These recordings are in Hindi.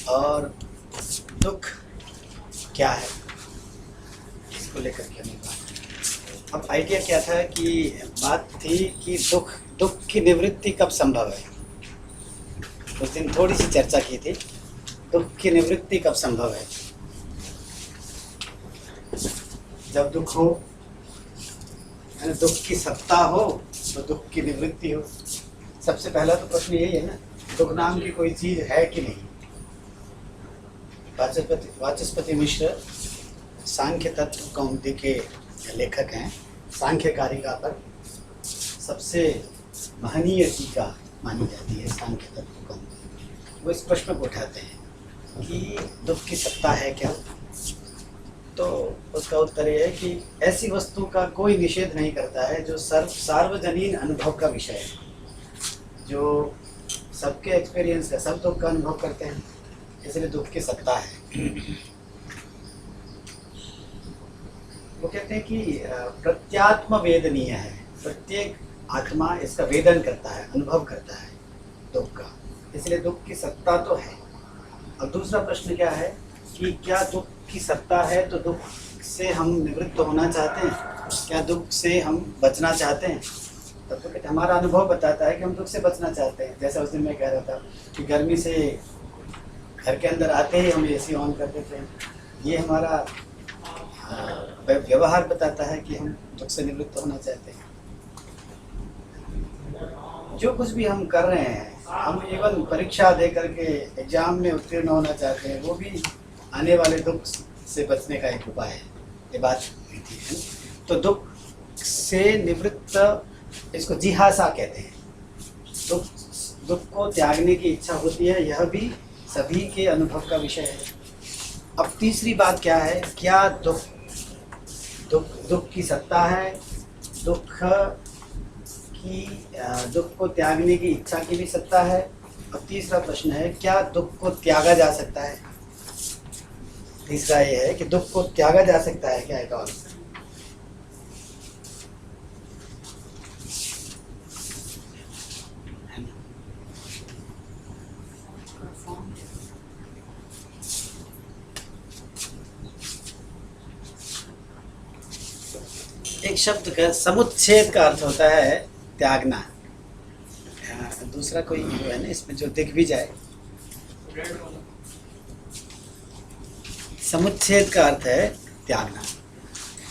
और दुख क्या है, इसको लेकर के हमें बात। अब आइडिया क्या था कि बात थी कि दुख की निवृत्ति कब संभव है। उस दिन थोड़ी सी चर्चा की थी, दुख की निवृत्ति कब संभव है। जब दुख हो, यानी दुख की सत्ता हो तो दुख की निवृत्ति हो। सबसे पहला तो प्रश्न यही है ना, दुख नाम की कोई चीज है कि नहीं। वाचस्पति मिश्र सांख्य तत्व कौमुदी के लेखक हैं, सांख्य कारिका पर सबसे महनीय टीका मानी जाती है सांख्य तत्व कौमुदी। वो इस प्रश्न को उठाते हैं कि दुख की सत्ता है क्या। तो उसका उत्तर ये है कि ऐसी वस्तु का कोई निषेध नहीं करता है जो सार्वजनीन अनुभव का विषय है, जो सबके एक्सपीरियंस का, सब दुख का अनुभव करते हैं, इसलिए दुख की सत्ता है। वो कहते हैं कि प्रत्यात्म वेदनीय है, प्रत्येक आत्मा इसका वेदन करता है, अनुभव करता है दुख का, इसलिए दुख की सत्ता तो है। और दूसरा प्रश्न क्या है कि क्या दुख की सत्ता है तो दुख से हम निवृत्त होना चाहते हैं, क्या दुख से हम बचना चाहते हैं। तब तो कहते हमारा अनुभव बताता है कि हम दुख से बचना चाहते हैं। जैसा उस दिन मैं कह रहा था कि गर्मी से घर के अंदर आते ही हम एसी ऑन कर देते हैं, ये हमारा व्यवहार बताता है कि हम दुख से निवृत्त होना चाहते हैं। जो कुछ भी हम कर रहे हैं, हम इवन परीक्षा दे करके एग्जाम में उत्तीर्ण होना चाहते हैं, वो भी आने वाले दुख से बचने का एक उपाय है। ये बात हुई थी। तो दुख से निवृत्त, इसको जिहासा कहते हैं। दुख को त्यागने की इच्छा होती है, यह भी सभी के अनुभव का विषय है। अब तीसरी बात क्या है, क्या दुख की सत्ता है, दुख को त्यागने की इच्छा की भी सत्ता है। अब तीसरा प्रश्न है, क्या दुख को त्यागा जा सकता है। तीसरा ये है कि दुख को त्यागा जा सकता है क्या, एक और। एक शब्द का समुच्छेद का अर्थ होता है त्यागना। दूसरा कोई है ना इसमें जो दिख भी जाए। समुच्छेद का अर्थ है त्यागना।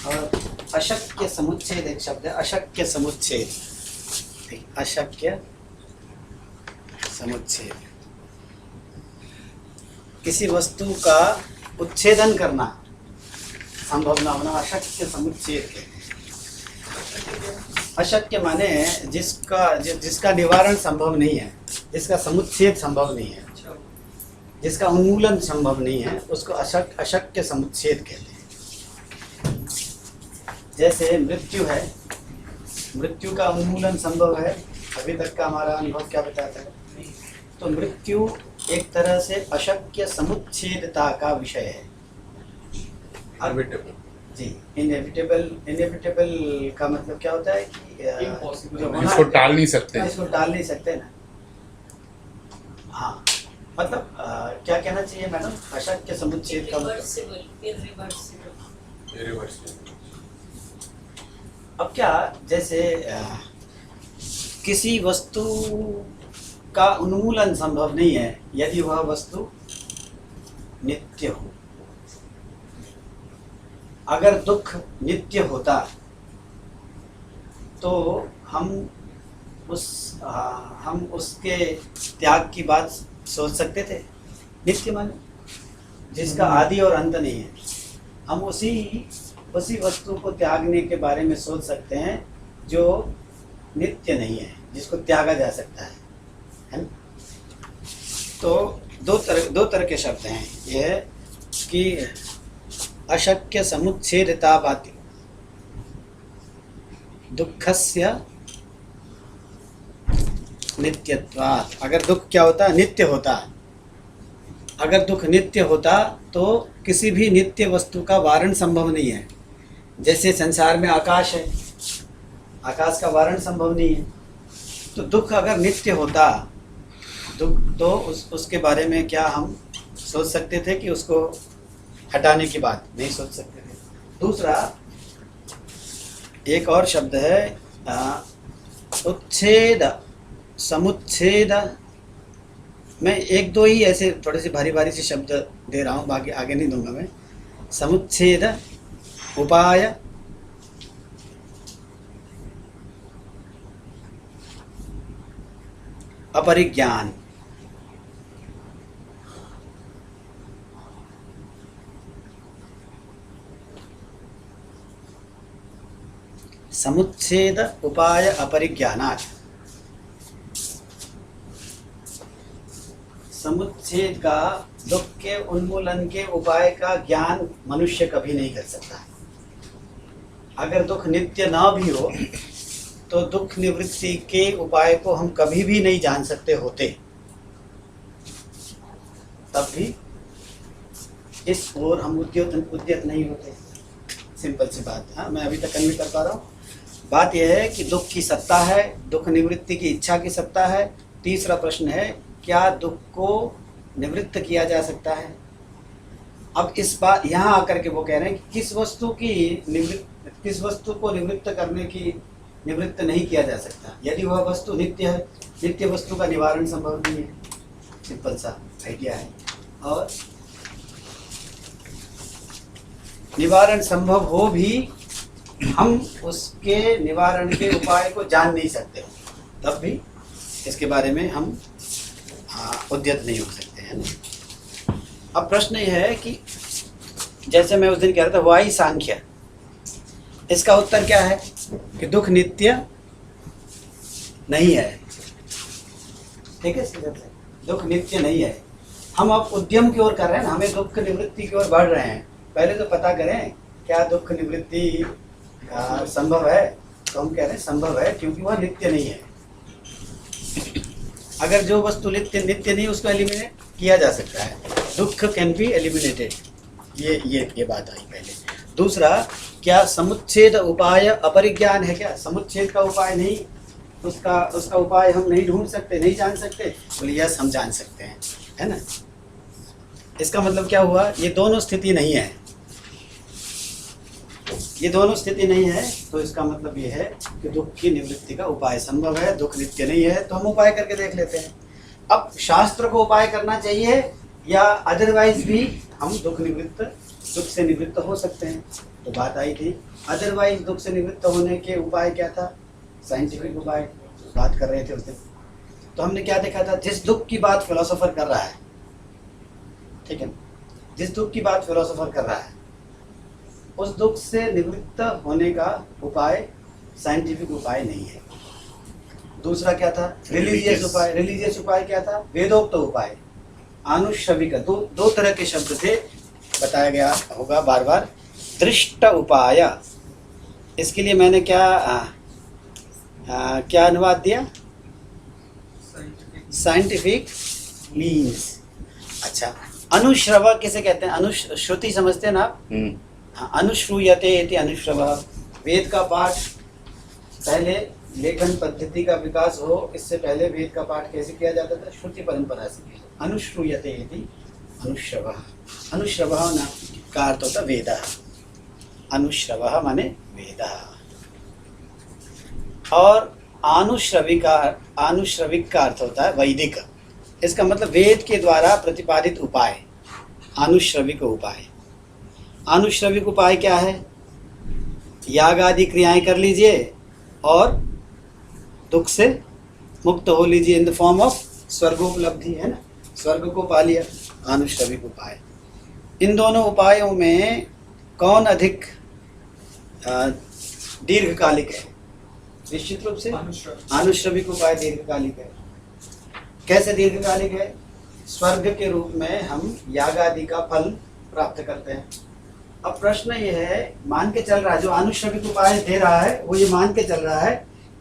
और अशक्य समुच्छेद एक शब्द है, अशक्य समुच्छेद। अशक्य समुच्छेद, किसी वस्तु का उच्छेदन करना संभव ना होना, अशक्य समुच्छेद कहते हैं। अशक्य माने जिसका निवारण संभव नहीं है, जिसका समुच्छेद संभव नहीं है, जिसका उन्मूलन संभव नहीं है, उसको अशक्य समुच्छेद कहते हैं। जैसे मृत्यु है, मृत्यु का उन्मूलन संभव है, अभी तक का हमारा अनुभव क्या बताता है। तो मृत्यु एक तरह से अशक्य समुच्छेदता का विषय है। जी, इनएविटेबल का मतलब क्या होता है कि इसको टाल नहीं सकते, इसको टाल नहीं सकते ना। हाँ, मतलब क्या कहना चाहिए मैडम, अशक्य समुच्छेद का मतलब। अब क्या, जैसे किसी वस्तु का उन्मूलन संभव नहीं है यदि वह वस्तु नित्य हो। अगर दुख नित्य होता तो हम उसके त्याग की बात सोच सकते थे। नित्य माने जिसका आदि और अंत नहीं है, हम उसी वस्तु को त्यागने के बारे में सोच सकते हैं जो नित्य नहीं है, जिसको त्यागा जा सकता है ना। तो दो तरह के शब्द हैं। यह है कि अशक्य समुच्छेदता बाति दुःखस्य नित्यत्वात्। अगर दुख क्या होता, नित्य होता। अगर दुख नित्य होता तो किसी भी नित्य वस्तु का वारण संभव नहीं है। जैसे संसार में आकाश है, आकाश का वारण संभव नहीं है। तो दुख अगर नित्य होता, दुख तो उसके बारे में क्या हम सोच सकते थे कि उसको हटाने की बात नहीं सोच सकते थे। दूसरा एक और शब्द है उच्छेद, समुच्छेद। मैं एक दो ही ऐसे थोड़े से भारी भारी से शब्द दे रहा हूँ, बाकी आगे नहीं दूंगा मैं। समुच्छेद, उपाय, अपरिज्ञान। समुच्छेद, उपाय, अपरिज्ञानात्। समुच्छेद का, दुख के उन्मूलन के उपाय का ज्ञान मनुष्य कभी नहीं कर सकता। अगर दुख नित्य ना भी हो तो दुख निवृत्ति के उपाय को हम कभी भी नहीं जान सकते होते, तब भी इस ओर हम उद्यत नहीं होते। सिंपल सी बात। हाँ, मैं अभी तक कन्वे कर पा रहा हूँ। बात यह है कि दुख की सत्ता है, दुख निवृत्ति की इच्छा की सत्ता है। तीसरा प्रश्न है, क्या दुख को निवृत्त किया जा सकता है? अब इस बात यहाँ आकर के वो कह रहे हैं कि किस वस्तु को निवृत्त करने की निवृत्त नहीं किया जा सकता यदि वह वस्तु नित्य है। नित्य वस्तु का निवारण संभव नहीं है। सिंपल सा आइडिया है। और निवारण संभव हो भी हम उसके निवारण के उपाय को जान नहीं सकते, तब भी इसके बारे में हम उद्यत नहीं हो सकते हैं ना। अब प्रश्न यह है कि जैसे मैं उस दिन कह रहा था वाई सांख्य, इसका उत्तर क्या है कि दुख नित्य नहीं है। ठीक है, दुख नित्य नहीं है। हम अब उद्यम की ओर कर रहे हैं ना, हमें दुख निवृत्ति की ओर बढ़ रहे हैं। पहले तो पता करें क्या दुख निवृत्ति संभव है। तो हम कह रहे हैं संभव है, क्योंकि वह नित्य नहीं है। अगर जो वस्तु नित्य नहीं, उसको एलिमिनेट किया जा सकता है। दुख कैन बी एलिमिनेटेड। ये बात आई पहले। दूसरा, क्या समुच्छेद उपाय अपरिज्ञान है? क्या समुच्छेद का उपाय नहीं, उसका उपाय हम नहीं ढूंढ सकते, नहीं जान सकते? बोले यस, हम जान सकते हैं, है ना। इसका मतलब क्या हुआ? ये दोनों स्थिति नहीं है। ये दोनों स्थिति नहीं है, तो इसका मतलब ये है कि दुख की निवृत्ति का उपाय संभव है, दुख नित्य नहीं है, तो हम उपाय करके देख लेते हैं। अब शास्त्र को उपाय करना चाहिए या अदरवाइज भी हम दुख से निवृत्त हो सकते हैं। तो बात आई थी अदरवाइज दुख से निवृत्त होने के उपाय क्या था? साइंटिफिक उपाय बात कर रहे थे उस दिन। तो हमने क्या देखा था? जिस दुख की बात फिलोसोफर कर रहा है, ठीक है, जिस दुख की बात फिलोसोफर कर रहा है, उस दुख से निवृत्त होने का उपाय साइंटिफिक उपाय नहीं है। दूसरा क्या था? रिलीजियस उपाय। रिलीजियस उपाय क्या था? वेदोक्त उपाय, आनुश्रविक। दो तरह के शब्द थे, बताया गया होगा बार बार। दृष्ट उपाय, इसके लिए मैंने क्या अनुवाद दिया? Scientific means. अच्छा, अनुश्रव किसे कहते हैं? श्रुति समझते हैं ना आप? अनुश्रूयते इति अनुश्रव। वेद का पाठ, पहले लेखन पद्धति का विकास हो, इससे पहले वेद का पाठ कैसे किया जाता था? श्रुति परंपरा से। अनुश्रूयते इति अनुश्रव। अनुश्रव ना का अर्थ होता वेद। अनुश्रव माने वेद। और आनुश्रविक का अर्थ होता है वैदिक। इसका मतलब वेद के द्वारा प्रतिपादित उपाय, आनुश्रविक उपाय। आनुश्रविक उपाय क्या है? याग आदि क्रियाएं कर लीजिए और दुख से मुक्त हो लीजिए इन द फॉर्म ऑफ स्वर्गोपलब्धि, है ना, स्वर्ग को पा लिया। आनुश्रविक उपाय। इन दोनों उपायों में कौन अधिक दीर्घकालिक है? निश्चित रूप से आनुश्रविक उपाय दीर्घकालिक है। कैसे दीर्घकालिक है? स्वर्ग के रूप में हम याग आदि का फल प्राप्त करते हैं। अब प्रश्न ये है, मान के चल रहा है, जो आनुश्रविक उपाय दे रहा है वो ये मान के चल रहा है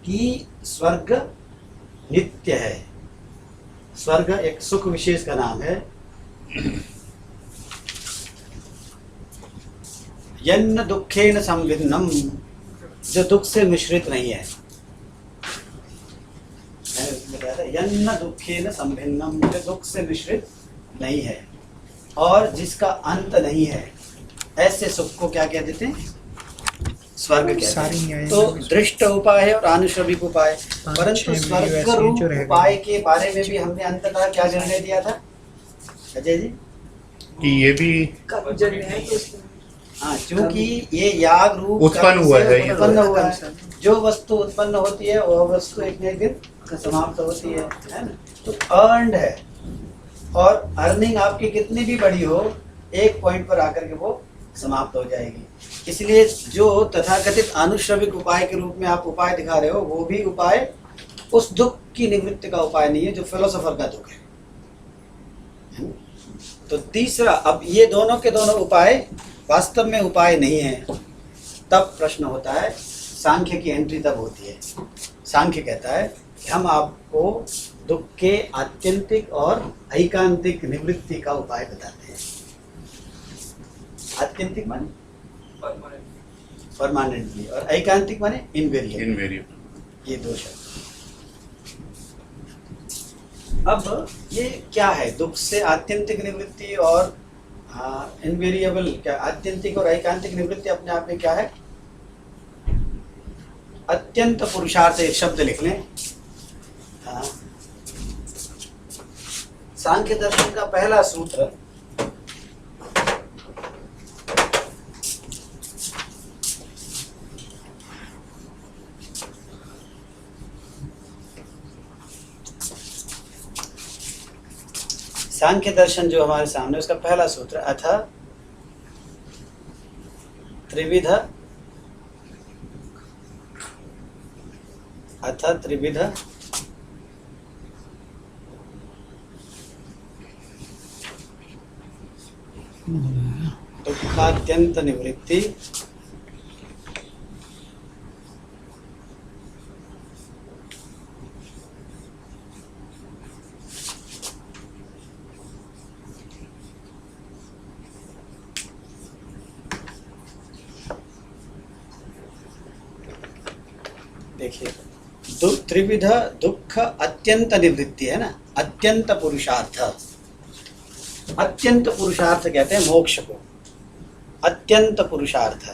कि स्वर्ग नित्य है। स्वर्ग एक सुख विशेष का नाम है। यन्न दुखेन संविन्नम, जो दुख से मिश्रित नहीं है। मैंने बताया था यन्न दुखेन संभिन्नम, जो दुख से मिश्रित नहीं है। और जिसका अंत नहीं है, ऐसे सुख को क्या कह देते हैं? स्वर्ग कहते हैं। तो दृष्ट उपाय है और आनुश्रविक उपाय, परंतु स्वर्ग रूप उपाय के बारे में भी हमने अंततः क्या निर्णय दिया था अजय जी? कि ये भी हाँ, क्योंकि ये याग रूप उत्पन्न हुआ है, उत्पन्न हुआ है। जो वस्तु उत्पन्न होती है वह वस्तु एक न एक दिन समाप्त होती है ना? तो अर्नड है, और अर्निंग आपकी कितनी भी बड़ी हो, एक पॉइंट पर आकर के वो समाप्त हो जाएगी। इसलिए जो तथाकथित आनुश्रविक उपाय के रूप में आप उपाय दिखा रहे हो, वो भी उपाय उस दुख की निवृत्ति का उपाय नहीं है जो फिलोसोफर का दुख है। तो तीसरा, अब ये दोनों के दोनों उपाय वास्तव में उपाय नहीं है। तब प्रश्न होता है, सांख्य की एंट्री तब होती है। सांख्य कहता है कि हम आपको दुख के आत्यंतिक और ऐकांतिक निवृत्ति का उपाय बताते हैं। आत्यंतिक माने परमानेंटली, और ऐकांतिक माने इनवेरिएबल। ये दो शब्द। अब ये क्या है? दुख से आत्यंतिक निवृत्ति और इनवेरिएबल, क्या आत्यंतिक और ऐकांतिक निवृत्ति अपने आप में क्या है? अत्यंत पुरुषार्थ, एक शब्द लिख लें। सांख्य दर्शन का पहला सूत्र सांख्य दर्शन जो हमारे सामने, उसका पहला सूत्र अथ त्रिविध दुखात्यंत निवृत्ति देखिए, त्रिविध दुख अत्यंत निवृत्ति है ना, अत्यंत पुरुषार्थ। अत्यंत पुरुषार्थ कहते हैं मोक्ष को, अत्यंत पुरुषार्थ।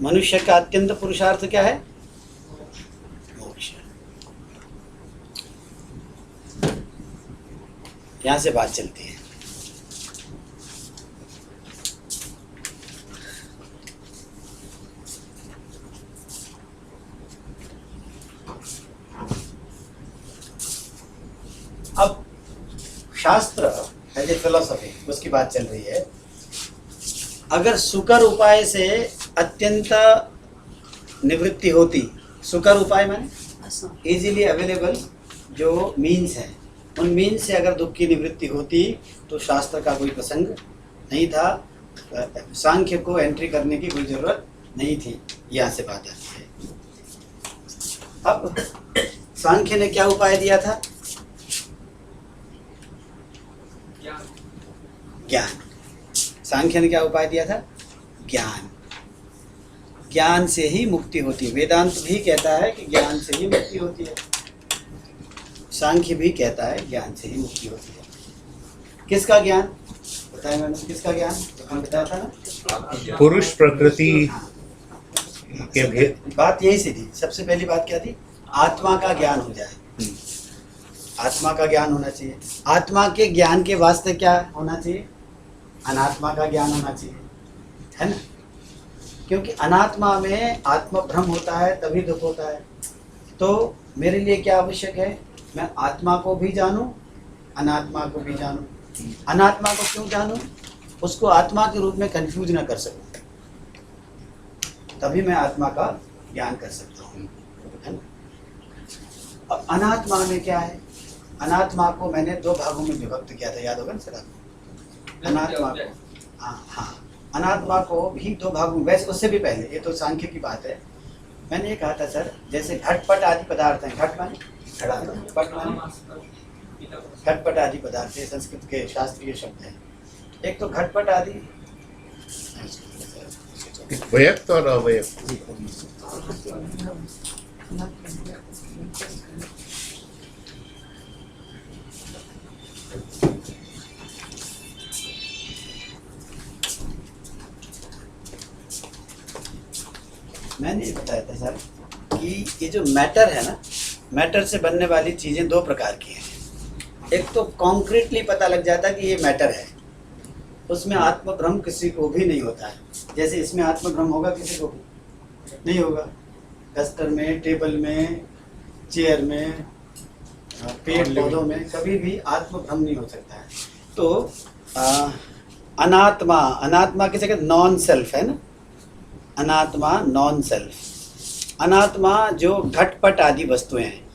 मनुष्य का अत्यंत पुरुषार्थ क्या है? मोक्ष। यहां से बात चलती है। अब शास्त्र एज ए फिलोसफी, उसकी बात चल रही है। अगर सुकर उपाय से अत्यंत निवृत्ति होती, सुकर उपाय माने इजीली अवेलेबल जो मीन्स हैं, उन मीन्स से अगर दुख की निवृत्ति होती तो शास्त्र का कोई प्रसंग नहीं था, सांख्य को एंट्री करने की कोई जरूरत नहीं थी। यहाँ से बात आती है। अब सांख्य ने क्या उपाय दिया था? ज्ञान। सांख्य ने क्या उपाय दिया था? ज्ञान। ज्ञान से ही मुक्ति होती है। वेदांत भी कहता है कि ज्ञान से ही मुक्ति होती है, सांख्य भी कहता है ज्ञान से ही मुक्ति होती है। किसका ज्ञान बताया मैंने? किसका ज्ञान? तो हम बताया था ना, पुरुष प्रकृति के भेद। बात यही से थी। सबसे पहली बात क्या थी? आत्मा का ज्ञान हो जाए। आत्मा का ज्ञान होना चाहिए। आत्मा के ज्ञान के वास्ते क्या होना चाहिए? अनात्मा का ज्ञान होना चाहिए, है ना? क्योंकि अनात्मा में आत्म भ्रम होता है, तभी दुख होता है। तो मेरे लिए क्या आवश्यक है? मैं आत्मा को भी जानूं, अनात्मा को भी जानूं। अनात्मा को क्यों जानूं? उसको आत्मा के रूप में कंफ्यूज ना कर सकूं, तभी मैं आत्मा का ज्ञान कर सकता हूँ, है ना? अब अनात्मा में क्या है? अनात्मा को मैंने दो भागों में विभक्त किया था, याद होगा ना सर आपको? अनात्मा को, हाँ, अनात्मा को भी दो भागों में। वैसे उससे भी पहले, ये तो सांख्य की बात है। मैंने ये कहा था सर, जैसे घटपट आदि पदार्थ हैं। घट माने घड़ा, पट माने घटपट आदि पदार्थ, ये संस्कृत के शास्त्रीय शब्द हैं। एक तो घटपट आदि व्यक्त और अव्यक्त। मैंने ये बताया था सर कि ये जो मैटर है ना, मैटर से बनने वाली चीज़ें दो प्रकार की हैं। एक तो कॉन्क्रीटली पता लग जाता है कि ये मैटर है, उसमें आत्मभ्रम किसी को भी नहीं होता है। जैसे इसमें आत्मभ्रम होगा किसी को भी नहीं होगा। दस्तर में, टेबल में, चेयर में, पेड़ पौधों में कभी भी आत्मभ्रम नहीं हो सकता है। तो अनात्मा, अनात्मा किसे कहते, नॉन सेल्फ है ना, अनात्मा नॉन सेल्फ। अनात्मा जो घटपट आदि वस्तुएं हैं।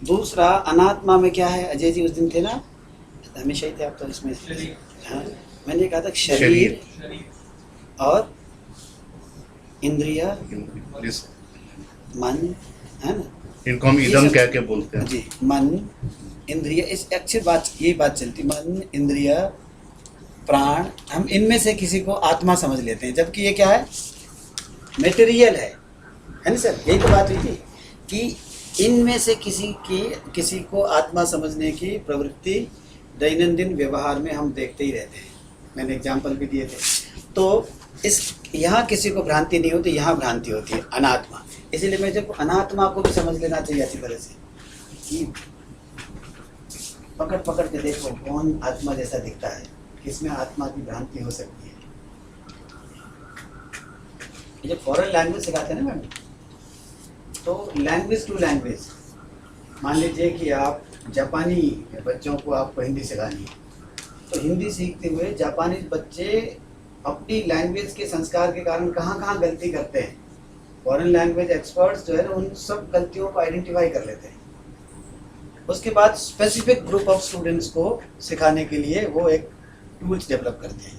दूसरा अनात्मा में क्या है, अजय जी उस दिन थे ना, हमेशा ही थे आप तो इसमें। हाँ, मैंने कहा था शरीर और इंद्रिय, मन, है ना, इनको हम इदम कह के बोलते हैं जी। मन, इंद्रिय, इस अच्छी बात, ये बात चलती, मन, इंद्रिय, प्राण, हम इनमें से किसी को आत्मा समझ लेते हैं, जबकि ये क्या है, मटेरियल है ना सर। यही तो बात हुई थी कि इनमें से किसी को आत्मा समझने की प्रवृत्ति दैनंदिन व्यवहार में हम देखते ही रहते हैं। मैंने एग्जाम्पल भी दिए थे। तो इस यहाँ किसी को भ्रांति नहीं होती, यहाँ भ्रांति होती है, अनात्मा। इसीलिए मैं जब अनात्मा को भी समझ लेना चाहिए अच्छी तरह से कि पकड़ पकड़ के देखो कौन आत्मा जैसा दिखता है, किसमें आत्मा की भ्रांति हो सकती है। ये फॉरेन लैंग्वेज सिखाते हैं ना मैम, तो लैंग्वेज टू लैंग्वेज, मान लीजिए कि आप जापानी बच्चों को आपको हिंदी सिखानी है, तो हिंदी सीखते हुए जापानी बच्चे अपनी लैंग्वेज के संस्कार के कारण कहाँ कहाँ गलती करते हैं। फॉरेन लैंग्वेज एक्सपर्ट्स जो है ना, उन सब गलतियों को आइडेंटिफाई कर लेते हैं। उसके बाद स्पेसिफिक ग्रुप ऑफ स्टूडेंट्स को सिखाने के लिए वो एक टूल्स डेवलप करते हैं।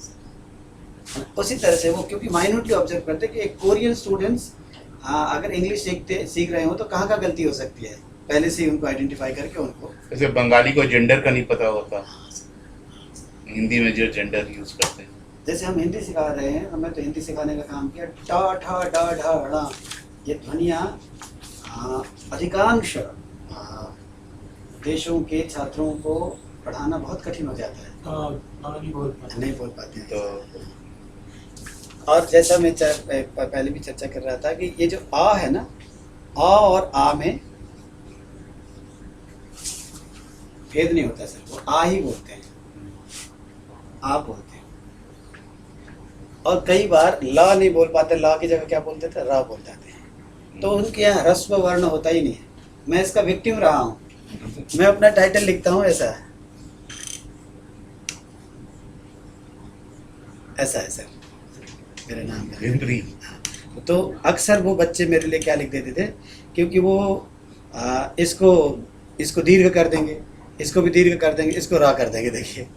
उसी तरह से वो क्योंकि माइन्यूटली ऑब्जर्व करते हैं कि एक कोरियन स्टूडेंट्स अगर इंग्लिश सीख रहे हो तो कहाँ कहाँ गलती हो सकती है, पहले से ही उनको आइडेंटिफाई करके उनको। जैसे बंगाली को जेंडर का नहीं पता होता, हिंदी में जो जेंडर यूज करते हैं। जैसे हम हिंदी सिखा रहे हैं, हमें तो हिंदी सिखाने का काम किया, टा ठा डा ढा ड़ा, ये ध्वनियाँ अधिकांश देशों के छात्रों को पढ़ाना बहुत कठिन हो जाता है, नहीं बोल पाते हैं। तो और जैसा मैं पहले भी चर्चा कर रहा था कि ये जो आ है ना, आ और आ में भेद नहीं होता सर, वो आ ही बोलते हैं, आ बोलते हैं। और कई बार ला नहीं बोल पाते, ला की जगह क्या बोलते थे, रा बोल जाते हैं। तो उनके यहाँ ह्रस्व वर्ण होता ही नहीं है। मैं इसका विक्टिम रहा हूँ, मैं अपना टाइटल लिखता हूँ ऐसा है, ऐसा है सर मेरा नाम है। तो अक्सर वो बच्चे मेरे लिए क्या लिख देते थे, क्योंकि वो इसको दीर्घ कर देंगे, इसको भी दीर्घ कर देंगे, इसको रा कर देंगे। देखिए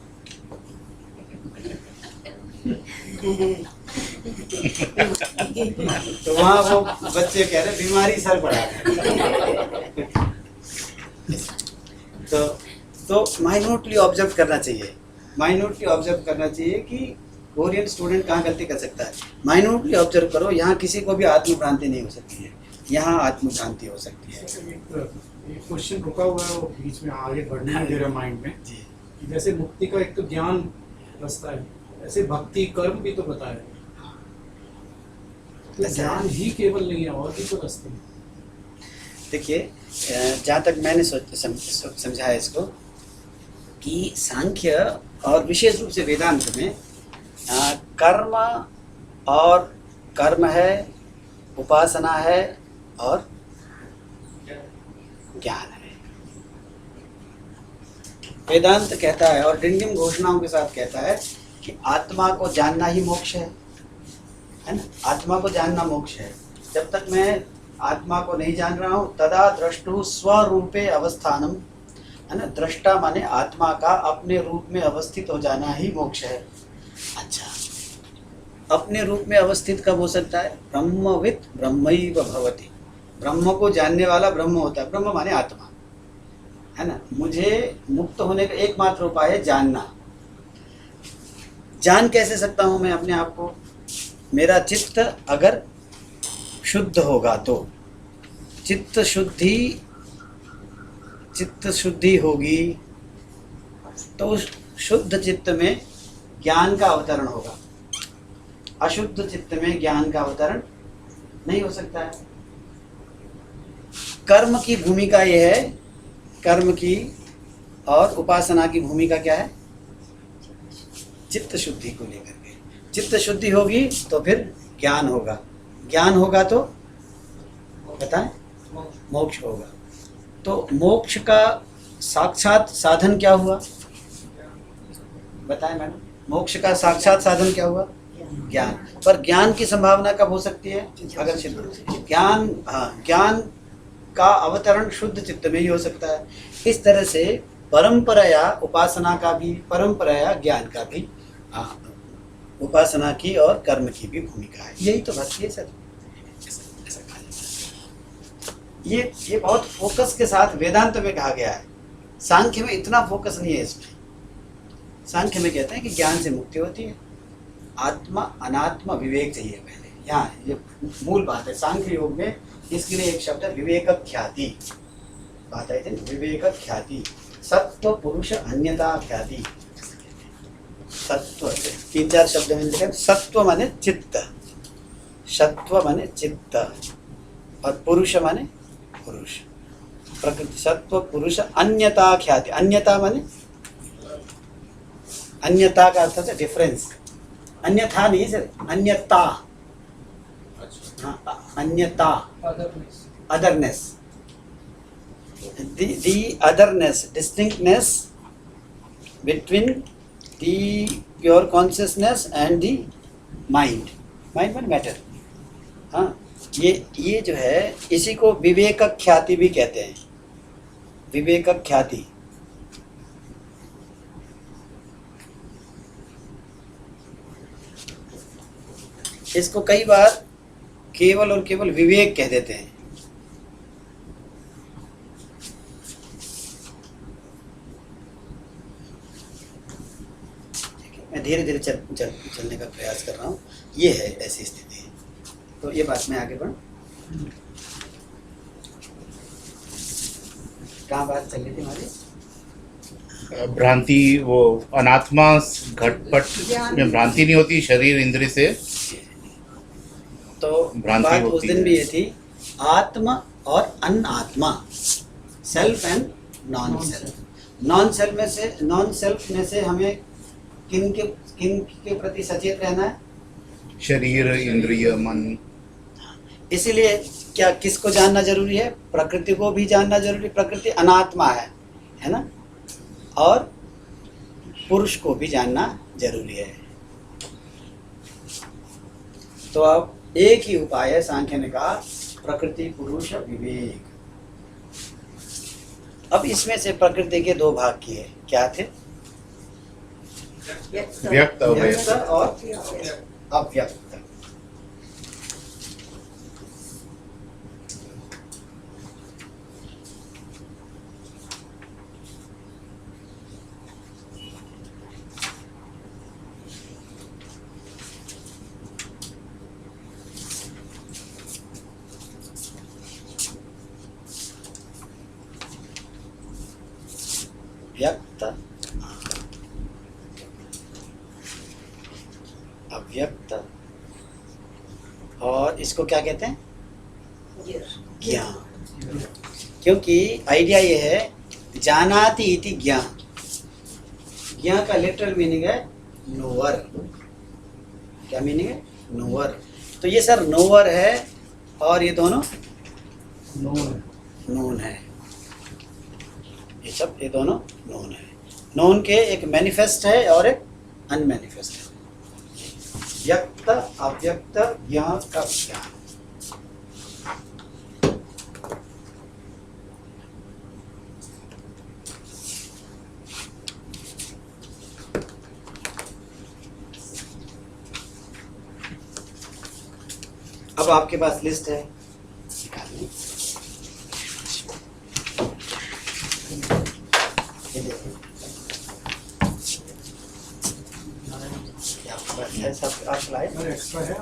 तो वहाँ वो बच्चे कह रहे बीमारी सर पड़ा है। तो माइन्यूटली ऑब्जर्व करना चाहिए, माइन्यूटली ऑब्जर्व करना चाहिए कि कोरियन स्टूडेंट कहाँ गलती कर सकता है। माइन्यूटली ऑब्जर्व करो, यहाँ किसी को भी आत्मभ्रांति नहीं हो सकती है, यहाँ आत्मभ्रांति हो सकती है। एक क्वेश्चन रुका हुआ है, वो बीच में आगे बढ़ने नहीं दे रहा माइंड में जी। जैसे मुक्ति का एक तो ज्ञान रास्ता है, ऐसे भक्ति कर्म भी तो बताया, तो ज्ञान ही केवल नहीं है, और भी तो रास्ते हैं। देखिए जहाँ तक मैंने समझा है इसको कि सांख्य और विशेष रूप से वेदांत में कर्म और कर्म है, उपासना है और ज्ञान है। वेदांत कहता है और डिंडिम घोषणाओं के साथ कहता है कि आत्मा को जानना ही मोक्ष है ना, आत्मा को जानना मोक्ष है। जब तक मैं आत्मा को नहीं जान रहा हूँ, तदा द्रष्टु स्वरूपे अवस्थानम, है ना, दृष्टा माने आत्मा का अपने रूप में अवस्थित हो जाना ही मोक्ष है। अच्छा, अपने रूप में अवस्थित कब हो सकता है? ब्रह्मवित् ब्रह्मैव भवति, ब्रह्म को जानने वाला ब्रह्म होता है। ब्रह्म माने आत्मा, है ना। मुझे मुक्त होने का एकमात्र उपाय है जानना। जान कैसे सकता हूँ मैं अपने आप को? मेरा चित्त अगर शुद्ध होगा तो, चित्त शुद्धि होगी तो उस शुद्ध चित्त में ज्ञान का अवतरण होगा। अशुद्ध चित्त में ज्ञान का अवतरण नहीं हो सकता है। कर्म की भूमिका यह है, कर्म की और उपासना की भूमिका क्या है? चित्त शुद्धि को लेकर के। चित्त शुद्धि होगी तो फिर ज्ञान होगा, ज्ञान होगा तो बताएं मोक्ष होगा। तो मोक्ष का साक्षात साधन क्या हुआ? बताएं मैडम, मोक्ष का साक्षात साधन क्या हुआ? ज्ञान। पर ज्ञान की संभावना कब हो सकती है? अगर ज्ञान, हाँ, ज्ञान का अवतरण शुद्ध चित्त में ही हो सकता है। इस तरह से परंपराया उपासना का भी, परंपराया ज्ञान का भी, उपासना की और कर्म की भी भूमिका है। यही तो भक्ति है सर। ये बहुत फोकस के साथ वेदांत में कहा गया है। सांख्य में इतना फोकस नहीं है इसमें। सांख्य में कहते हैं कि ज्ञान से मुक्ति होती है, आत्मा अनात्मा विवेक चाहिए पहले। यहाँ ये मूल बात है। सांख्य योग में इसके लिए एक शब्द है विवेक ख्याति। बात आई थी विवेक ख्याति, सत्व पुरुष अन्यता ख्याति। सत्व 3-4 शब्द में लिखा है। सत्व माने चित्त, सत्व माने चित्त, और पुरुष माने पुरुष, प्रकृति। सत्व पुरुष अन्यता ख्याति। अन्यता माने, अन्यता का अर्थ है डिफरेंस। अन्यथा नहीं सर, अन्यता। हाँ, अन्यता, otherness, the otherness, distinctness between the pure consciousness and the mind. Mind means matter. हाँ, ये जो है इसी को विवेक ख्याति भी कहते हैं। विवेक ख्याति। इसको कई बार केवल और केवल विवेक कह देते हैं। मैं धीरे धीरे चलने का प्रयास कर रहा हूँ। ये है ऐसी स्थिति। तो ये बात मैं आगे बढ़ूँ। कहाँ बात चल रही थी हमारी? भ्रांति, वो अनात्मा घटपट में भ्रांति नहीं होती शरीर इंद्रिय से, तो भ्रांति बात होती उस दिन है। भी ये थी, आत्मा और अनात्मा, self and non self. Non self में से हमें किन के प्रति सचेत रहना है? शरीर, इंद्रिय, मन। इसीलिए क्या किसको जानना जरूरी है? प्रकृति को भी जानना जरूरी। प्रकृति अनात्मा है ना? और पुरुष को भी जानना जरूरी है। तो अब एक ही उपाय है, सांख्य ने कहा प्रकृति पुरुष विवेक। अब इसमें से प्रकृति के 2 भाग किए, क्या थे? व्यक्त व्यक्त और अव्यक्त। व्यक्त, अव्यक्त, और इसको क्या कहते हैं? ज्ञान। क्योंकि आइडिया ये है, जानाति इति ज्ञान। ज्ञान का लिटरल मीनिंग है नोवर। क्या मीनिंग है? नोवर। तो ये सर नोवर है और ये दोनों नोन है। ये दोनों नोन है। नोन के एक मैनिफेस्ट है और एक अनमैनिफेस्ट है। व्यक्त अव्यक्त ज्ञान का ज्ञान। अब आपके पास लिस्ट है, ये देखिए सब आप लाए। एक्स्ट्रा है।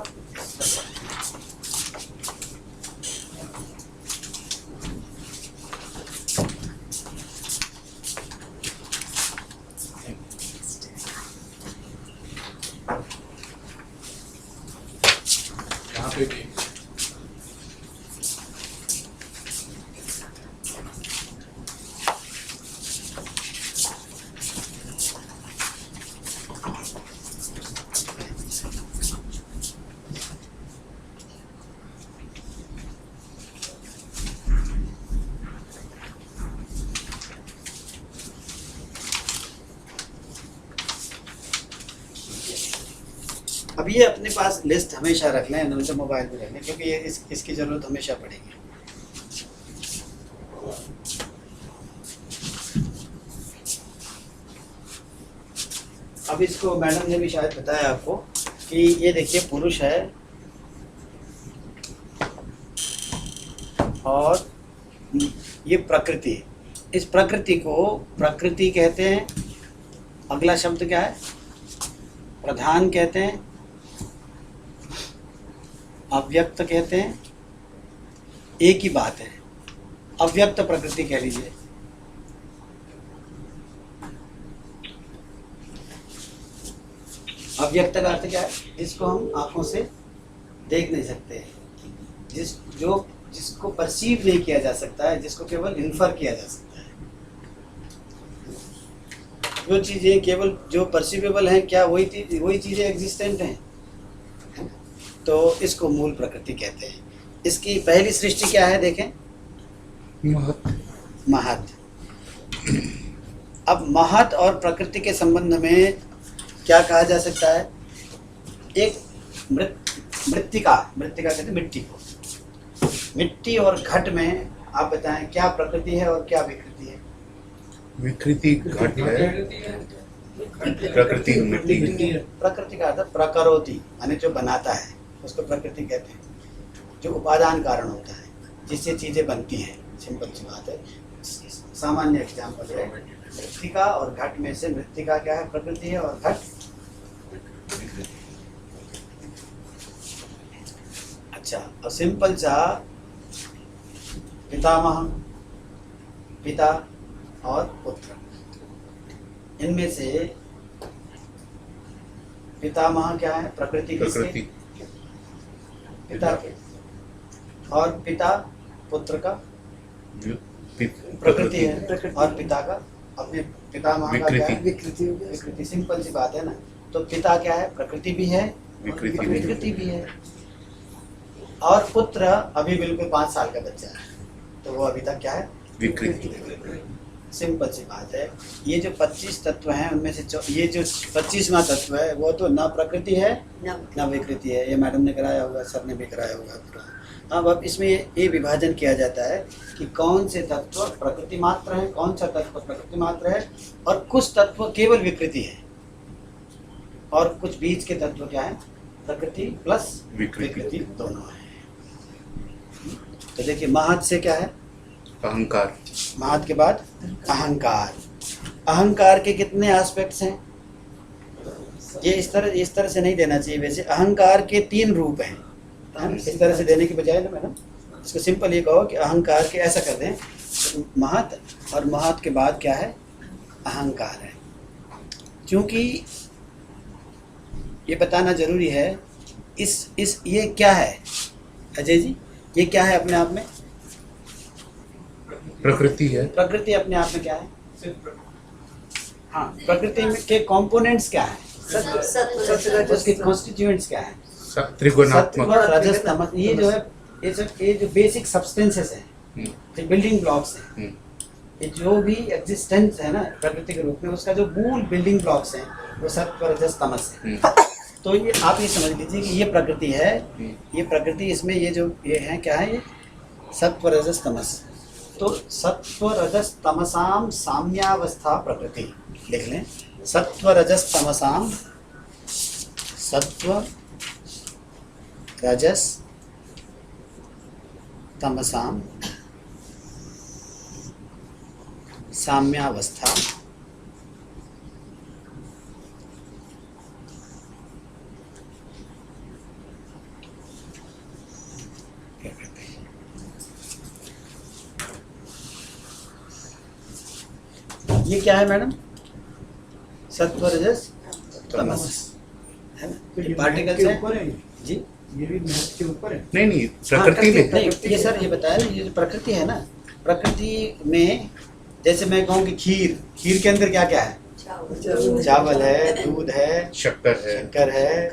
प्रकृति। अब ये अपने पास लिस्ट हमेशा रख लें, हमेशा मोबाइल में रख लें, क्योंकि ये इसकी ज़रूरत हमेशा पड़ेगी। अब इसको मैडम ने भी शायद बताया आपको कि ये देखिए पुरुष है और ये प्रकृति है। इस प्रकृति को प्रकृति कहते हैं। अगला शब्द क्या है? प्रधान कहते हैं, अव्यक्त कहते हैं। एक ही बात है, अव्यक्त प्रकृति कह लीजिए। अव्यक्त का अर्थ क्या है? जिसको हम आंखों से देख नहीं सकते, जिसको परसीव नहीं किया जा सकता है, जिसको केवल इन्फर किया जा सकता है। जो चीजें केवल जो परसीवेबल हैं, क्या वही चीजें एग्जिस्टेंट हैं? तो इसको मूल प्रकृति कहते हैं। इसकी पहली सृष्टि क्या है? देखें, महत। अब महत और प्रकृति के संबंध में क्या कहा जा सकता है? एक मृत्तिका कहते हैं मिट्टी को। मिट्टी और घट में आप बताएं क्या प्रकृति है और क्या विकृति है? विकृति घट है, प्रकृति मिट्टी है। प्रकृति का अर्थ प्रकरोति, यानी जो बनाता है उसको प्रकृति कहते हैं। जो उपादान कारण होता है, जिससे चीजें बनती हैं। सिंपल सी बात है। सामान्य एग्जाम्पल है मृत्तिका और घट में से मृत्तिका क्या है? प्रकृति है, और घट अच्छा। और सिंपल सा पितामह, पिता और पुत्र, इनमें से पितामह क्या है? प्रकृति किसके? पिता के। और पिता पुत्र का प्रकृति है, और पिता का अपने पितामह का क्या है? विकृति। सिंपल सी बात है ना। तो पिता क्या है? प्रकृति भी है, विकृति भी है। और पुत्र अभी बिल्कुल 5 साल का बच्चा है, तो वो अभी तक क्या है? विकृति। सिंपल सी बात है। ये जो 25 तत्व हैं उनमें से ये जो 25वां तत्व है वो तो ना प्रकृति है ना विकृति है। ये मैडम ने कराया होगा, सर ने भी कराया होगा पूरा। अब इसमें ये विभाजन किया जाता है कि कौन से तत्व प्रकृति मात्र है, कौन सा तत्व प्रकृति मात्र है, और कुछ तत्व केवल विकृति है, और कुछ बीच के तत्व क्या है? प्रकृति प्लस विकृति दोनों है। तो देखिए, महत से क्या है? अहंकार। महत के बाद अहंकार। अहंकार के कितने एस्पेक्ट्स हैं? ये इस तरह से नहीं देना चाहिए। वैसे अहंकार के 3 रूप हैं। इस तरह से देने की बजाय ना मैडम, इसको सिंपल ये कहो कि अहंकार के ऐसा कर दें, महत, और महत के बाद क्या है? अहंकार है। क्योंकि ये बताना जरूरी है। ये क्या है अजय जी? ये क्या है अपने आप में? प्रकृति है। प्रकृति अपने आप में क्या है? हाँ, प्रकृति में के कंपोनेंट्स क्या है? उसके कॉन्स्टिट्यूएंट्स क्या है? त्रिगुणात्मक, सत्व, रजस, तमस। ये जो है, ये जो बेसिक सब्सटेंसेस हैं, जो बिल्डिंग ब्लॉक्स हैं, ये जो भी एग्जिस्टेंस है ना प्रकृति के रूप में, उसका जो मूल बिल्डिंग ब्लॉक्स हैं वो सत्व, रजस, तमस है। तो ये आप ये समझ लीजिए कि ये प्रकृति है। ये प्रकृति, इसमें ये जो ये है क्या है? ये सत्व, रजस, तमस। तो सत्व, रजस, तमसाम साम्यावस्था प्रकृति। लिख लें, सत्व, रजस, तमसाम, सत्व, रजस, तमसाम साम्यावस्था ये क्या है मैडम? सत्व, रजस, तमस है ना? ये पार्टिकल्स हैं जी। ये भी मैथ के ऊपर है। नहीं नहीं, प्रकृति में नहीं, ये सर ये बताया ना, ये जो प्रकृति है ना, प्रकृति में जैसे मैं कहूँ कि खीर, खीर के अंदर क्या क्या है? चावल है, दूध है, शक्कर है,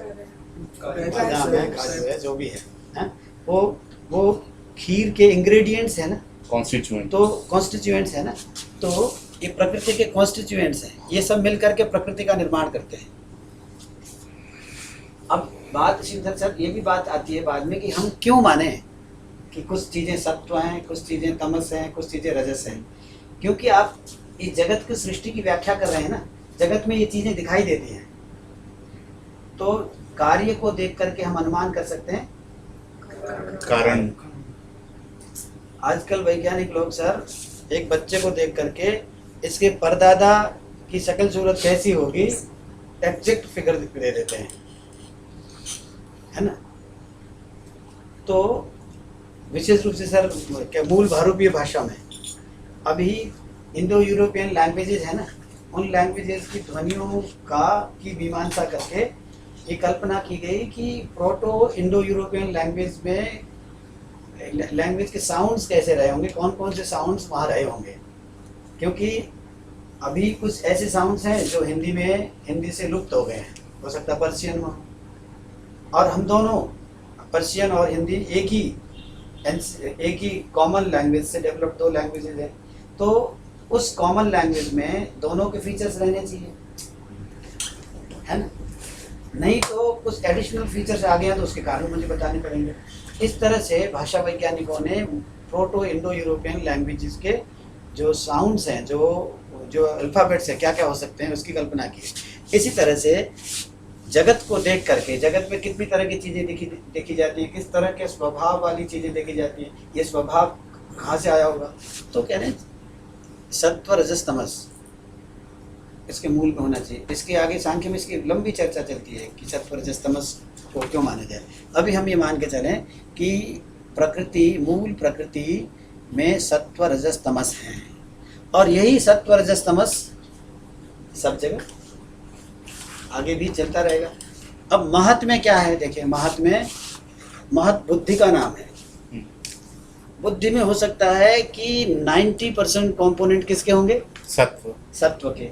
बादाम है, काजू है, जो भी है, हाँ? वो खीर के इंग्रेडिएंट्स है ना, कॉन्स्टिट्यूएंट, तो कॉन्स्टिट्यूएंट्स है ना, तो ये प्रकृति के कॉन्स्टिट्यूएंट्स हैं, ये सब मिलकर के प्रकृति का निर्माण करते हैं। अब बात श्रीधर सर ये भी बात आती है बाद में कि हम क्यों माने कि कुछ चीज़ें सत्व हैं, कुछ चीज़ें तमस हैं, कुछ चीज़ें रजस हैं। क्योंकि आप इस जगत की सृष्टि की व्याख्या कर रहे हैं ना, जगत में ये चीज़ें दिखाई देती हैं, तो कार्य को देख करके हम अनुमान कर सकते हैं कारण। आजकल वैज्ञानिक लोग सर एक बच्चे को देख करके इसके परदादा की शक्ल सूरत कैसी होगी एग्जैक्ट फिगर दे देते हैं, है ना। तो विशेष रूप से सर क्या मूल भारतीय भाषा में अभी इंडो यूरोपियन लैंग्वेजेस है ना, उन लैंग्वेजेस की ध्वनियों की मीमांसा करके ये कल्पना की गई कि प्रोटो इंडो यूरोपियन लैंग्वेज के साउंड्स कैसे रहे होंगे, कौन कौन से साउंड्स वहाँ रहे होंगे। क्योंकि अभी कुछ ऐसे साउंड्स हैं जो हिंदी से लुप्त हो गए हैं, हो सकता है पर्शियन में, और हम दोनों पर्शियन और हिंदी एक ही कॉमन लैंग्वेज से डेवलप दो लैंग्वेजेज हैं, तो उस कॉमन लैंग्वेज में दोनों के फीचर्स रहने चाहिए, है ना। नहीं तो कुछ एडिशनल फीचर्स आ गए हैं तो उसके कारण मुझे बताने पड़ेंगे। इस तरह से भाषा वैज्ञानिकों ने प्रोटो इंडो यूरोपियन लैंग्वेजेस के जो साउंड्स हैं, जो अल्फ़ाबेट्स हैं, क्या क्या हो सकते हैं, उसकी कल्पना की। इसी तरह से जगत को देख करके जगत में कितनी तरह की चीज़ें देखी जाती हैं, किस तरह के स्वभाव वाली चीज़ें देखी जाती हैं, ये स्वभाव कहाँ से आया होगा। तो कह रहे हैं सत्व रजस तमस इसके मूल में होना चाहिए। इसके आगे सांख्य में इसकी लंबी चर्चा चलती है कि सत्व रजस तमस को क्यों माना जाए। अभी हम ये मान के चलें कि मूल प्रकृति में सत्व रजस तमस है, और यही सत्व रजस तमस सब जगह आगे भी चलता रहेगा। अब महत में क्या है, देखिए महत बुद्धि का नाम है। बुद्धि में हो सकता है कि 90% कंपोनेंट किसके होंगे? सत्व के।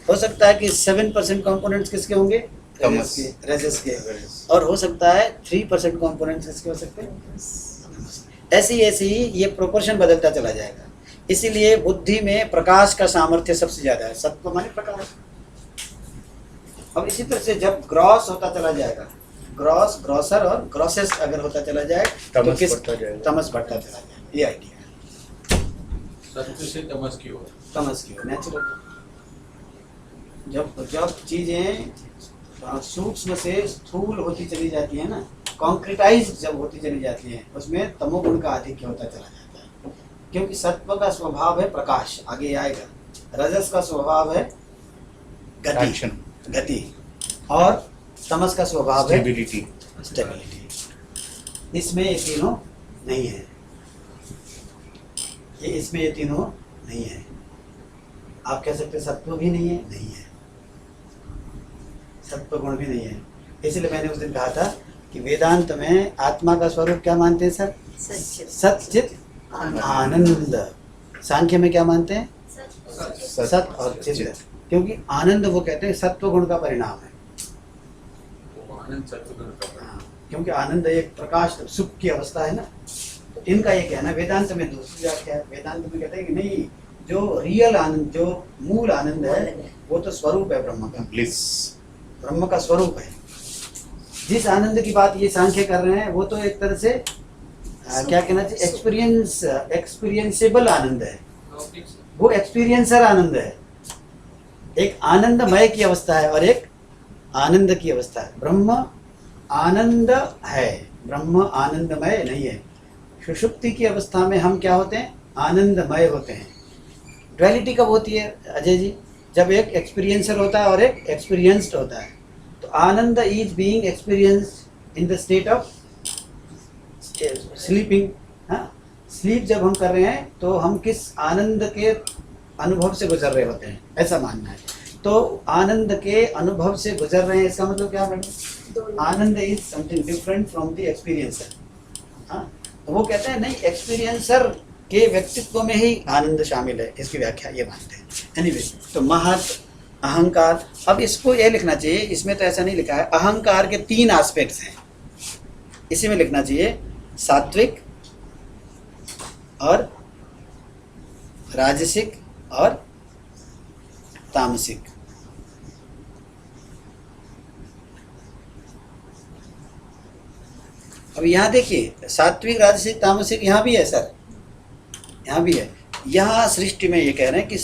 हो सकता है कि 7% कंपोनेंट्स किसके होंगे? तमस के, रजस के। और हो सकता है 3% कंपोनेंट्स किसके हो सकते हैं? ऐसी ये प्रोपोर्शन बदलता चला जाएगा। इसीलिए बुद्धि में प्रकाश का सामर्थ्य सबसे ज्यादा है, सत्व माने प्रकाश। अब इसी तरह से जब ग्रॉस होता चला जाएगा, ग्रॉसर और ग्रॉसेस्ट अगर होता चला जाए तो तमस बढ़ता चला जाएगा। ये आइडिया है सत्व से तमस की ओर नेचुरल। जब चीजें सूक्ष्म से स्थूल होती चली जाती है ना, कॉन्क्रीटाइज जब होती चली जाती है, उसमें तमोगुण का आधिक्य होता चला जाता है। क्योंकि सत्व का स्वभाव है प्रकाश, आगे आएगा। रजस का स्वभाव है गति, और तमस का स्वभाव है स्टेबिलिटी। इसमें ये तीनों नहीं है, इसमें ये तीनों नहीं है। आप कह सकते सत्व भी नहीं है, सत्व गुण भी नहीं है। इसलिए मैंने उस दिन कहा था कि वेदांत में आत्मा का स्वरूप क्या मानते हैं सर? सच्चित आनंद। सांख्य में क्या मानते हैं? सत और चित। क्योंकि आनंद वो कहते हैं सत्व गुण का परिणाम है। क्योंकि आनंद एक प्रकाश सुख की अवस्था है ना। तो इनका ये कहना, वेदांत में दूसरी व्याख्या है। वेदांत में कहते हैं कि नहीं, जो रियल आनंद, जो मूल आनंद है, वो तो स्वरूप है ब्रह्म का, ब्रह्म का स्वरूप है। जिस आनंद की बात ये सांख्य कर रहे हैं वो तो एक तरह से क्या कहना चाहिए, एक्सपीरियंसेबल आनंद है, वो एक्सपीरियंसर आनंद है। एक आनंदमय की अवस्था है और एक आनंद की अवस्था है। ब्रह्म आनंद है, ब्रह्म आनंदमय नहीं है। सुषुप्ति की अवस्था में हम क्या होते हैं? आनंदमय होते हैं। ड्युअलिटी कब होती है अजय जी? जब एक एक्सपीरियंसर होता है और एक एक्सपीरियंस्ड होता है। तो आनंद is being experienced in the state of sleeping. Sleep जब हम कर रहे हैं तो हम किस आनंद के अनुभव से गुजर रहे होते हैं, ऐसा मानना है। तो आनंद के अनुभव से गुजर रहे हैं, इसका मतलब क्या madam? Anand is something different from the experiencer. हाँ, तो वो कहते हैं नहीं, एक्सपीरियंसर के व्यक्तित्व में ही आनंद शामिल है, इसकी व्याख्या ये मानते हैं। एनीवे, तो महत, अहंकार, अब इसको ये लिखना चाहिए, इसमें तो ऐसा नहीं लिखा है। अहंकार के 3 एस्पेक्ट्स हैं, इसी में लिखना चाहिए, सात्विक और राजसिक और तामसिक। अब यहाँ देखिए, सात्विक, राजसिक, तामसिक यहाँ भी है सर, यहाँ भी है। यहाँ सृष्टि में ये कह रहे हैं कि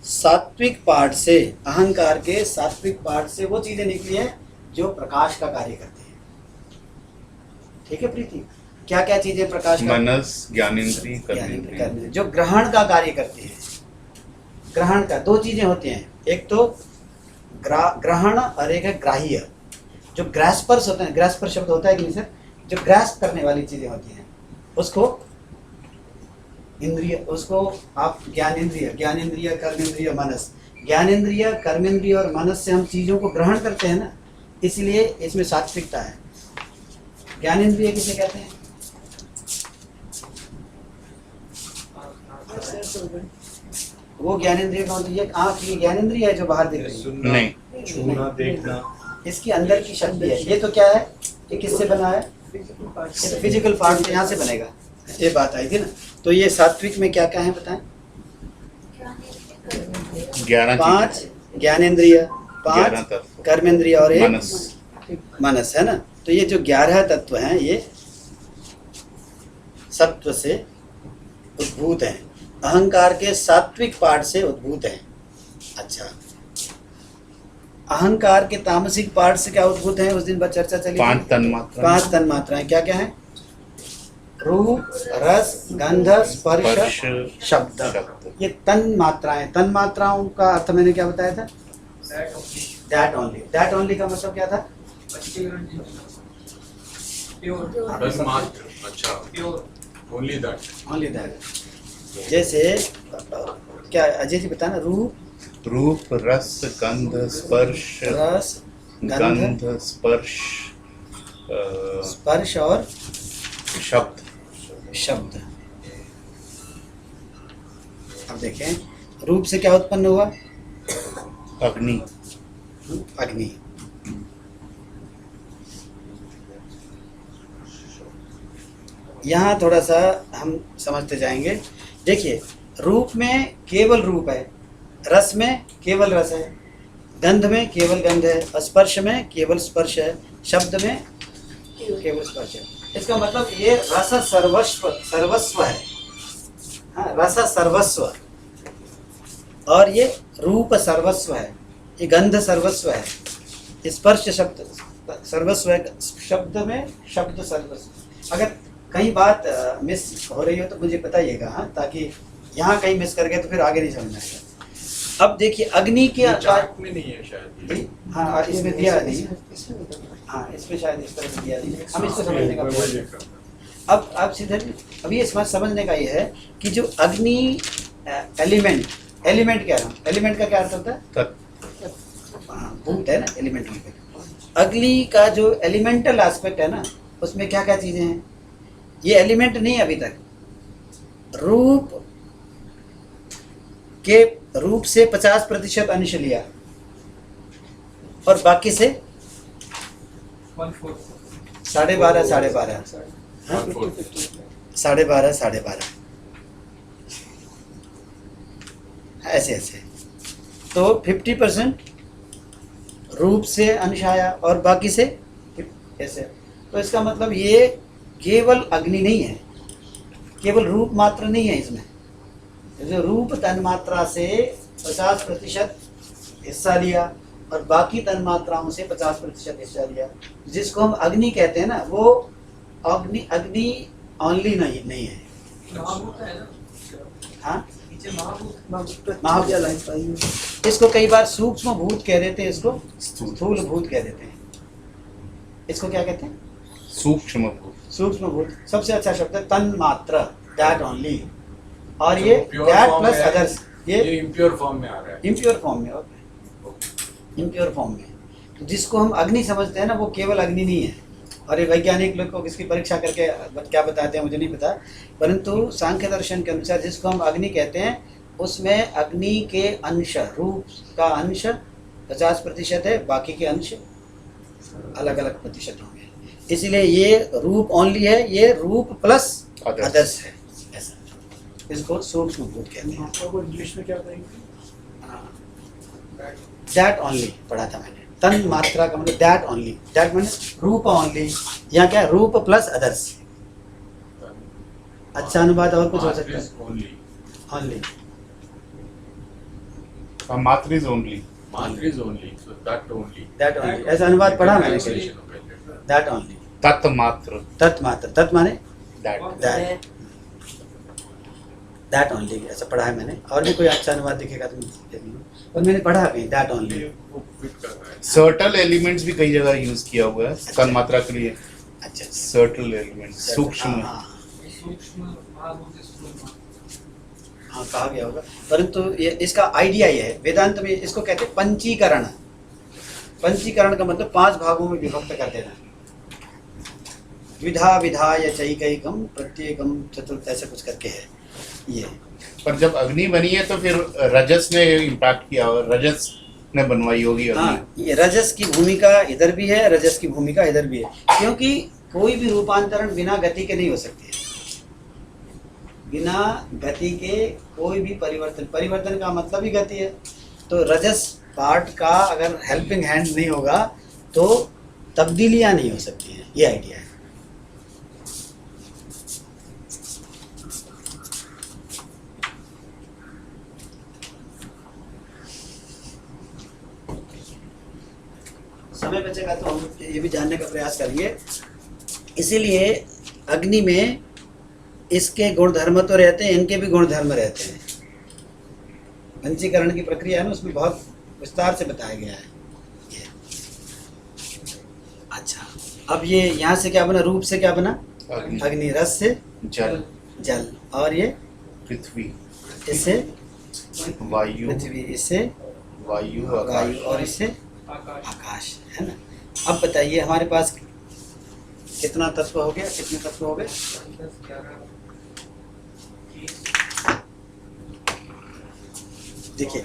सात्विक पार्ट से, अहंकार के सात्विक पार्ट से वो चीजें निकली हैं जो प्रकाश का कार्य करती हैं। ठीक है प्रीति, क्या क्या चीजें प्रकाश का? मनस, ज्ञानेंद्रिय, कर्मेंद्रिय, जो ग्रहण का कार्य करती है। ग्रहण का 2 चीजें होती हैं, एक तो ग्रहण और एक है ग्राह्य। जो ग्रास्पर्स होते हैं, ग्रास्पर शब्द होता है कि नहीं सर, जो ग्रास्प करने वाली चीजें होती हैं उसको इंद्रिय, उसको आप ज्ञानेंद्रिय, ज्ञानेंद्रिय, कर्मेंद्रिय, मनस। ज्ञानेंद्रिय, कर्मेंद्रिय और मनस से हम चीजों को ग्रहण करते हैं ना, इसलिए इसमें सात्विकता है। ज्ञानेंद्रिय किसे कहते हैं? वो ज्ञानेंद्रिय कौन सी? ये आँख, ये ज्ञानेंद्रिय है जो बाहर दिख रही है? नहीं, छूना, देखना, इसकी अंदर की शक्ति है। ये तो क्या है, ये किससे बना है? ये तो फिजिकल पार्ट यहाँ से बनेगा, ये बात आई थी ना। तो ये सात्विक में क्या क्या है बताएं? 11 5 ज्ञानेंद्रिय, 5 11 तत्व, कर्मेंद्रिय और 1 मनस। मनस, है ना। तो ये जो 11 तत्व हैं ये सत्व से उद्भूत हैं, अहंकार के सात्विक पार्ट से उद्भूत हैं। अच्छा, अहंकार के तामसिक पार्ट से क्या उद्भूत हैं? उस दिन बाद चर्चा चली। 5 तन्मात्रा, 5 तन्मात्राएं क्या क्या हैं? रूप, रस, गंध, स्पर्श, शब्द। ये तन्मात्राएं, तन्मात्राओं का अर्थ मैंने क्या बताया था? That only. दैट ओनली का मतलब क्या था? तन्मात्र, अच्छा, ओनली दैट। Only that. जैसे क्या अजय जी बताना, रूप, रस, गंध, स्पर्श, रस, गंध, स्पर्श, स्पर्श और शब्द। अब देखें, रूप से क्या उत्पन्न हुआ? अग्नि, अग्नि। यहाँ थोड़ा सा हम समझते जाएंगे। देखिए, रूप में केवल रूप है, रस में केवल रस है, गंध में केवल गंध है, स्पर्श में केवल स्पर्श है, शब्द में केवल स्पर्श है। इसका मतलब ये रस सर्वस्व है। हाँ, रस सर्वस्व, और ये रूप सर्वस्व है, ये गंध सर्वस्व है, स्पर्श शब्द सर्वस्व है, शब्द में शब्द सर्वस्व। अगर कहीं बात मिस हो रही हो तो मुझे बताइएगा, हाँ, ताकि यहाँ कहीं मिस कर गए तो फिर आगे नहीं समझ आएगा। अब देखिए, अग्नि के चार्ट में नहीं है शायद। हाँ, इसमें दिया नहीं, हाँ, इसमें शायद इस तरह से दिया नहीं, हम इसको समझने का प्रयास करें। अब सीधे अभी ये समझने का ये है कि जो अग्नि एलिमेंट कह रहा हूँ, एलिमेंट का क्या अर्थ होता है? हाँ, भूत है ना, एलिमेंट में। अग्नि का जो एलिमेंटल एस्पेक्ट है ना, उसमें क्या क्या चीजें हैं? ये एलिमेंट नहीं अभी तक, रूप से 50% अंश लिया और बाकी से 12.5 12.5 ऐसे ऐसे। तो 50% रूप से अंश आया और बाकी से ऐसे। तो इसका मतलब ये केवल अग्नि नहीं है, केवल रूप मात्र नहीं है इसमें। जो रूप तन्मात्रा से 50% हिस्सा लिया और बाकी तन्मात्राओं से 50% हिस्सा लिया, जिसको हम अग्नि कहते हैं ना, वो अग्नि ओनली नहीं है। हाँ, महाभूत। इसको कई बार सूक्ष्म भूत कह देते हैं, इसको स्थूल भूत कह देते हैं। इसको क्या कहते हैं? सूक्ष्म भूत। सूक्ष्म भूत सबसे अच्छा शब्द है, तन्मात्र, दैट ओनली। और ये दैट प्लस अदर्स, ये इम्प्योर फॉर्म में आ रहा है। इम्प्योर फॉर्म में। इम्प्योर फॉर्म में। तो जिसको हम अग्नि समझते हैं ना, वो केवल अग्नि नहीं है। और ये वैज्ञानिक लोग को इसकी परीक्षा करके क्या बताते हैं मुझे नहीं पता, परंतु सांख्य दर्शन के अनुसार जिसको हम अग्नि कहते हैं उसमें अग्नि के अंश, रूप का अंश 50% है, बाकी के अंश अलग अलग प्रतिशत होंगे। इसलिए ये रूप ओनली है, ये रूप प्लस अदर्स है, ऐसा। इसको सूक्ष्म भूत कहते हैं। मात्रा को इंग्लिश में क्या कहेंगे? दैट ओनली पढ़ा था मैंने। तन मात्रा का मतलब दैट ओनली, दैट माने रूप ओनली। यहाँ क्या रूप प्लस अदर्स। अच्छा अनुवाद और कुछ हो सकता है? ओनली ओनली मात्र इज ओनली, मात्र is only, so that only, that only, ऐसा अनुवाद पढ़ा मैंने कहीं। Translation दैट ओनली, तत्मात्र, तत्मात्र, तत् माने दैट। दैट, दैट ओनली ऐसा पढ़ा है मैंने। और भी कोई अच्छा अनुवाद दिखेगा तो देख लो, पर मैंने पढ़ा कहीं दैट ओनली। वो फिट कर रहा है। सर्टल एलिमेंट्स भी कई जगह यूज किया हुआ है तन्मात्रा के लिए। अच्छा, सर्टल एलिमेंट्स, सूक्ष्म। हाँ कहा गया होगा, परंतु ये इसका आइडिया ये है, वेदांत में इसको कहते हैं पंचीकरण। पंचीकरण का मतलब 5 भागों में विभक्त कर देना। विधा विधाय चैकैकम प्रत्येकम चतुर्थ, ऐसा कुछ करके है ये। पर जब अग्नि बनी है तो फिर रजस ने इम्पैक्ट किया और रजस ने बनवाई होगी अग्नि। हाँ, ये रजस की भूमिका इधर भी है, रजस की भूमिका इधर भी है, क्योंकि कोई भी रूपांतरण बिना गति के नहीं हो सकती है। बिना गति के कोई भी परिवर्तन, परिवर्तन का मतलब ही गति है। तो रजस पार्ट का अगर हेल्पिंग हैंड नहीं होगा तो तब्दीलियां नहीं हो सकती हैं, ये आइडिया है। समय बचेगा तो हम ये भी जानने का प्रयास करेंगे। इसीलिए अग्नि में इसके गुणधर्म तो रहते हैं, इनके भी गुणधर्म रहते हैं। पंचीकरण की प्रक्रिया है ना, उसमें बहुत विस्तार से बताया गया है ये। अच्छा, अब ये यहाँ से क्या बना, रूप से क्या बना? अग्नि, अग्नि, रस से जल, जल, और ये पृथ्वी, इससे वायु, पृथ्वी, इससे वायु, वायु, आकाश। और इससे आकाश, है ना। अब बताइए हमारे पास कितना तत्व हो गया, कितने तत्व हो गए? देखिए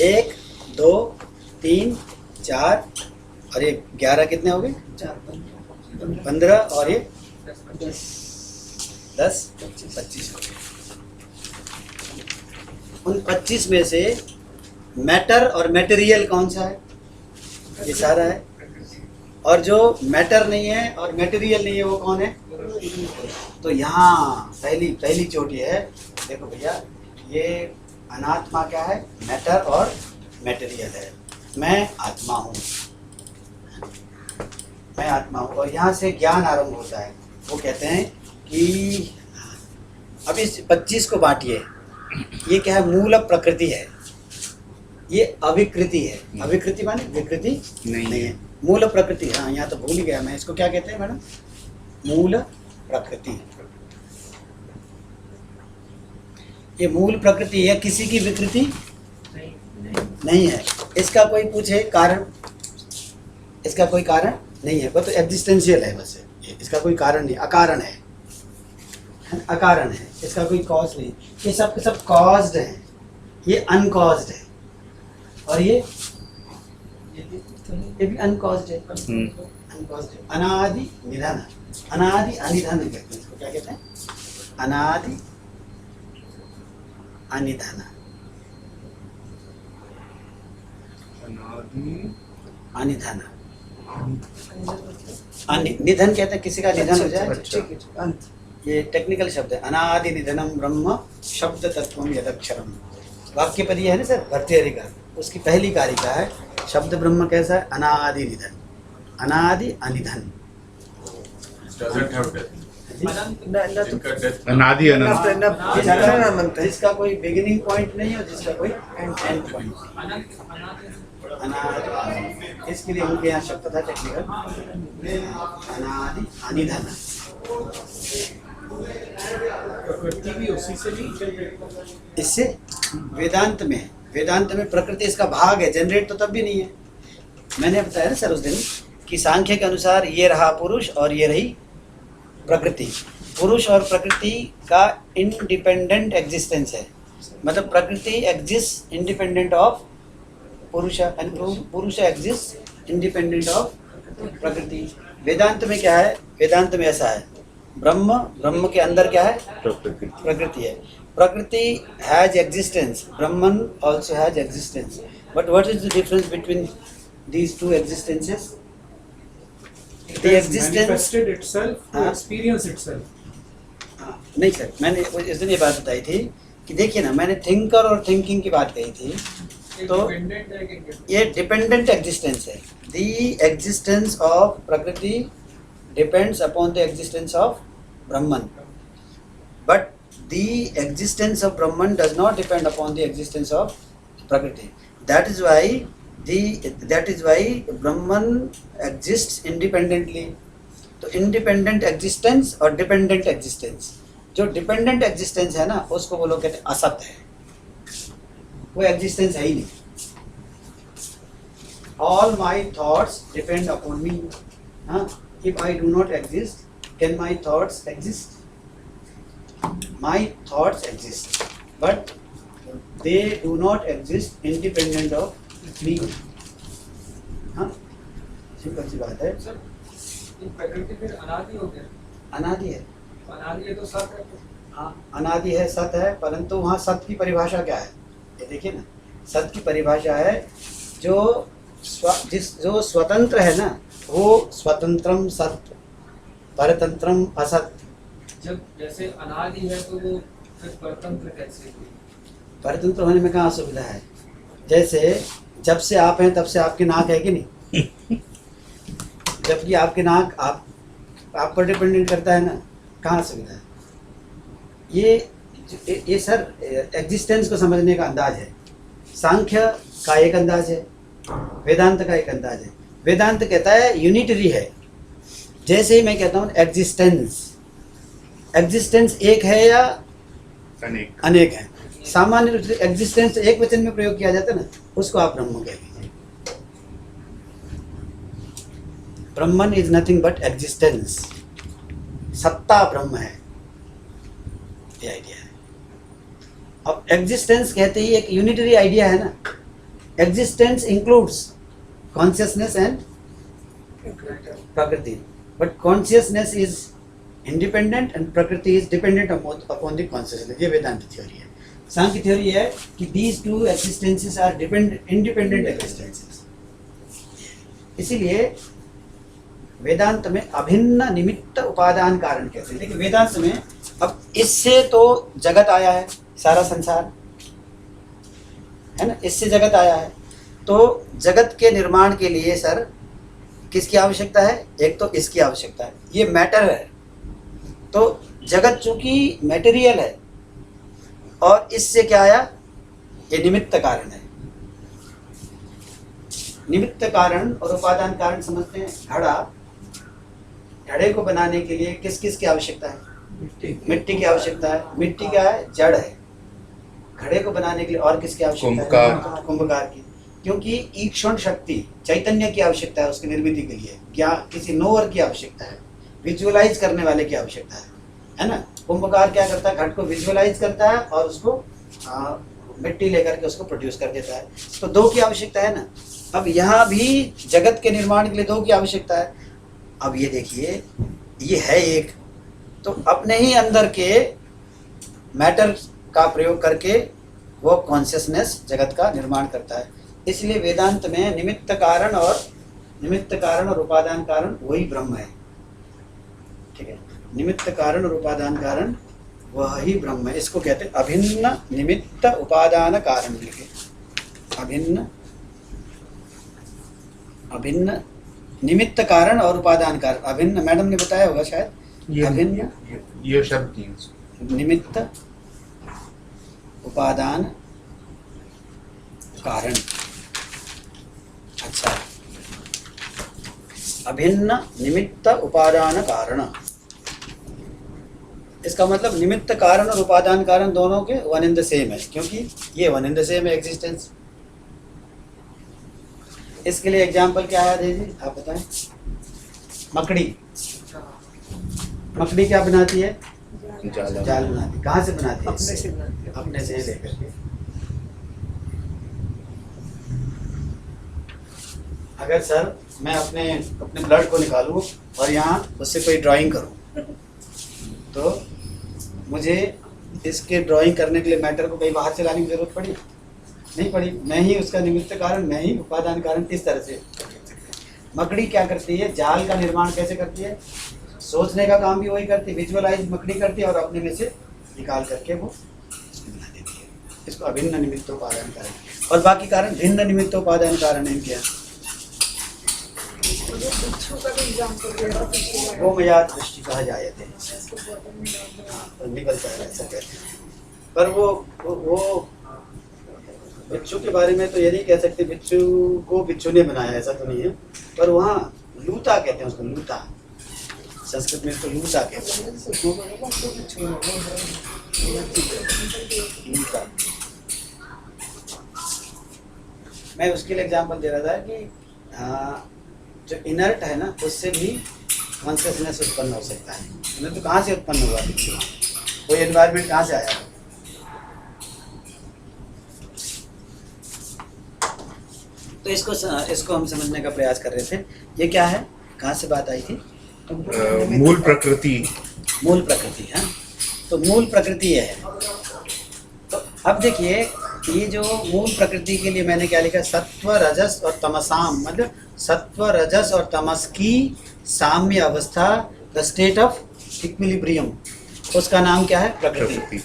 1 2 3 4 और ये 11 कितने हो गए? 15 और ये 10 25 हो गए। उन 25 में से मैटर और मटेरियल कौन सा है? ये सारा है। और जो मैटर नहीं है और मटेरियल नहीं है वो कौन है? तो यहाँ पहली चोटी है। देखो भैया, ये अनात्मा क्या है? मैटर और मटेरियल है। मैं आत्मा हूँ, मैं आत्मा हूँ। और यहाँ से ज्ञान आरंभ होता है। वो कहते हैं कि अब इस 25 को बांटिए। ये क्या है? मूल प्रकृति है, ये अविकृति है। अविकृति माने विकृति नहीं है, मूल प्रकृति। हाँ, यहाँ तो भूल ही गया मैं, इसको क्या कहते हैं मैडम? मूल प्रकृति। ये मूल प्रकृति है, किसी की विकृति नहीं है। इसका कोई पूछे कारण, इसका कोई कारण नहीं है, वो तो एग्जिस्टेंशियल है बस। ये इसका कोई कारण नहीं, अकारण है, अकारण है, इसका कोई कॉज नहीं। ये सब के सब कॉज्ड है, ये अनकॉज्ड है। और ये भी अनकॉज्ड है, अनकॉज्ड है। अनादि निधन, अनादि अनिधन कहते हैं इसको। क्या कहते हैं? अनादि अनिधन, अनिधन, निधन कहते हैं किसी का निधन हो जाए। ये टेक्निकल शब्द है। अनादि निधनम ब्रह्म शब्द तत्वम यदक्षरम। वाक्य पर ये है ना सर, भर्तृहरि का, उसकी पहली कारिका है। शब्द ब्रह्म कैसा है? अनादि निधन, अनादि अनिधन। Doesn't have death. जिनका death अनादि अनंत। जिसका कोई बिगिनिंग पॉइंट नहीं है, जिसका कोई एंड पॉइंट। अनादि, इसके लिए उनके यहाँ शब्द था टेक्निकल, अनादि अनिधन। प्रकृति भी उसी से नहीं। इससे वेदांत में प्रकृति इसका भाग है, जनरेट तो तब भी नहीं है। मैंने बताया ना सर उस दिन कि सांख्य के अनुसार ये रहा पुरुष और ये रही प्रकृति। पुरुष और प्रकृति का इंडिपेंडेंट एग्जिस्टेंस है, मतलब प्रकृति एग्जिस्ट इंडिपेंडेंट ऑफ पुरुष एंड पुरुष एग्जिस्ट इंडिपेंडेंट ऑफ प्रकृति। वेदांत में क्या है? वेदांत में ऐसा है, ब्रह्म, ब्रह्म के अंदर क्या है? प्रकृति है। प्रकृति has existence, Brahman also has existence, but what is the difference between these two existences? It The has existence manifested itself to हाँ। experience itself. नहीं सर, मैंने इस दिन ये बात बताई थी कि देखिए ना, मैंने थिंकर और थिंकिंग की बात कही थी, तो ये डिपेंडेंट एग्जिस्टेंस है। दी एग्जिस्टेंस ऑफ प्रकृति depends upon the existence of Brahman, but the existence of Brahman does not depend upon the existence of प्रकृति। That is why Brahman exists independently. तो इंडिपेंडेंट एग्जिस्टेंस और डिपेंडेंट एग्जिस्टेंस, जो डिपेंडेंट एग्जिस्टेंस है ना, उसको वो लोग कहते हैं असत है, वो एग्जिस्टेंस है ही नहीं। All my thoughts depend upon me. If I do not exist, can my thoughts exist? My thoughts exist, but they do not exist independent of me. हाँ, सिंपल सी बात है। सर, ये प्रकृति फिर अनादि हो गया। अनादि है, अनादि है तो सत है। हाँ अनादि है, सत है, परंतु वहाँ सत की परिभाषा क्या है? ये देखिए ना, सत की परिभाषा है जो जो स्वतंत्र है ना, वो स्वतंत्रम सत, परतंत्रम असत। जब जैसे अनादि है तो वो फिर परतंत्र कैसे हुई? परतंत्र होने में कहाँ असुविधा है? जैसे जब से आप हैं तब से आपकी नाक है कि नहीं? जबकि आपकी नाक आप पर डिपेंडेंट करता है ना, कहाँ सुविधा है? ये सर एग्जिस्टेंस को समझने का अंदाज है। सांख्य का एक अंदाज है, वेदांत का एक अंदाज है। वेदांत कहता है यूनिटरी है, जैसे ही मैं कहता हूँ एग्जिस्टेंस, एग्जिस्टेंस एक है या अनेक है। सामान्य रूप से एग्जिस्टेंस एक वचन में प्रयोग किया जाता है ना, उसको आप ब्रह्म कह लीजिए। ब्रह्मन इज नथिंग बट एग्जिस्टेंस, सत्ता ब्रह्म है, ये आइडिया है। अब एग्जिस्टेंस कहते ही एक यूनिटरी आइडिया है ना। एग्जिस्टेंस इंक्लूड्स कॉन्शियसनेस एंड प्रकृति, but consciousness is independent and प्रकृति is dependent upon the consciousness. ये वेदांत थ्योरी है। सांख्य थ्योरी है कि these two existences are independent existences. इसीलिए वेदांत में अभिन्न निमित्त उपादान कारण कहते हैं। लेकिन वेदांत में अब इससे तो जगत आया है, सारा संसार है ना, इससे जगत आया है। तो जगत के निर्माण के लिए सर किसकी आवश्यकता है? एक तो इसकी आवश्यकता है, ये मैटर है। तो जगत चूंकि मैटेरियल है और इससे क्या आया? ये निमित्त कारण है। निमित्त कारण और उपादान कारण समझते हैं। घड़े को बनाने के लिए किस किस की आवश्यकता है? मिट्टी की आवश्यकता है। मिट्टी क्या है? जड़ है। घड़े को बनाने के लिए और किसकी आवश्यकता है? कुंभकार की। क्योंकि ईक्षण शक्ति, चैतन्य की आवश्यकता है उसकी निर्मित के लिए। क्या किसी नोअर की आवश्यकता है, विजुअलाइज करने वाले की आवश्यकता है ना। कुंभकार क्या करता है? घट को विजुअलाइज करता है और उसको मिट्टी लेकर के उसको प्रोड्यूस कर देता है। तो दो की आवश्यकता है ना। अब यहाँ भी जगत के निर्माण के लिए दो की आवश्यकता है। अब ये देखिए, ये है एक, तो अपने ही अंदर के मैटर का प्रयोग करके वो कॉन्शियसनेस जगत का निर्माण करता है। इसलिए वेदांत में निमित्त कारण और उपादान कारण वही ब्रह्म है। ठीक है, निमित्त कारण और उपादान कारण वह ही ब्रह्म है। इसको कहते हैं अभिन्न निमित्त उपादान कारण। लिखे अभिन्न निमित्त कारण और उपादान कारण। अभिन्न मैडम ने बताया होगा शायद। अभिन्न ये शब्द नहीं, निमित्त उपादान कारण। अच्छा, अभिन्न निमित्त उपादान कारण, इसका मतलब निमित्त कारण और उपादान कारण दोनों के वन इन द सेम है, क्योंकि ये वन इन द सेम है एग्जिस्टेंस। इसके लिए एग्जाम्पल क्या है जी, आप बताएं। मकड़ी, मकड़ी क्या बनाती है? जाला। जाल बनाती है। कहाँ से बनाती है? अपने से बनाती है। अपने से लेकर के। अगर सर मैं अपने अपने ब्लड को निकालूं और यहाँ उससे कोई ड्राइंग करूं, तो मुझे इसके ड्राइंग करने के लिए मैटर को कहीं बाहर से लाने की जरूरत पड़ी? नहीं पड़ी। मैं ही उसका निमित्त कारण, मैं ही उपादान कारण। इस तरह से मकड़ी क्या करती है? जाल का निर्माण कैसे करती है? सोचने का काम भी वही करती है, विजुअलाइज मकड़ी करती है और अपने में से निकाल करके वो बना देती है। इसको अभिन्न निमित्तोपादान कारण। और बाकी कारण भिन्न निमित्तोपादान कारण है क्या? बिच्छू का भी एग्जाम्पल दे रहा था। वो मया दृष्टि कहा जाते हैं, तो निकलता है ऐसा कहते हैं। पर वो बिच्छू के बारे में तो ये नहीं कह सकते बिच्छू को बिच्छू ने बनाया, ऐसा तो नहीं है। पर वहाँ लूता कहते हैं उसको, लूता, संस्कृत में इसको लूता कहते हैं। लूता। मैं उसके लिए एग्जाम्पल दे रहा था कि जो इनर्ट है ना, उससे भी कॉन्शियसनेस उत्पन्न हो सकता है। नहीं तो कहाँ से उत्पन्न हुआ बिच्छू? कोई एनवायरनमेंट कहाँ से आया? तो इसको हम समझने का प्रयास कर रहे थे। ये क्या है? कहाँ से बात आई थी? मूल प्रकृति। मूल प्रकृति है। तो मूल प्रकृति ये है। तो अब देखिए, ये जो मूल प्रकृति के लिए मैंने क्या लिखा? सत्व रजस और तमसाम, मतलब सत्व रजस और तमस की साम्य अवस्था, द स्टेट ऑफ इक्विलिब्रियम, उसका नाम क्या है? प्रकृति।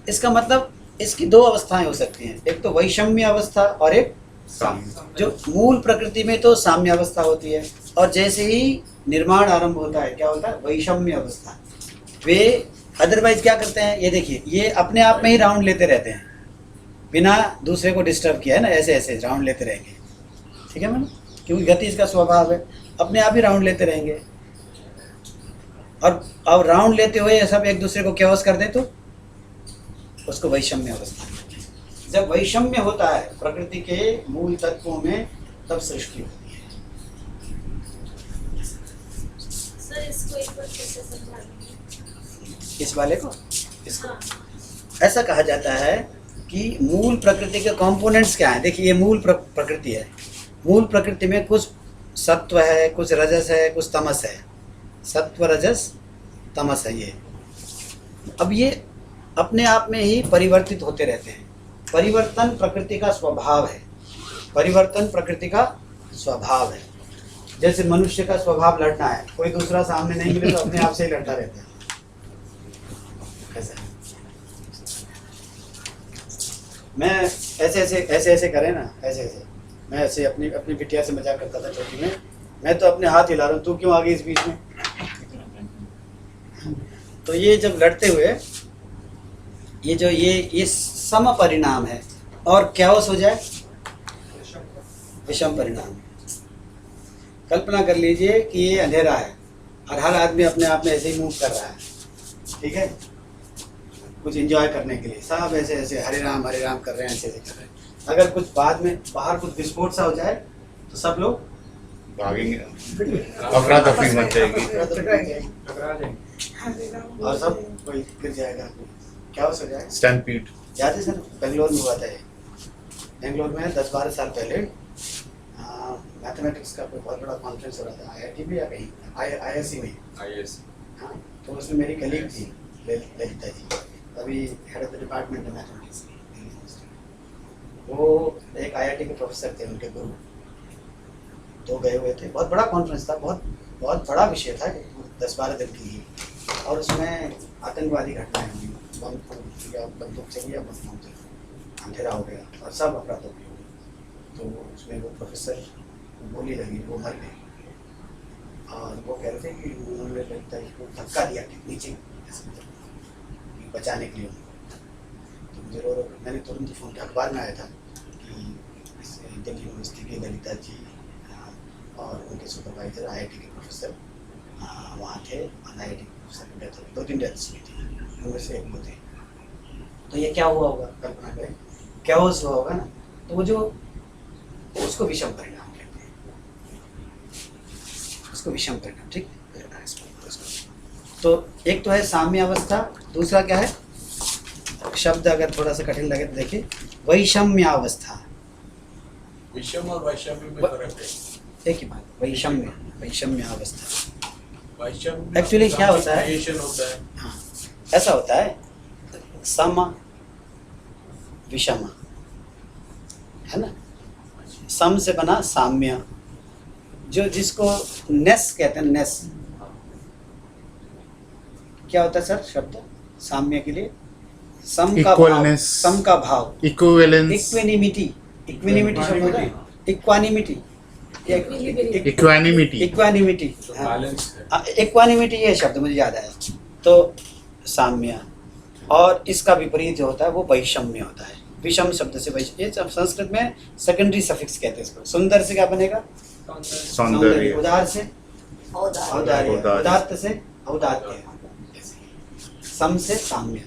इसका मतलब इसकी दो अवस्थाएं हो सकती हैं, एक तो वैषम्य अवस्था और एक साम्य। जो मूल प्रकृति में तो साम्य अवस्था होती है, और जैसे ही निर्माण आरंभ होता है क्या होता है? वैषम्य अवस्था। वे अदरवाइज क्या करते हैं? ये देखिए, ये अपने आप में ही राउंड लेते रहते हैं बिना दूसरे को डिस्टर्ब किया है ना, ऐसे ऐसे राउंड लेते रहेंगे। ठीक है मैडम, क्योंकि गति इसका स्वभाव है, अपने आप ही राउंड लेते रहेंगे। और अब राउंड लेते हुए सब एक दूसरे को क्योस कर दे तो उसको वैषम्य अवस्था। जब वैषम्य होता है प्रकृति के मूल तत्वों में, तब सृष्टि होती है। सर इसको एक बार कैसे समझा देंगे? इस वाले को, इसको ऐसा कहा जाता है कि मूल प्रकृति के कंपोनेंट्स क्या हैं। देखिए, ये मूल प्रकृति है। मूल प्रकृति में कुछ सत्व है, कुछ रजस है, कुछ तमस है। सत्व, रजस, तमस है ये। अब ये अपने आप में ही परिवर्तित होते रहते हैं। परिवर्तन प्रकृति का स्वभाव है। परिवर्तन प्रकृति का स्वभाव है। जैसे मनुष्य का स्वभाव लड़ना है, कोई दूसरा सामने नहीं मिले तो अपने आप से ही लड़ता रहता है। ऐसा मैं ऐसे करें ना, ऐसे मैं ऐसे अपनी बिटिया से मजाक करता था छोटी में, मैं तो अपने हाथ हिला रहा हूँ, तू क्यों आ गई इस बीच में? तो ये जब लड़ते हुए ये सम परिणाम है, और क्याओस हो जाए विषम परिणाम। कल्पना कर लीजिए कि ये अंधेरा है और हर आदमी अपने आप में ऐसे ही मूव कर रहा है, ठीक है, कुछ एंजॉय करने के लिए सब ऐसे ऐसे हरे राम कर रहे हैं, ऐसे कर रहे हैं। अगर कुछ बाद में बाहर कुछ विस्फोट सा हो जाए तो सब लोग भागेंगे, अफरा तफरी मच जाएगी, टकरा जाएंगे और सब कोई गिर जाएगा, क्या हो जाएगा, स्टैम्पीड। याद है सर, बेंगलोर में हुआ था ये। बेंगलोर में 10-12 साल पहले मैथमेटिक्स का कोई बहुत बड़ा कॉन्फ्रेंस हो रहा था, IIT में या कहीं IISc में। हाँ, तो उसमें मेरी कलीग थी ललिता जी, अभी हेड ऑफ द डिपार्टमेंट है मैथमेटिक्स की। वो एक IIT के प्रोफेसर थे, उनके गुरु, तो गए हुए थे। बहुत बड़ा कॉन्फ्रेंस था, बहुत बड़ा विषय था, 10-12 दिन के लिए। और उसमें आतंकवादी घटनाएं हुई, बम या बंदूक चली या बम चली, अंधेरा हो गया और सब अफरा तफरी हो गई। तो उसमें वो प्रोफेसर गोली लगी, वो मर गए। और वो कह रहे थे कि उन्होंने लगता है कि धक्का दिया नीचे बचाने के लिए। तो मुझे मैंने तुरंत फ़ोन किया, अखबार में आया था कि दिल्ली यूनिवर्सिटी के ललिता जी और उनके सुपरवाइजर IIT के प्रोफेसर वहाँ थे, और IIT के प्रोफेसर की डेथ हुई, 2-3 डेथ्स हुई थी, उनमें से एक वो थे। तो ये क्या हुआ होगा, कल्पना करें, क्या हुआ होगा ना। तो वो जो उसको विषम परिणाम कहते हैं। इसको विषम परिणाम, ठीक। तो एक तो है साम्य अवस्था, दूसरा क्या है, शब्द अगर थोड़ा सा कठिन लगे तो देखिए, वैषम्यावस्था। विषम और वैषम्य में फर्क है। एक ही बात, वैषम्यावस्था। वैषम्य Actually क्या होता है? क्रिएशन होता है। हाँ, ऐसा होता है, सम विषम, है ना। सम से बना साम्य, जो जिसको नेस कहते हैं, नेस। क्या होता है सर शब्द साम्य के लिए? सम का भाव, Equalness. सम का भाव, इक्विवेलेंस, इक्विनिमिटी, इक्विनिमिटी शब्द होता है, इक्वानिमिटी, इक्वानिमिटी, इक्वानिमिटी, तो बैलेंस है। इक्वानिमिटी ये शब्द मुझे याद आया। तो साम्य, और इसका विपरीत जो होता है वो वैषम्य होता है। विषम शब्द से वैषम्य, ये सब संस्कृत में सेकेंडरी सफिक्स कहते हैं इसको। सुंदर से क्या बनेगा? सौंदर्य, उदार से औदार्य, औदार्य। उदात्त से औदात्य, सम से साम्य,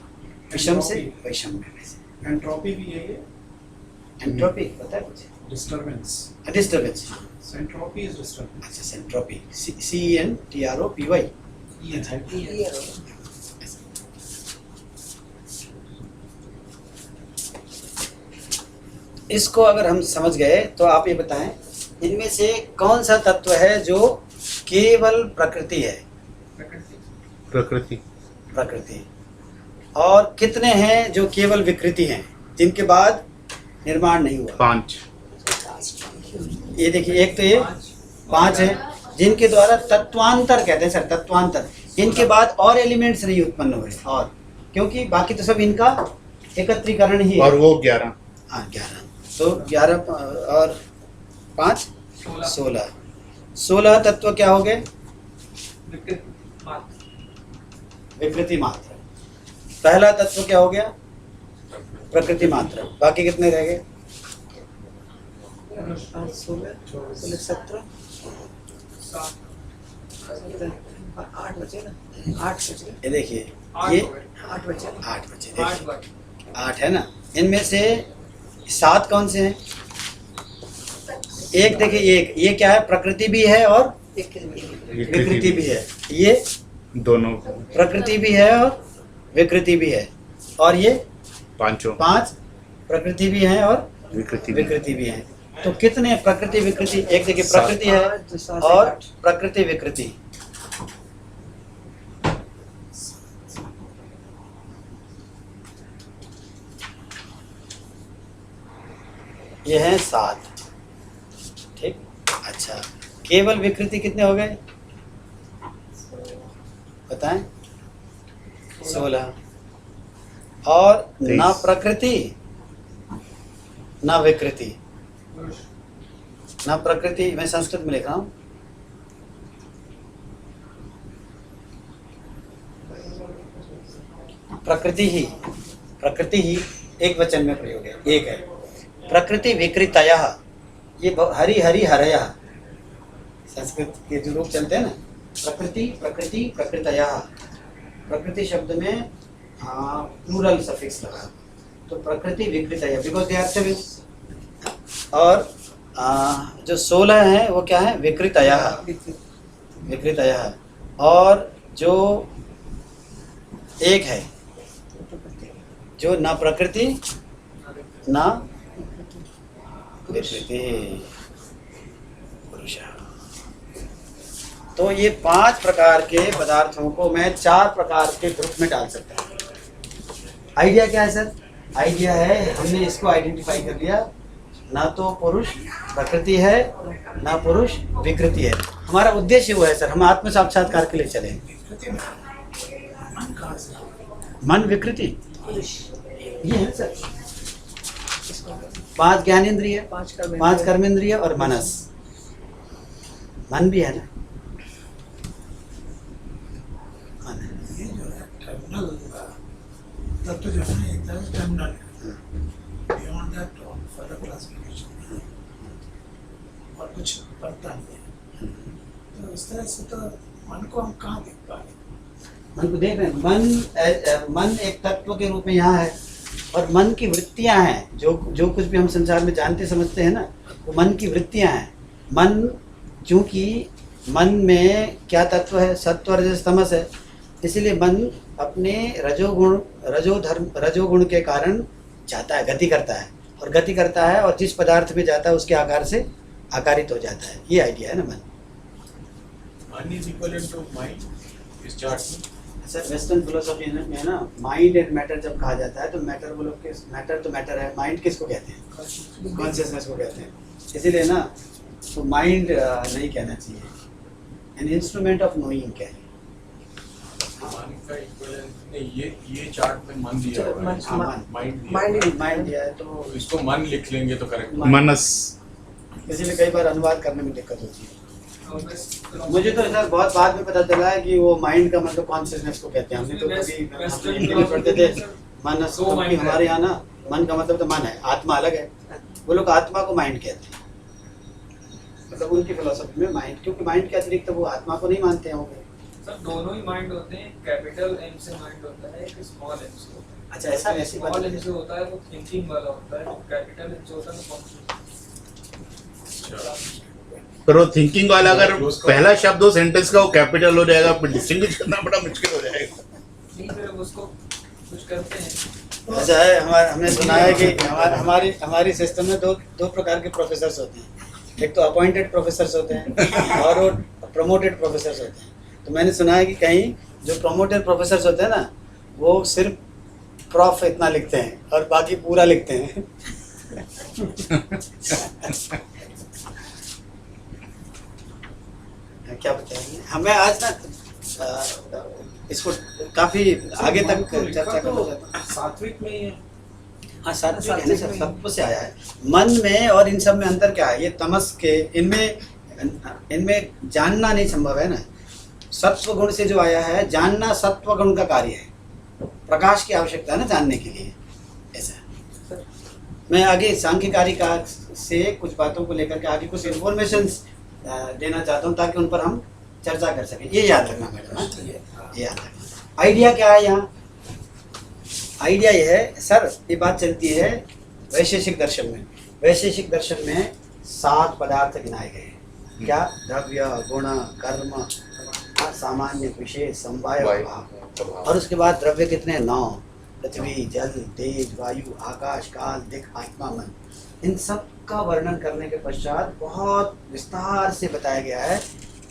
विषम से वैषम्य। एंट्रोपी भी है ये, एंट्रोपी पता है कुछ? Disturbance. Disturbance, entropy is disturbance. अच्छा, सेंट्रोपी, CENTROPY। इसको अगर हम समझ गए तो आप ये बताएं, इनमें से कौन सा तत्व है जो केवल प्रकृति है? प्रकृति, प्रकृति। और कितने हैं जो केवल विकृति हैं, जिनके बाद निर्माण नहीं हुआ? 5। ये देखिए, एक तो ये 5 है जिनके द्वारा तत्वांतर कहते हैं सर, तत्वांतर। इनके बाद और एलिमेंट्स नहीं उत्पन्न हुए, और क्योंकि बाकी तो सब इनका एकत्रीकरण ही है। और वो 11। हाँ 11, तो 11 और 5 16। 16 तत्व क्या हो गए? विकृति मात्र। पहला तत्व क्या हो गया? प्रकृति मात्र। बाकी कितने रह गए? 16 17 आठ बचे ना, 8 बचे। ये देखिए, ये 8 बचे। 8 बचे, देखिए 8 है ना। इनमें से 7 कौन से हैं? एक देखिए, एक ये क्या है? प्रकृति भी है और विकृति भी है। ये दोनों प्रकृति भी है और विकृति भी है। और ये पांचों 5 प्रकृति भी है और विकृति विकृति भी है। तो कितने प्रकृति विकृति? एक देखिए, प्रकृति है और प्रकृति विकृति। ये है 7, ठीक। अच्छा, केवल विकृति कितने हो गए बताएं? 16। और ना प्रकृति ना विकृति, ना प्रकृति, मैं संस्कृत में लिख रहा हूं। प्रकृति ही एक वचन में प्रयोग है, एक है। प्रकृति विकृतयः, ये हरि हरि हरयः, संस्कृत के जो रूप चलते हैं ना, प्रकृति प्रकृति प्रकृतयः। प्रकृति शब्द में प्लूरल सफिक्स लगा, तो प्रकृति विकृतयः, बिकॉज दे आर सेवन। और जो 16 है वो क्या है? विकृतयः, विकृतयः। और जो एक है, जो ना प्रकृति ना विकृति, पुरुष। तो ये 5 प्रकार के पदार्थों को मैं 4 प्रकार के ग्रुप में डाल सकता हूँ। आइडिया क्या है सर? आइडिया है, हमने इसको आइडेंटिफाई कर लिया, ना तो पुरुष प्रकृति है ना पुरुष विकृति है। हमारा उद्देश्य वो है सर, हम आत्म साक्षात्कार के लिए चले। मन विकृति ये है सर। 5 ज्ञानेंद्रिय, 5 कर्मेंद्रिय और मनस। मन भी है ना, मन है। ये जो है टर्मिनल तत्व जो है एक तरह से टर्मिनल है। बियॉन्ड दैट फर्दर क्लासिफिकेशन और कुछ पड़ता नहीं है। तो इस तरह से तो मन को हम कहाँ देख पा रहे हैं? मन को देख रहे हैं। मन एक तत्व के रूप में यहाँ है, और मन की वृत्तियाँ हैं। जो कुछ भी हम संसार में जानते समझते हैं ना, वो मन की वृत्तियाँ हैं। मन चूँकि मन में क्या तत्व है? सत्व, रजस, तमस है। इसीलिए मन अपने रजोगुण के कारण जाता है, गति करता है, और गति करता है और जिस पदार्थ में जाता है उसके आकार से आकारित हो जाता है। ये आइडिया है ना मन। मन इज इक्विवेलेंट टू माइंड इस चार्ट में। सर वेस्टर्न फिलोसफी में ना माइंड एंड मैटर जब कहा जाता है तो मैटर बोलो कि मैटर तो मैटर है, माइंड किसको कहते हैं? कॉन्शियसनेस को कहते हैं। इसीलिए ना तो माइंड नहीं कहना चाहिए, एन इंस्ट्रूमेंट ऑफ नोइंग कहें। मन का इक्विवेलेंट नहीं, ये चार्ट में मन दिया हुआ है, हाँ, मन। माइंड माइंड दिया है तो तो इसको मन लिख लेंगे तो करेक्ट। मनस। इसीलिए कई बार अनुवाद करने में दिक्कत होती है। और बस मुझे तो सर बहुत बाद में पता चला है कि वो माइंड का मतलब कॉन्शियसनेस को कहते हैं। हमने तो कभी वेस्टर्न इंग्लिश पढ़ते थे मनस, दो क्योंकि mind है। हमारे यहाँ ना मन का मतलब तो मन है, आत्मा अलग है। वो लोग आत्मा को माइंड कहते हैं, मतलब उनकी फिलोसफी में माइंड, क्योंकि माइंड के अतिरिक्त वो आत्मा को नहीं मानते हैं वो। सर दोनों ही माइंड होते हैं, कैपिटल एम से माइंड होता है, एक स्मॉल एम से होता है। अच्छा, ऐसा ऐसी बात स्मॉल है। एम से होता है वो थिंकिंग वाला होता है, कैपिटल एम से होता है वो कॉन्शियस। पर वो थिंकिंग वाला अगर पहला शब्द हो सेंटेंस का वो कैपिटल हो जाएगा, फिर डिस्टिंग्विश करना बड़ा मुश्किल हो जाएगा। नहीं फिर उसको कुछ करते हैं। ऐसा है, हमने सुना है कि हमारी सिस्टम में दो प्रकार के प्रोफेसर्स होते हैं। एक तो अपॉइंटेड प्रोफेसर्स होते हैं और वो प्रमोटेड प्रोफेसर्स होते हैं। तो मैंने सुना है कि कहीं जो प्रमोटेड प्रोफेसर्स होते हैं ना, वो सिर्फ प्रॉफ इतना लिखते हैं और बाकी पूरा लिखते हैं। क्या बताएंगे हमें आज ना इसको काफी आगे तक चर्चा करना चाहता हूँ। सात्विक में ही है। हाँ, सात्विक है ना सर, सत्व से आया है। मन में और इन सब में अंतर क्या है? ये तमस के इनमें जानना नहीं संभव है ना। सत्व गुण से जो आया है, जानना सत्व गुण का कार्य है। प्रकाश की आवश्यकता है ना जानने के लिए। ऐसा मैं आगे सांख्यकारिका से कुछ बातों को लेकर के आगे कुछ इन्फॉर्मेशन देना चाहता हूँ ताकि उन पर हम चर्चा कर सकें। ये याद रखना मैडम, ये याद रखना। आइडिया क्या है यहाँ? आइडिया ये है सर, ये बात चलती है वैशेषिक दर्शन में। वैशेषिक दर्शन में 7 पदार्थ गिनाए गए हैं। क्या? द्रव्य, गुण, कर्म, सामान्य, विशेष, समवाय, भाव। और उसके बाद द्रव्य कितने? 9। पृथ्वी, जल, तेज, वायु, आकाश, काल, दिक्, आत्मा, मन। इन सब का वर्णन करने के पश्चात बहुत विस्तार से बताया गया है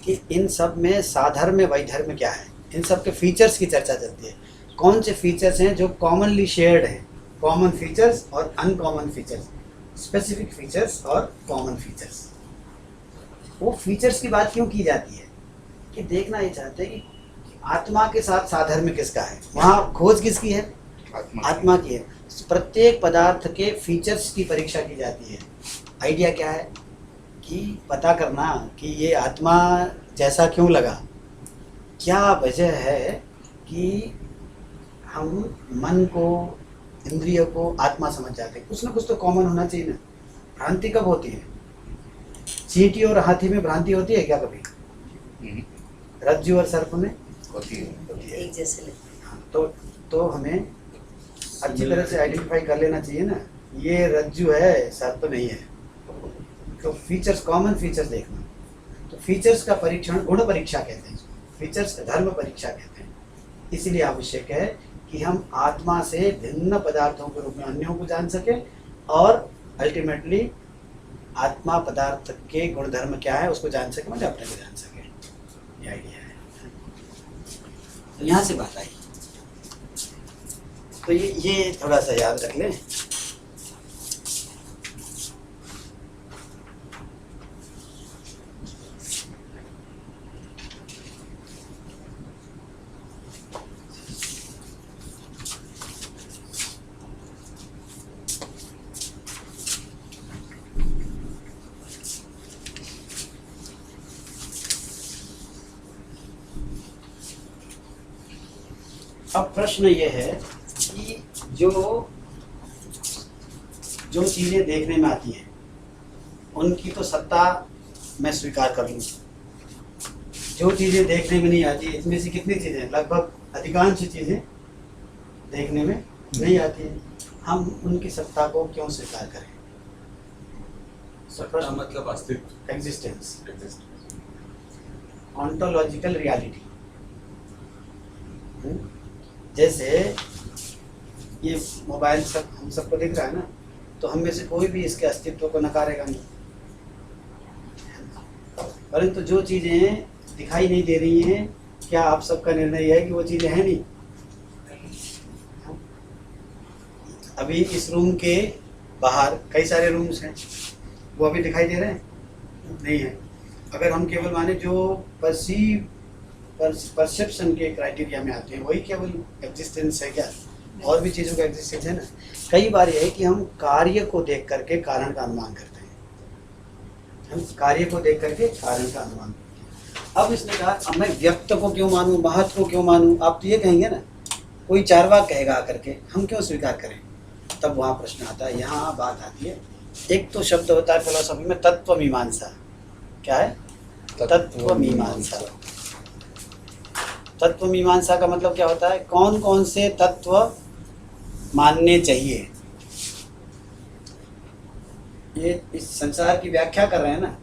कि इन सब में साधर्म्य वैधर्म्य क्या है। इन सब के फीचर्स की चर्चा चलती है। कौन से फीचर्स हैं जो कॉमनली शेयर्ड हैं, कॉमन फीचर्स और अनकॉमन फीचर्स, स्पेसिफिक फीचर्स और कॉमन फीचर्स। वो फीचर्स की बात क्यों की जाती है कि देखना ये चाहते हैं कि आत्मा के साथ साधर्म्य किसका है। वहाँ खोज किसकी है? आत्मा की है। प्रत्येक पदार्थ के फीचर्स की परीक्षा की जाती है। आइडिया क्या है कि पता करना कि ये आत्मा जैसा क्यों लगा, क्या वजह है कि हम मन को, इंद्रियों को आत्मा समझ जाते हैं। कुछ ना कुछ तो कॉमन होना चाहिए ना। भ्रांति कब होती है? चींटी और हाथी में भ्रांति होती है क्या कभी? रज्जु और सर्प में होती है। एक जैसे हाँ, तो हमें अच्छी तरह से आइडेंटिफाई कर लेना चाहिए ना, ये रज्जु है, सर्प नहीं है। तो फीचर्स, कॉमन फीचर्स देखना। तो फीचर्स का परीक्षण गुण परीक्षा कहते हैं, फीचर्स का धर्म परीक्षा कहते हैं। इसीलिए आवश्यक है कि हम आत्मा से भिन्न पदार्थों के रूप में अन्यों को जान सकें और अल्टीमेटली आत्मा पदार्थ के गुण धर्म क्या है उसको जान सकें, मतलब अपने को जान सकें। ये आइडिया है। तो यहाँ से बात आई। तो ये थोड़ा सा याद रख लें। अब प्रश्न ये है कि जो चीज़ें देखने में आती हैं उनकी तो सत्ता मैं स्वीकार कर लूँ। जो चीज़ें देखने में नहीं आती, इसमें से कितनी चीज़ें, लगभग अधिकांश चीज़ें देखने में नहीं आती हैं, हम उनकी सत्ता को क्यों स्वीकार करें? सत्ता मतलब अस्तित्व, एग्जिस्टेंस। Ontological reality. जैसे ये मोबाइल सब हम सबको दिख रहा है ना, तो हम में से कोई भी इसके अस्तित्व को नकारेगा नहीं, परंतु जो चीज़ें दिखाई नहीं दे रही हैं, क्या आप सबका निर्णय यह है कि वो चीज़ें हैं नहीं? अभी इस रूम के बाहर कई सारे रूम्स हैं, वो अभी दिखाई दे रहे हैं? नहीं है। अगर हम केवल माने जो परसेप्शन के क्राइटेरिया में आते हैं वही केवल एग्जिस्टेंस है क्या? और भी चीज़ों का एग्जिस्टेंस है ना। कई बार यह है कि हम कार्य को देख करके कारण का अनुमान करते हैं, हम कार्य को देख करके कारण का अनुमान करते हैं। अब इसने कहा अब मैं व्यक्त को क्यों मानूं, महत्व को क्यों मानूं? आप तो ये कहेंगे ना, कोई चारवाक कहेगा आकर के, हम क्यों स्वीकार करें? तब वहाँ प्रश्न आता है, यहाँ बात आती है। एक तो शब्द होता है फिलोसॉफी में तत्व मीमांसा। क्या है? तत्व मीमांसा। तत्व मीमांसा का मतलब क्या होता है? कौन कौन से तत्व मानने चाहिए। ये इस संसार की व्याख्या कर रहे हैं ना,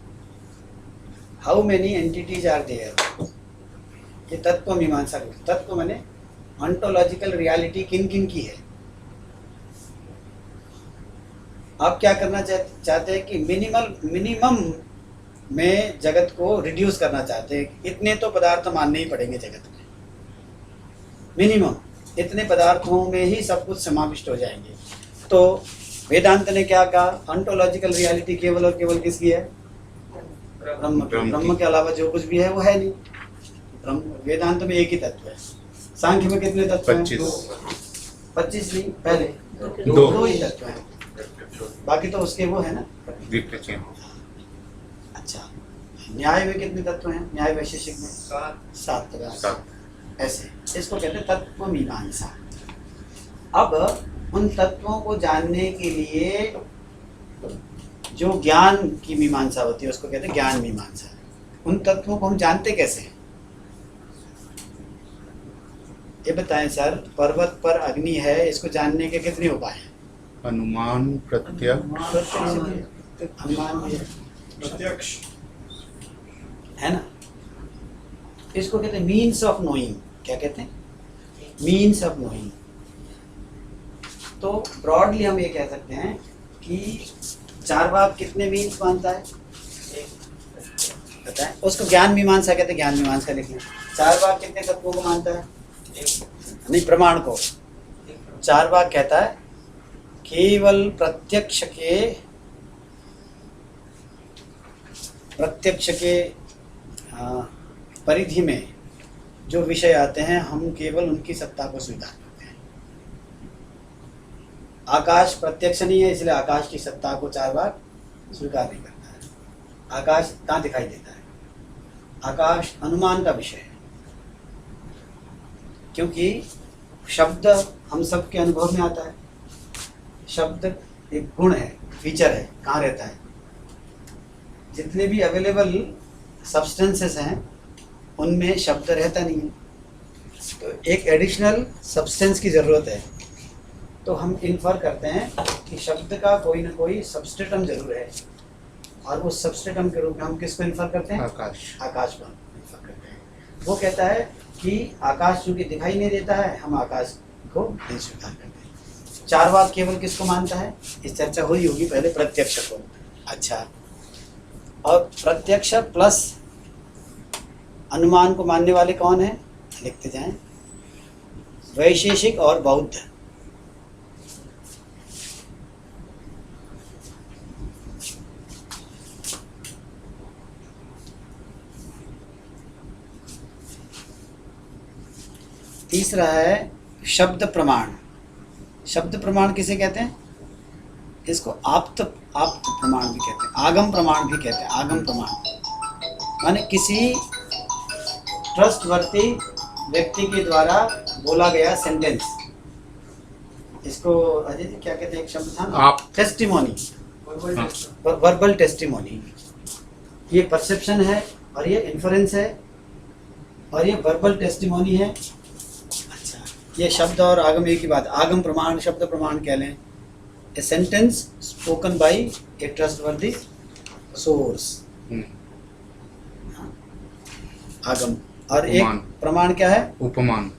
how many entities are there. ये तत्व मीमांसा। तत्व माने ऑन्टोलॉजिकल रियलिटी किन किन की है। आप क्या करना चाहते हैं कि मिनिमम में जगत को रिड्यूस करना चाहते हैं। इतने तो पदार्थ मानने ही पड़ेंगे जगत में, मिनिमम इतने पदार्थों में ही सब कुछ समाविष्ट हो जाएंगे। तो वेदांत ने क्या कहा? ऑन्टोलॉजिकल रियलिटी केवल और केवल किसकी है? ब्रह्म की। ब्रह्म के अलावा जो कुछ भी है वो है नहीं। ब्रह्म वेदांत में एक ही तत्व है। सांख्य में कितने तत्व हैं? 25 नहीं, पहले दो ही तत्व हैं, बाकी तो उसके वो है ना। अच्छा, न्याय में कितने तत्व हैं? न्याय वैशेषिक में 7। ऐसे इसको कहते हैं तत्व मीमांसा। अब उन तत्वों को जानने के लिए जो ज्ञान की मीमांसा होती है उसको कहते हैं ज्ञान मीमांसा। उन तत्वों को हम जानते कैसे हैं? ये बताएं सर, पर्वत पर अग्नि है, इसको जानने के कितने उपाय हैं? अनुमान, प्रत्यक्ष, अनुमान भी है, प्रत्यक्ष है ना। इसको कहते हैं मीन्स ऑफ नोइंग। क्या कहते हैं? Means of knowing. तो ब्रॉडली हम ये कह सकते हैं कि चारवाक कितने मीन्स मानता है? बताएं। उसको ज्ञान मीमांसा कहते हैं, ज्ञान मीमांसा लिख लें। चारवाक कितने तत्वों को मानता है? नहीं, प्रमाण को। चारवाक कहता है केवल प्रत्यक्ष के परिधि में जो विषय आते हैं हम केवल उनकी सत्ता को स्वीकार करते हैं। आकाश प्रत्यक्ष नहीं है, इसलिए आकाश की सत्ता को चारवाक स्वीकार नहीं करता है। आकाश कहाँ दिखाई देता है? आकाश अनुमान का विषय है, क्योंकि शब्द हम सब के अनुभव में आता है। शब्द एक गुण है, फीचर है, कहाँ रहता है? जितने भी अवेलेबल सब्सटेंसेस हैं उनमें शब्द रहता नहीं है, तो एक एडिशनल सब्सटेंस की ज़रूरत है। तो हम इन्फर करते हैं कि शब्द का कोई ना कोई सबस्ट्रेटम जरूर है, और उस सबस्ट्रेटम के रूप में हम किसको इन्फर करते हैं? आकाश पर इन्फर करते हैं। वो कहता है कि आकाश चूंकि दिखाई नहीं देता है, हम आकाश को नहीं स्वीकार करते। चारवाक केवल किसको मानता है? इस चर्चा हुई होगी पहले, प्रत्यक्ष को। अच्छा, और प्रत्यक्ष प्लस अनुमान को मानने वाले कौन है? लिखते जाएं। वैशेषिक और बौद्ध। तीसरा है शब्द प्रमाण। शब्द प्रमाण किसे कहते हैं? इसको आप्त प्रमाण भी कहते हैं, आगम प्रमाण भी कहते हैं। आगम प्रमाण माने किसी ट्रस्टवर्थी व्यक्ति के द्वारा बोला गया सेंटेंस। इसको अजय जी क्या कहते हैं? एक शब्द था ना, टेस्टिमोनी, वर्बल टेस्टिमोनी। ये परसेप्शन है और ये इन्फरेंस है और ये वर्बल टेस्टिमोनी है। अच्छा, ये शब्द और आगम एक ही बात। आगम प्रमाण, शब्द प्रमाण कह लें। A sentence spoken by a trustworthy source। आगम। और एक उपमान। प्रमाण क्या है? उपमान।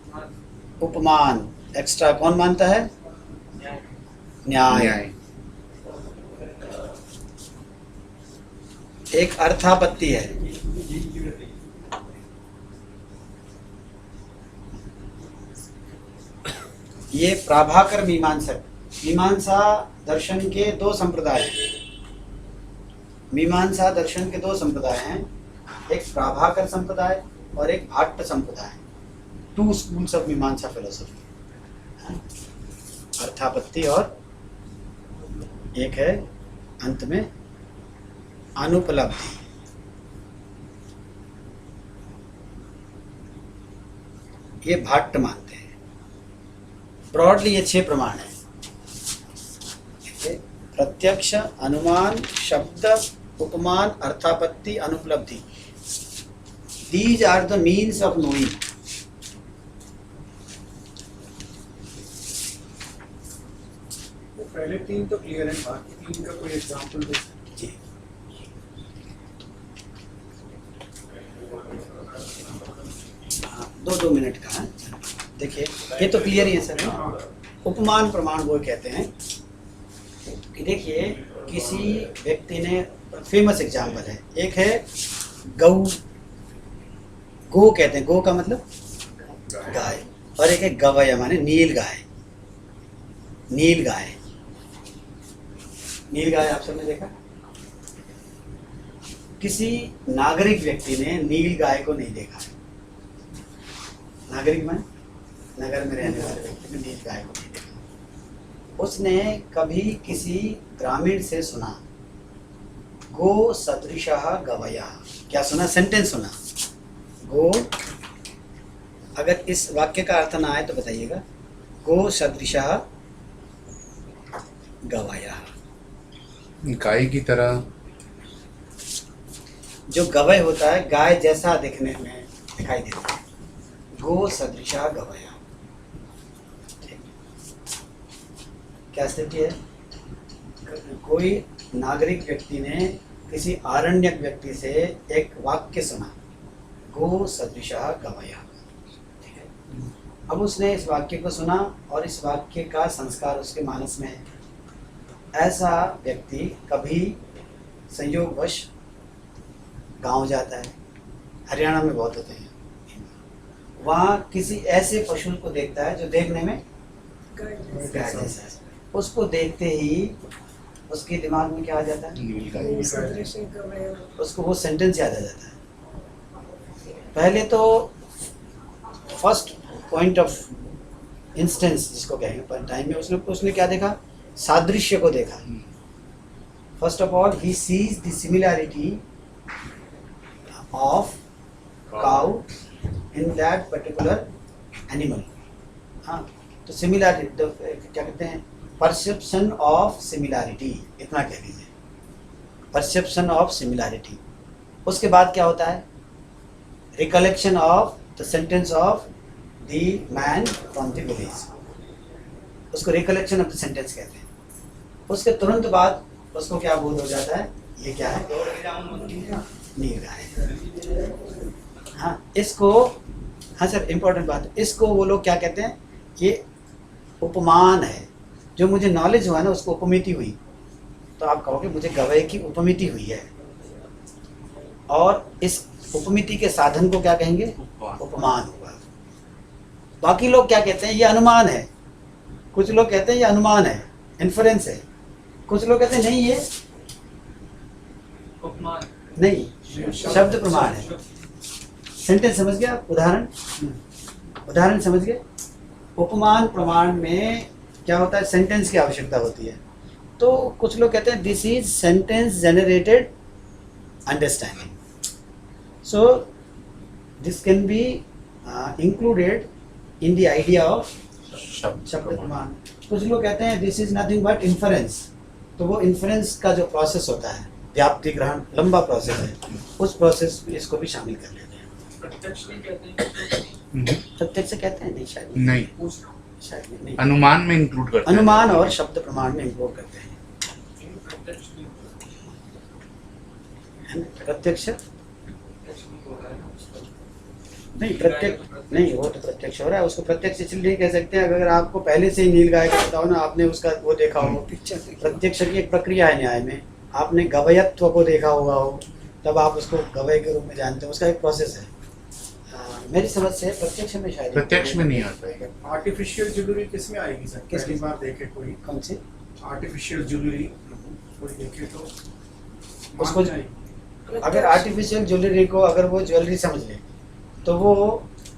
उपमान। एक्स्ट्रा कौन मानता है? न्याय। न्याय। एक अर्थापत्ति है। ये प्राभाकर मीमांसक। मीमांसा दर्शन के दो संप्रदाय हैं। मीमांसा दर्शन के दो संप्रदाय हैं, एक प्राभाकर संप्रदाय और एक भाट्ट संप्रदाय। टू स्कूल्स ऑफ मीमांसा फिलोसफी, अर्थापत्ति और एक है अंत में अनुपलब्धि। ये भाट्ट मानते हैं। ब्रॉडली ये 6 प्रमाण है। प्रत्यक्ष, अनुमान, शब्द, उपमान, अर्थापत्ति, अनुपलब्धि। These are the means of knowing. वो पहले 3 तो क्लियर है, बाकी 3 का कोई एग्जांपल दे। जी। हाँ, 2 मिनट का है। देखिए ये तो क्लियर ही है सर। उपमान प्रमाण वो कहते हैं कि देखिए किसी व्यक्ति ने, फेमस एग्जाम्पल है, एक है गऊ, गो कहते हैं, गो का मतलब गाय, और एक है गवय माने नील गाय। नील गाय, नील गाय आप सबने देखा? किसी नागरिक व्यक्ति ने नील गाय को नहीं देखा। नागरिक माने नगर में रहने वाले व्यक्ति ने नील गाय को नहीं देखा। उसने कभी किसी ग्रामीण से सुना, गो सदृशः गवयः। क्या सुना? सेंटेंस सुना, गो। अगर इस वाक्य का अर्थ ना आए तो बताइएगा। गो सदृशः गवयः। गाय की तरह। जो गवय होता है गाय जैसा दिखने में दिखाई देता है। गो सदृशः गवयः। क्या स्थिति है? कोई नागरिक व्यक्ति ने किसी आरण्यक व्यक्ति से एक वाक्य सुना, गो सदृशः गवयः। ठीक है। अब उसने इस वाक्य को सुना और इस वाक्य का संस्कार उसके मानस में है। ऐसा व्यक्ति कभी संयोगवश गांव जाता है, हरियाणा में बहुत होते हैं, वहाँ किसी ऐसे पशु को देखता है जो देखने में गाय जैसा है। उसको देखते ही उसके दिमाग में क्या आ जाता है? नील गाय। उसको वो सेंटेंस याद आ जाता है। पहले तो फर्स्ट पॉइंट ऑफ इंस्टेंस जिसको कहेंगे, पर टाइम में उसने क्या देखा? सादृश्य को देखा। First of all he sees the similarity of cow in that particular animal. हाँ, तो सिमिलैरिटी क्या कहते हैं? परसेप्शन ऑफ सिमिलैरिटी, इतना कह लीजिए, परसेप्शन ऑफ सिमिलैरिटी। उसके बाद क्या होता है? Recollection of the sentence of the man from the village, उसको रिकलेक्शन ऑफ द सेंटेंस कहते हैं। उसके तुरंत बाद उसको क्या बोध हो जाता है? ये क्या है? नील गाय। हाँ, इसको, हाँ सर इम्पोर्टेंट बात, इसको वो लोग क्या कहते हैं? ये उपमान है। जो मुझे नॉलेज हुआ ना उसको उपमिति हुई, तो आप कहोगे मुझे गवय की उपमिति हुई है, और इस उपमिति के साधन को क्या कहेंगे? उपमान हुआ। बाकी लोग क्या कहते हैं? ये अनुमान है। कुछ लोग कहते हैं ये अनुमान है, इन्फरेंस है। कुछ लोग कहते हैं नहीं, ये उपमान नहीं, शब्द प्रमाण है। सेंटेंस समझ गया? उदाहरण समझ गए? उपमान प्रमाण में क्या होता है? सेंटेंस की आवश्यकता होती है। तो कुछ लोग कहते हैं this is sentence generated understanding, so this can be included in the idea of शब्द प्रमाण। कुछ लोग कहते हैं this is nothing but inference, तो वो इन्फरेंस का जो प्रोसेस होता है, व्याप्ति ग्रहण, लंबा प्रोसेस है, उस प्रोसेस में इसको भी शामिल कर लेते हैं। प्रत्यक्ष नहीं कहते हैं। प्रत्यक्ष कहते हैं? नहीं, शायद नहीं, शायद नहीं। अनुमान में इंक्लूड करते हैं। अनुमान और शब्द प्रमाण में इंक्लूड करते हैं। प्रत्यक्ष नहीं प्रत्यक्ष प्रत्यक्ष नहीं हो रहा है। नहीं प्रत्यक्ष नहीं, वो तो प्रत्यक्ष हो रहा है, उसको प्रत्यक्ष इसलिए नहीं कह सकते हैं अगर आपको पहले से ही नीलगाय का बताओ ना, आपने उसका वो देखा हो। पिक्चर प्रत्यक्ष की एक प्रक्रिया है न्याय में, आपने गवयत्व को देखा होगा हो, तब आप उसको गवय के रूप में जानते हैं, उसका एक प्रोसेस है। मेरी समझ से प्रत्यक्ष में शायद प्रत्यक्ष में नहीं आता है। आर्टिफिशियल ज्वेलरी किस में आएगी सर? किस पहली में? बार देखे कोई कौन सी आर्टिफिशियल ज्वेलरी कोई देखे तो उसको मान जाएगी। अगर आर्टिफिशियल ज्वेलरी को अगर वो ज्वेलरी समझ ले तो वो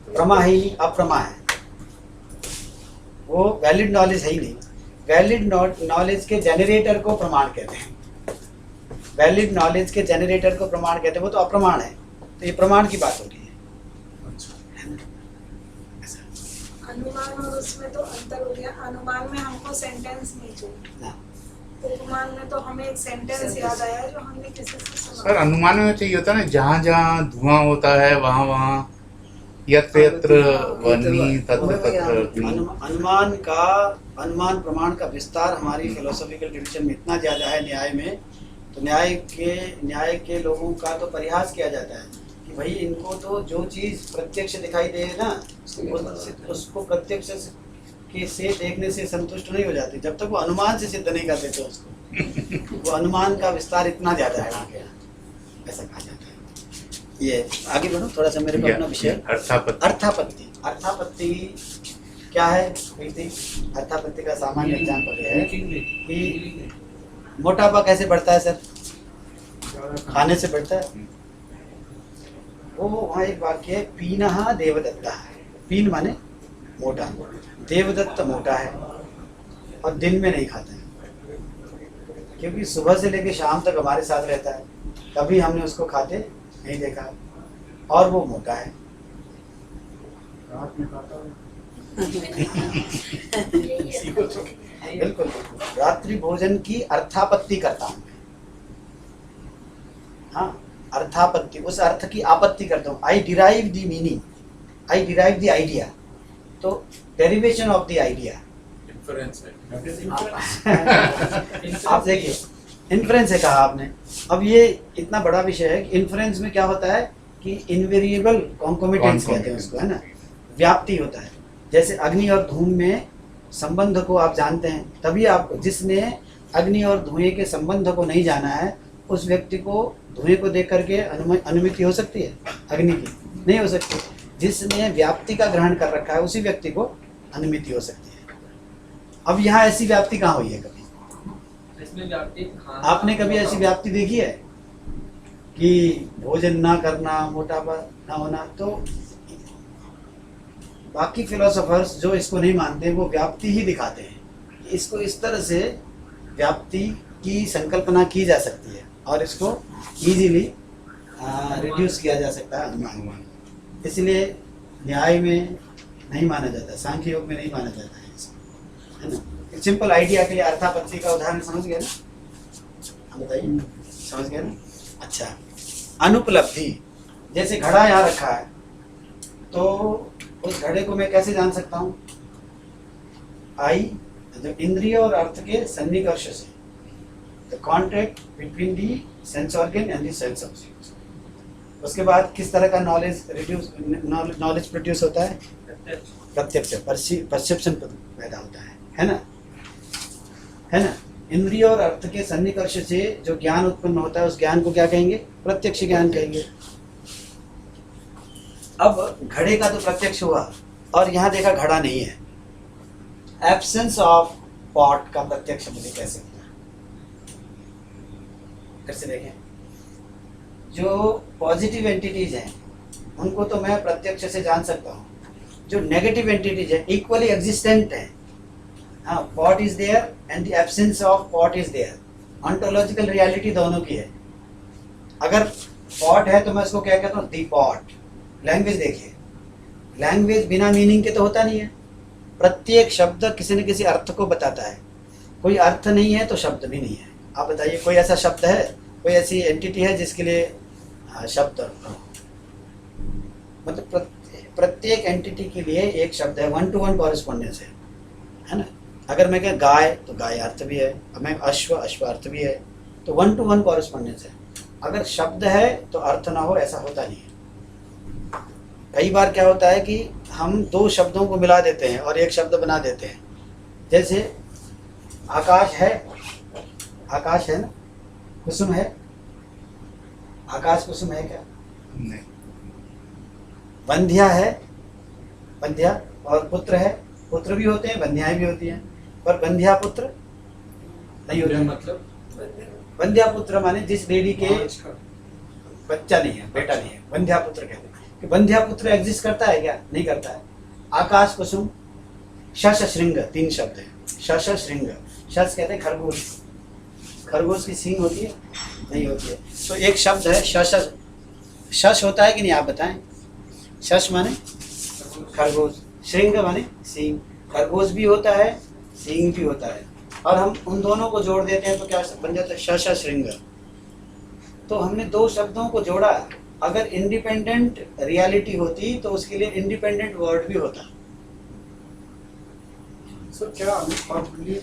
प्रमा ही नहीं, अप्रमा है, वो वैलिड नॉलेज है ही नहीं। वैलिड नॉलेज के जनरेटर को प्रमाण कहते हैं, वैलिड नॉलेज के जनरेटर को प्रमाण कहते हैं, वो तो अप्रमाण है, तो ये प्रमाण की बात हो रही है। अनुमान और उसमें तो अंतर हो गया। अनुमान में हमको सेंटेंस नहीं चाहिए, ना। उपमान में तो हमें एक सेंटेंस याद आया जो हमने किसी से सर सुना। अनुमान में चाहिए होता है ना, जहाँ जहाँ धुआं होता है वहाँ वहाँ यत्र यत्र वह्नि तत्र तत्र अग्नि। अनुमान प्रमाण का विस्तार हमारी फिलोसॉफिकल ट्रेडिशन में इतना ज़्यादा है न्याय में, तो न्याय के लोगों का तो परिहास किया जाता है कि भाई इनको तो जो चीज़ प्रत्यक्ष दिखाई दे ना उसको प्रत्यक्ष के से देखने से संतुष्ट नहीं हो जाते जब तक वो अनुमान से सिद्ध नहीं कर देते उसको। वो अनुमान का विस्तार इतना ज़्यादा है उनके यहाँ, ऐसा कहा जाता है। ये आगे बढ़ो थोड़ा सा, मेरे को अपना विषय अर्थापत्ति। अर्थापत्ति। अर्थापत्ति क्या है प्रीति? अर्थापत्ति का सामान्य एग्जाम्पल है कि मोटापा कैसे बढ़ता है सर? खाने से बढ़ता है। वो वहाँ एक वाक्य है, पीनः देवदत्ता। पीन माने मोटा, देवदत्त मोटा है और दिन में नहीं खाता है, क्योंकि सुबह से लेकर शाम तक हमारे साथ रहता है, कभी हमने उसको खाते नहीं देखा और वो मोटा है। रात में खाता हूँ। बिल्कुल रात्रि भोजन की अर्थापत्ति करता हूँ मैं। हाँ, अर्थापत्ति, उस अर्थ की आपत्ति करता हूँ। I derive the meaning, I derive the idea, तो derivation of the idea. Inference है। आप देखिए इन्फ्रेंस है कहा आपने। अब ये इतना बड़ा विषय है कि इन्फ्रेंस में क्या होता है कि इनवेरिएबल कॉन्कोमिटेंस कहते हैं उसको, है ना, व्याप्ति होता है। जैसे अग्नि और धूम में संबंध को आप जानते हैं, तभी आपको, जिसने अग्नि और धुएं के संबंध को नहीं जाना है उस व्यक्ति को धुएं को देख करके अनुमति हो सकती है, अग्नि की नहीं हो सकती। जिसने व्याप्ति का ग्रहण कर रखा है उसी व्यक्ति को अनुमति हो सकती है। अब यहाँ ऐसी व्याप्ति कहाँ हुई है? कभी इसमें व्याप्ति आपने कभी ऐसी व्याप्ति देखी है कि भोजन ना करना, मोटापा ना होना? तो बाकी फिलोसोफर्स जो इसको नहीं मानते वो व्याप्ति ही दिखाते हैं। इसको इस तरह से व्याप्ति की संकल्पना की जा सकती है और इसको इजीली रिड्यूस किया जा सकता है अनुमान। इसलिए न्याय में नहीं माना जाता, सांख्य योग में नहीं माना जाता है इसको, है ना। सिंपल आइडिया के लिए अर्थापत्ति का उदाहरण समझ गए ना? हाँ बताइए, समझ गए ना? अच्छा, अनुपलब्धि, जैसे घड़ा यहाँ रखा है तो उस घड़े को मैं कैसे जान सकता हूँ? आई मतलब इंद्रिय और अर्थ के सन्निकर्ष से, the contact between the sense organ and the sense object. उसके बाद किस तरह का नॉलेज प्रोड्यूस होता है? प्रत्यक्ष, परसेप्शन पैदा होता है ना, है ना। इंद्रिय और अर्थ के सन्निकर्ष से जो ज्ञान उत्पन्न होता है उस ज्ञान को क्या कहेंगे? प्रत्यक्ष ज्ञान कहेंगे। अब घड़े का तो प्रत्यक्ष हुआ और यहाँ देखा घड़ा नहीं है, एब्सेंस ऑफ पॉट का प्रत्यक्ष मुझे कैसे हुआ? कैसे देखें? जो पॉजिटिव एंटिटीज हैं उनको तो मैं प्रत्यक्ष से जान सकता हूँ, जो नेगेटिव एंटिटीज हैं इक्वली एग्जिस्टेंट हैं। हाँ, pot is there and the absence of pot is there, ontological reality दोनों की है। अगर पॉट है तो मैं उसको क्या कहता हूँ? दी पॉट। लैंग्वेज देखिए, लैंग्वेज बिना मीनिंग के तो होता नहीं है। प्रत्येक शब्द किसी न किसी अर्थ को बताता है, कोई अर्थ नहीं है तो शब्द भी नहीं है। आप बताइए कोई ऐसा शब्द है, कोई ऐसी एंटिटी है जिसके लिए शब्द मतलब प्रत्येक एंटिटी के लिए एक शब्द है, 1-to-1 कॉरेस्पॉन्डेंस है ना। अगर मैं कह गाय तो गाय अर्थ भी है, अब मैं अश्व अर्थ भी है, तो 1-to-1 कॉरेस्पॉन्डेंस है। अगर शब्द है तो अर्थ ना हो, ऐसा होता नहीं है। कई बार क्या होता है कि हम दो शब्दों को मिला देते हैं और एक शब्द बना देते हैं। जैसे आकाश है ना, कुसुम है, आकाश कुसुम है क्या? नहीं। बंध्या है, बंध्या, और पुत्र है, पुत्र भी होते हैं, बंध्याएं भी होती हैं, पर बंध्या पुत्र नहीं होते हैं। मतलब बंध्या पुत्र माने जिस लेडी के बच्चा नहीं है, बेटा नहीं है, बंध्या पुत्र कहते हैं। कि बंध्या पुत्र एग्जिस्ट करता है क्या? नहीं करता है। आकाश कुसुम, शश श्रृंग, 3 शब्द हैं। शश श्रृंग, शश कहते हैं खरगोश, खरगोश की सींग होती है? नहीं होती है। तो एक शब्द है शश, शश होता है कि नहीं आप बताएं? शश माने खरगोश, श्रृंग माने सींग। खरगोश भी होता है, सींग भी होता है, और हम उन दोनों को जोड़ देते हैं तो क्या बन जाता है? शश श्रृंग। तो हमने 2 शब्दों को जोड़ा। अगर इंडिपेंडेंट रियलिटी होती तो उसके लिए इंडिपेंडेंट वर्ड भी होता। सर क्या अनुपलब्धि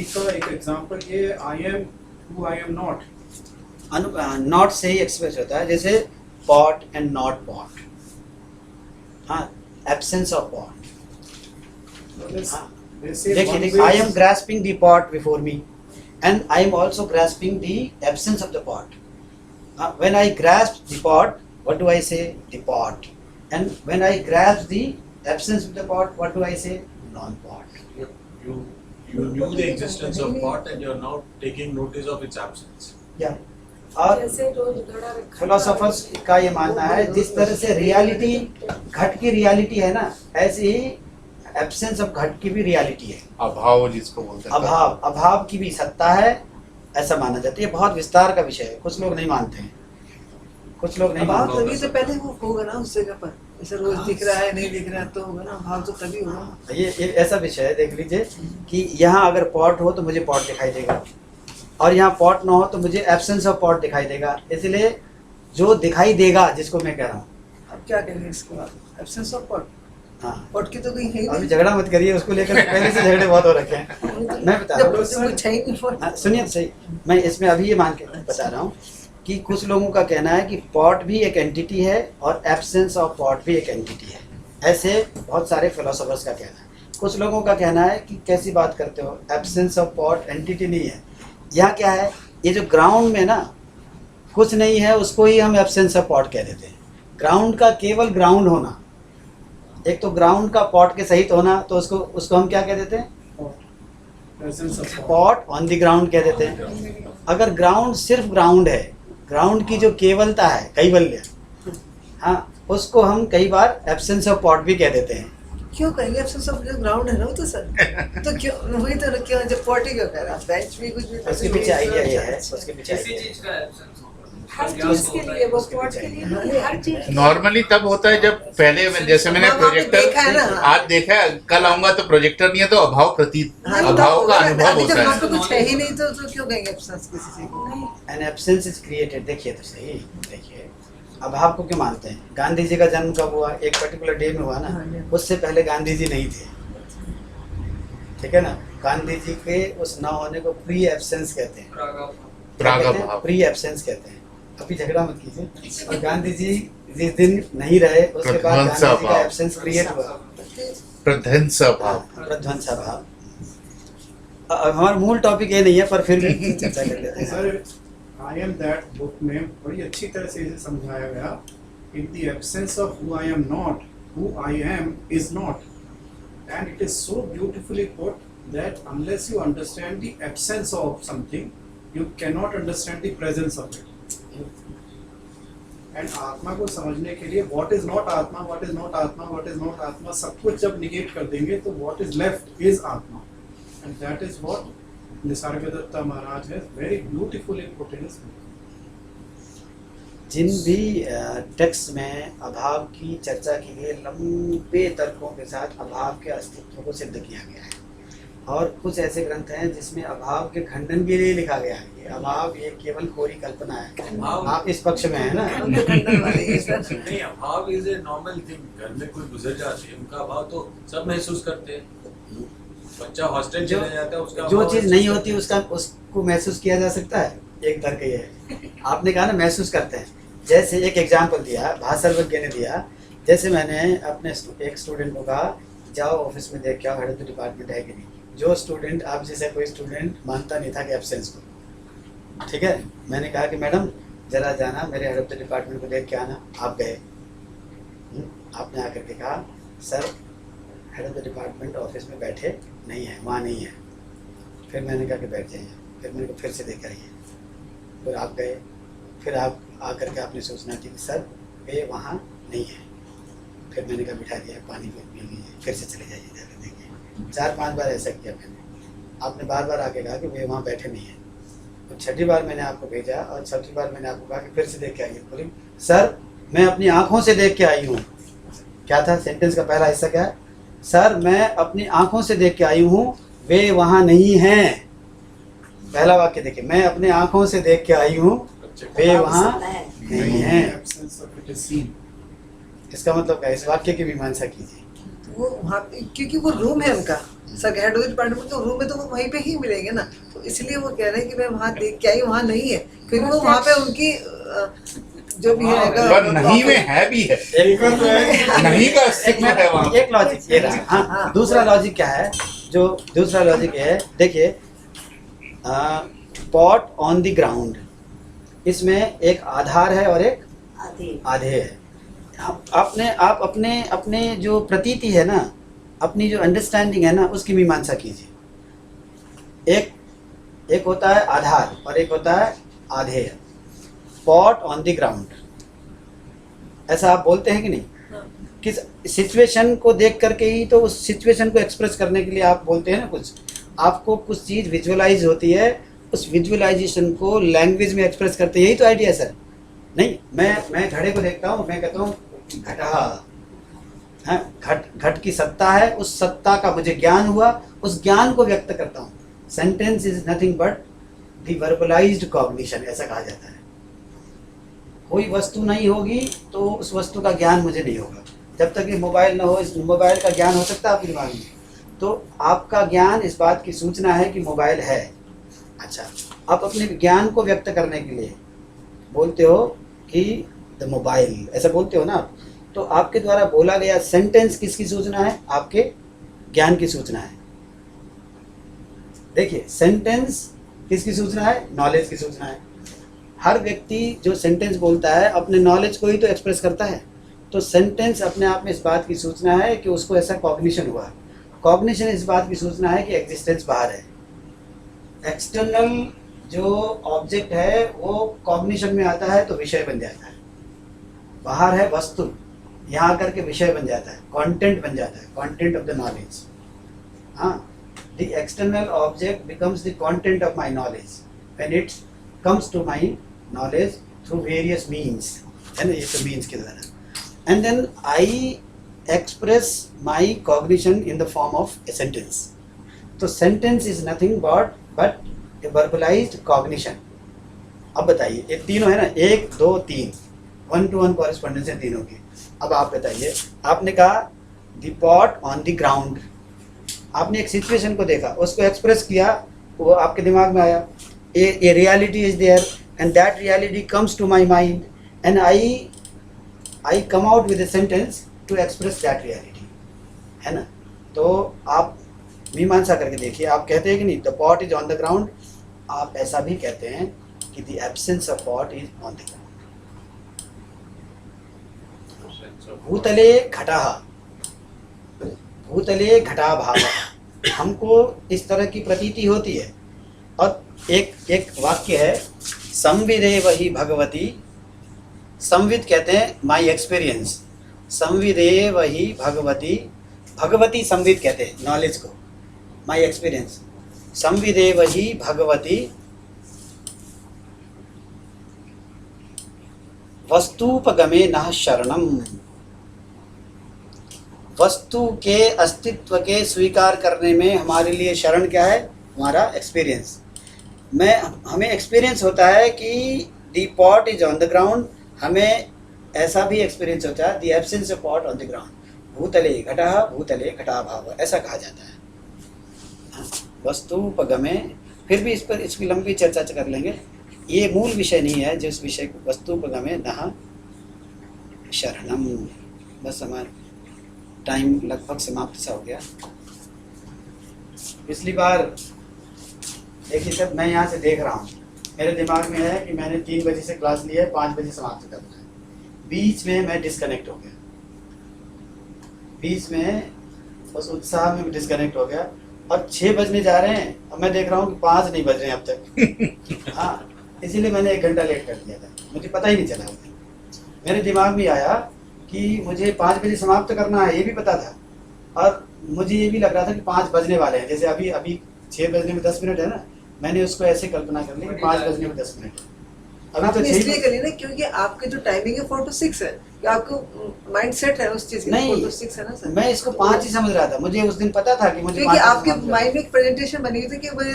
का एक एग्जांपल ये I am who I am not, not से ही एक्सप्रेस होता है। जैसे पॉट एंड नॉट पॉट, हाँ, एब्सेंस ऑफ पॉट। हाँ, देखिए, I am grasping the pot before me and I am also grasping the absence of the pot. When I grasp the pot, what do I say? The pot. And when I grasp the absence of the pot, what do I say? Non-pot. you knew the existence of pot and you are now taking notice of its absence. Yeah. और जैसे रोज घड़ा रखा फिलोसोफर्स का ये मानना है जिस तरह से रियलिटी, घट की रियलिटी है ना, ऐसे ही एब्सेंस ऑफ घट की भी रियलिटी है। अभाव जिसको बोलते हैं, अभाव की भी सत्ता है, ऐसा माना जाता है। ये बहुत विस्तार का विषय है, कुछ लोग नहीं मानते हैं, कुछ लोग नहीं भाव मानते। तभी तो पहले वो होगा ना उस जगह पर, जैसे रोज दिख रहा है नहीं दिख रहा है तो होगा ना, भाव तो तभी होगा। ये ऐसा विषय है, देख लीजिए कि यहाँ अगर पॉट हो तो मुझे पॉट दिखाई देगा, और यहाँ पॉट ना हो तो मुझे एब्सेंस ऑफ पॉट दिखाई देगा। इसलिए जो दिखाई देगा, जिसको मैं कह रहा हूँ, अब क्या कहेंगे इसके बाद? एब्सेंस ऑफ पॉट, हाँ, पॉट की तो कोई है ही अभी नहीं। झगड़ा मत करिए उसको लेकर, पहले से झगड़े बहुत हो रखे हैं। मैं बता रहा हूँ, कुछ है ही नहीं पॉट। हाँ, सुनिए तो सही, मैं इसमें अभी ये मान के बता रहा हूँ कि कुछ लोगों का कहना है कि पॉट भी एक एंटिटी है और एब्सेंस ऑफ पॉट भी एक एंटिटी है। ऐसे बहुत सारे फिलोसोफर्स का कहना है। कुछ लोगों का कहना है कि कैसी बात करते हो, एब्सेंस ऑफ पॉट एंटिटी नहीं है। यहाँ क्या है, ये जो ग्राउंड में ना कुछ नहीं है, उसको ही हम एब्सेंस ऑफ पॉट कह देते हैं। ग्राउंड का केवल ग्राउंड होना, एक तो ग्राउंड का पॉट के सहित होना, तो उसको हम क्या कह देते हैं? पॉट ऑन द ग्राउंड कह देते हैं। अगर ग्राउंड सिर्फ ग्राउंड है, ग्राउंड की जो केवलता है, कैवल्य, हाँ, उसको हम कई बार एब्सेंस ऑफ पॉट भी कह देते हैं। क्यों कहेंगे एब्सेंस ऑफ ग्राउंड है ना वो तो सर, तो क्यों वही तो ना, क्यों जब पॉट ही क्यों कह रहा, बेंच भी कुछ भी, उसके पीछे आइडिया ये है, उसके पीछे किसी आइडिया चीज का एब्सेंस होगा, हर चीज के लिए, वो स्पॉट के लिए नहीं, हर चीज। नॉर्मली तब होता है जब पहले जैसे मैंने हाँ, आपने देखा है प्रोजेक्टर ना। आज देखा है, कल आऊंगा तो प्रोजेक्टर नहीं है तो अभाव प्रतीत, हाँ, अभाव का अनुभव अभी जब होता वहाँ है। पे कुछ है ही नहीं तो क्यों कहेंगे एब्सेंस किसी चीज को? नहीं, एन एब्सेंस इज क्रिएटेड। देखिए तो सही, देखिए अभाव को क्यों मानते हैं? गांधी जी का जन्म कब हुआ? एक पर्टिकुलर डे में हुआ ना, उससे पहले गांधी जी नहीं थे, ठीक है ना। गांधी जी के उस ना होने को प्री एब्सेंस कहते हैं, प्रागभाव। प्री एब्सेंस कहते हैं। अभी झगड़ा मत कीजिए। और गांधी जी जिस दिन नहीं रहे, उसके बाद गांधी जी का एब्सेंस क्रिएट हुआ, प्रध्वंस भाव। प्रध्वंसा भाव। अब हमारा मूल टॉपिक ये नहीं है, पर फिर भी चर्चा कर लेते हैं। Sir I am that book में बड़ी अच्छी तरह से इसे समझाया गया, in the absence of who I am not, who I am is not, and it is so beautifully put that unless you understand the absence of something you can not understand the presence of it. And आत्मा को समझने के लिए व्हाट इज नॉट आत्मा, व्हाट इज नॉट आत्मा, व्हाट इज नॉट आत्मा, सब कुछ जब निगेट कर देंगे तो व्हाट इज लेफ्ट इज आत्मा, and that is what Nisargadatta Maharaj has very beautifully put in his book. जिन भी टेक्स्ट में अभाव की चर्चा की गई, लंबे तर्कों के साथ अभाव के अस्तित्व को सिद्ध किया गया है। और कुछ ऐसे ग्रंथ हैं जिसमें अभाव के खंडन के लिए लिखा गया है कि अभाव ये केवल कोरी कल्पना है। आप इस पक्ष में है ना? नहीं, अभाव इज ए नॉर्मल थिंग। घर में कोई गुजर जाते हैं, उनका अभाव तो सब महसूस करते हैं। बच्चा हॉस्टल चले जाता है, उसका जो अभाव चीज महसूस नहीं करते होती हैं। उसको महसूस किया जा सकता है। एक तर्क ये है, आपने कहा ना महसूस करते हैं, जैसे एक एग्जाम्पल दिया भाषावज्ञ ने दिया, जैसे मैंने अपने एक स्टूडेंट को कहा जाओ ऑफिस में देख के आओ हेड ऑफ द डिपार्टमेंट है कि नहीं। जो स्टूडेंट, आप जैसे कोई स्टूडेंट मानता नहीं था कि एब्सेंस को, ठीक है, मैंने कहा कि मैडम जरा जाना मेरे हेड ऑफ द डिपार्टमेंट को देख के आना। आप गए, आपने आकर के कहा sir head of the department office में बैठे नहीं है, वहाँ नहीं है। फिर मैंने कहा कि बैठ जाइए, फिर मैंने कहा फिर से देख आइए। फिर आप गए, फिर आप आकर के आपने सूचना दी कि सर वे वहाँ नहीं है। फिर मैंने कहा बिठा दिया, पानी पी लीजिए, फिर से चले जाइए जाकर देखिए। 4-5 बार ऐसा किया मैंने। आपने बार बार आके कहा कि वे वहाँ बैठे नहीं हैं। तो छठी बार मैंने आपको भेजा और छठी बार मैंने आपको कहा कि फिर से देख के आइए। बोली सर मैं अपनी आँखों से देख के आई हूँ। क्या था सेंटेंस का पहला हिस्सा? क्या है? सर मैं अपनी आँखों से देख के आई हूँ, वे वहाँ नहीं हैं। पहला वाक्य देखिए, मैं अपने आँखों से देख के आई हूँ, वे वहाँ नहीं हैं। Absence of it is seen. इसका मतलब क्या है? इस वाक्य की मीमांसा कीजिए। वो वहाँ पे क्योंकि वो रूम है उनका, sir head of the department तो रूम है, तो वो वहीं पे ही मिलेंगे ना। तो इसलिए वो कह रहे हैं कि मैं वहाँ देख के आई, वहाँ नहीं है, क्योंकि वो वहाँ पे उनकी जो भी है पर नहीं में है भी है, नहीं का अस्तित्व है वहाँ। एक लॉजिक ये रहा। हाँ, दूसरा लॉजिक क्या है? जो दूसरा लॉजिक है, देखिए पॉट ऑन द ग्राउंड, इसमें एक आधार है और एक आधे है। आप अपने जो प्रतीति है ना, अपनी जो अंडरस्टैंडिंग है ना, उसकी मीमांसा कीजिए। एक होता है आधार और एक होता है आधेय। पॉट ऑन द ग्राउंड, ऐसा आप बोलते हैं कि नहीं? किस सिचुएशन को देख करके ही तो उस सिचुएशन को एक्सप्रेस करने के लिए आप बोलते हैं ना। कुछ आपको कुछ चीज़ विजुअलाइज होती है, उस विजुअलाइजेशन को लैंग्वेज में एक्सप्रेस करते, यही तो आइडिया सर। नहीं, मैं घड़े को देखता हूँ, मैं कहता हूँ घटा है, घट की सत्ता है, उस सत्ता का मुझे ज्ञान हुआ, उस ज्ञान को व्यक्त करता हूँ। Sentence is nothing but the verbalised cognition, ऐसा कहा जाता है। कोई वस्तु नहीं होगी तो उस वस्तु का ज्ञान मुझे नहीं होगा। जब तक ये मोबाइल ना हो, इस मोबाइल का ज्ञान हो सकता है आपके दिमाग में? तो आपका ज्ञान इस बात की सूचना है कि मोबाइल है। अच्छा, आप अपने ज्ञान को व्यक्त करने के लिए बोलते हो कि द मोबाइल, ऐसा बोलते हो ना आप। तो आपके द्वारा बोला गया सेंटेंस किसकी सूचना है? आपके ज्ञान की सूचना है। देखिए, सेंटेंस किसकी सूचना है? नॉलेज की सूचना है। हर व्यक्ति जो सेंटेंस बोलता है अपने नॉलेज को ही तो एक्सप्रेस करता है। तो सेंटेंस अपने आप में इस बात की सूचना है कि उसको ऐसा कॉग्निशन हुआ। कॉग्निशन इस बात की सूचना है कि एग्जिस्टेंस बाहर है। एक्सटर्नल जो ऑब्जेक्ट है वो कॉग्निशन में आता है तो विषय बन जाता है। बाहर है वस्तु, यहाँ आकर के विषय बन जाता है, कंटेंट बन जाता है, कंटेंट ऑफ द नॉलेज। हाँ, the external object becomes the content of my knowledge when it comes to my knowledge through various means, है ना, ये तो मीन्स के द्वारा। And then I express my cognition in the form of a sentence. तो sentence is nothing but a verbalised cognition. अब बताइए, ये तीनों है ना, 1 2 3, 1-to-1 कॉरेस्पॉन्डेंस है तीनों की। अब आप बताइए, आपने कहा the pot on the ground, आपने एक सिचुएशन को देखा, उसको एक्सप्रेस किया, वो आपके दिमाग में आया। A reality is there and that reality comes to my mind and I come out with a sentence to express that reality, है ना। तो आप मीमांसा करके देखिए, आप कहते हैं कि नहीं the pot is on the ground, आप ऐसा भी कहते हैं कि the absence of pot is on the ground. भूतले घटः, भूतले घटाभावः, हमको इस तरह की प्रतीति होती है। और एक वाक्य है, संविदेव ही भगवती, संविद कहते हैं माई एक्सपीरियंस, संविदेव ही भगवती, भगवती संविद कहते हैं नॉलेज को, माई एक्सपीरियंस, संविदेव ही भगवती वस्तुपगमे नः शरणम, वस्तु के अस्तित्व के स्वीकार करने में हमारे लिए शरण क्या है? हमारा एक्सपीरियंस। हमें एक्सपीरियंस होता है कि the pot is on the ground, हमें ऐसा भी एक्सपीरियंस होता है the absence of pot on the ground. भूतले घटः भूतले घटाभावः, ऐसा कहा जाता है। वस्तुपगमे, फिर भी इस पर इसकी लंबी चर्चा कर लेंगे। ये मूल विषय नहीं है, जिस विषय को वस्तुपगमे नः शरणम। बस हमारा टाइम लगभग समाप्त सा हो गया। पिछली बार देखिए सर, मैं यहाँ से देख रहा हूँ, मेरे दिमाग में है कि मैंने 3 बजे से क्लास ली है, 5 बजे समाप्त करना है। बीच में मैं डिस्कनेक्ट हो गया, बीच में उस उत्साह में डिस्कनेक्ट हो गया। अब 6 बजने जा रहे हैं, अब मैं देख रहा हूँ कि 5 नहीं बज रहे हैं अब तक। हाँ, इसीलिए मैंने 1 घंटा लेट कर दिया था, मुझे पता ही नहीं चला। मेरे दिमाग में आया कि मुझे 5 बजे समाप्त करना है, ये भी पता था, और मुझे ये भी लग रहा था कि 5 बजने वाले हैं। जैसे अभी 6 बजने में 10 मिनट है ना, मैंने उसको ऐसे कल्पना कर ली कि 5 बजने में 10 मिनट है। अभी तो आपने इसलिए करी ना क्योंकि आपके जो टाइमिंग है 4 to 6 है, कि आपको माइंड सेट है उस चीज की। नहीं, 4 to 6 है ना सर। मैं इसको 5 ही समझ रहा था, मुझे उस दिन पता था कि मुझे क्योंकि 5 आपके माइंड में एक प्रेजेंटेशन बनी हुई थी कि मुझे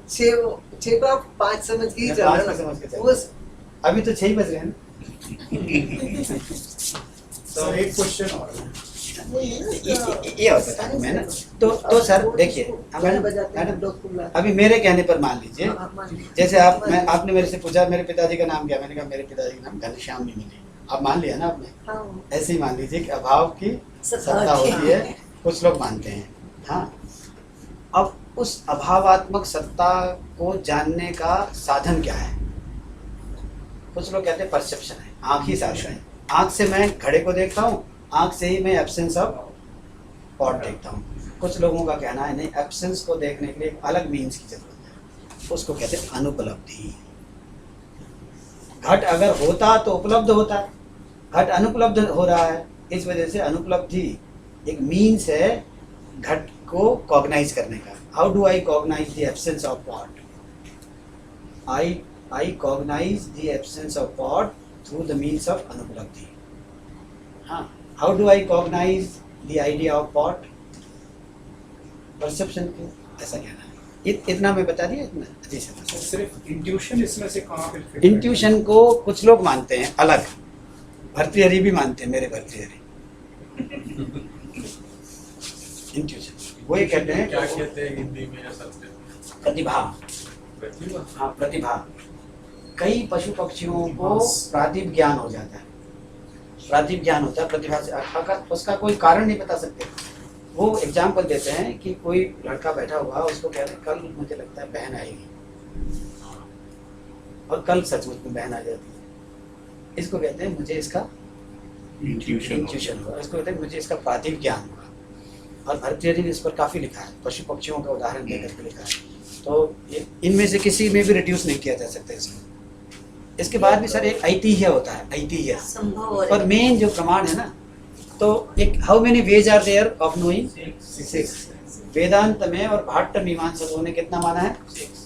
6 को आप 5 समझ के ही चल रहे हैं। वो अभी तो 6 बज रहे हैं। सर एक क्वेश्चन और है। ये और बता दूं मैं ना, तो सर देखिए, मैडम अभी मेरे कहने पर मान लीजिए, जैसे आपने मेरे से पूछा मेरे पिताजी का नाम क्या, मैंने कहा मेरे पिताजी का नाम घनश्याम नहीं मिले, आप मान लिया ना आपने। ऐसे ही मान लीजिए कि अभाव की सत्ता होती है, कुछ लोग मानते हैं। हाँ, अब उस अभावात्मक सत्ता को जानने का साधन क्या है? कुछ लोग कहते हैं परसेप्शन है, आँख ही साक्षी है। आँख से मैं घड़े को देखता हूँ, आँख से ही मैं एब्सेंस ऑफ पॉट देखता हूँ। कुछ लोगों का कहना है नहीं, एब्सेंस को देखने के लिए एक अलग मीन्स की जरूरत है, उसको कहते हैं अनुपलब्धि। घट अगर होता तो उपलब्ध होता, घट अनुपलब्ध हो रहा है, इस वजह से अनुपलब्धि एक मीन्स है घट को कॉग्नाइज करने का। How do I cognise the absence of pot? I cognise the absence of pot through the means of अनुपलब्धि। हाँ, how do I cognize the idea of pot? Perception को ऐसा कहना है। इतना मैं बता दिया, इतना जी सर। सिर्फ इंट्यूशन इसमें से कहाँ पे fit इंट्यूशन को कुछ लोग मानते हैं अलग, भर्तृहरि भी मानते हैं, मेरे भर्तृहरि इंट्यूशन वो ये कहते हैं। क्या कहते हैं हिंदी में या संस्कृत? प्रतिभा। प्रतिभा। हाँ, प्रतिभा। कई पशु पक्षियों को प्रातिभ ज्ञान हो जाता है, प्रातिभ ज्ञान होता है प्रतिभा से। उसका कोई कारण नहीं बता सकते। वो एग्जाम्पल देते हैं कि कोई लड़का बैठा हुआ, उसको कह रहे हैं कल मुझे लगता है बहन आएगी, और कल सचमुच में बहन आ जाती है। इसको कहते हैं मुझे इसका इंट्यूशन हुआ, इसको कहते हैं मुझे इसका प्रातिभ ज्ञान हुआ। और भर्तृहरि ने इस पर काफ़ी लिखा है, पशु पक्षियों का उदाहरण देकर के लिखा है। तो इनमें से किसी में भी रिड्यूस नहीं किया जा सकता इसको। इसके बाद भी सर एक ऐतिह्य होता है, ऐतिह्य। और मेन जो प्रमाण है ना, तो एक how many ways are there of knowing? 6। Vedanta में और भाट्ट मीमांसकों ने कितना माना है?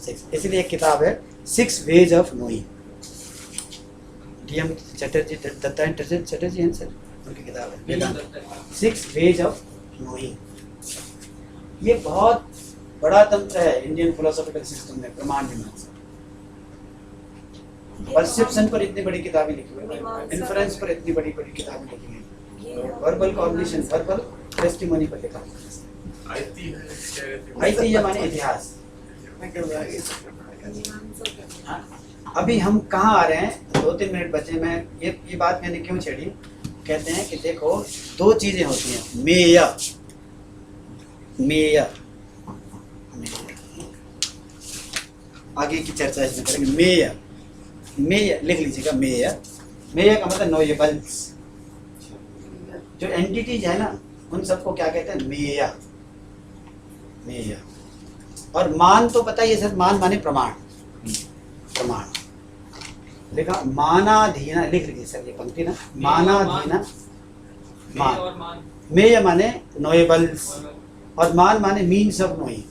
6। इसलिए एक किताब है 6 ways of knowing. DM Chatterjee, Datta Chatterjee हैं सर, उनकी किताब है वेदांत 6 वेज ऑफ नोइंग। ये बहुत बड़ा तंत्र है इंडियन फिलोसॉफिकल सिस्टम में, प्रमाण मीमांसा। परसेप्शन पर इतनी बड़ी किताबें लिखी हुई है, इन्फ्रेंस पर इतनी बड़ी बड़ी किताबें लिखी हुई है, वर्बल कॉग्निशन, वर्बल टेस्टिमोनी पर लिखा है। ऐतिह्य माने इतिहास। हाँ, अभी हम कहाँ आ रहे हैं? 2-3 मिनट बचे। मैं ये बात मैंने क्यों छेड़ी? कहते हैं कि देखो 2 चीजें होती हैं, मेय, आगे की चर्चा इसमें करेंगे। मेय लिख लीजिएगा, मेय का मतलब नोएबल्स। जो एंटिटीज है ना, उन सबको क्या कहते हैं? मेय। और मान तो पता ही है सर, मान माने प्रमाण। लिखा मानाधीना, लिख लीजिए सर ये पंक्ति ना, मानाधीना। मान, मेय माने नोएबल्स, और मान माने मीन्स ऑफ नोइंग।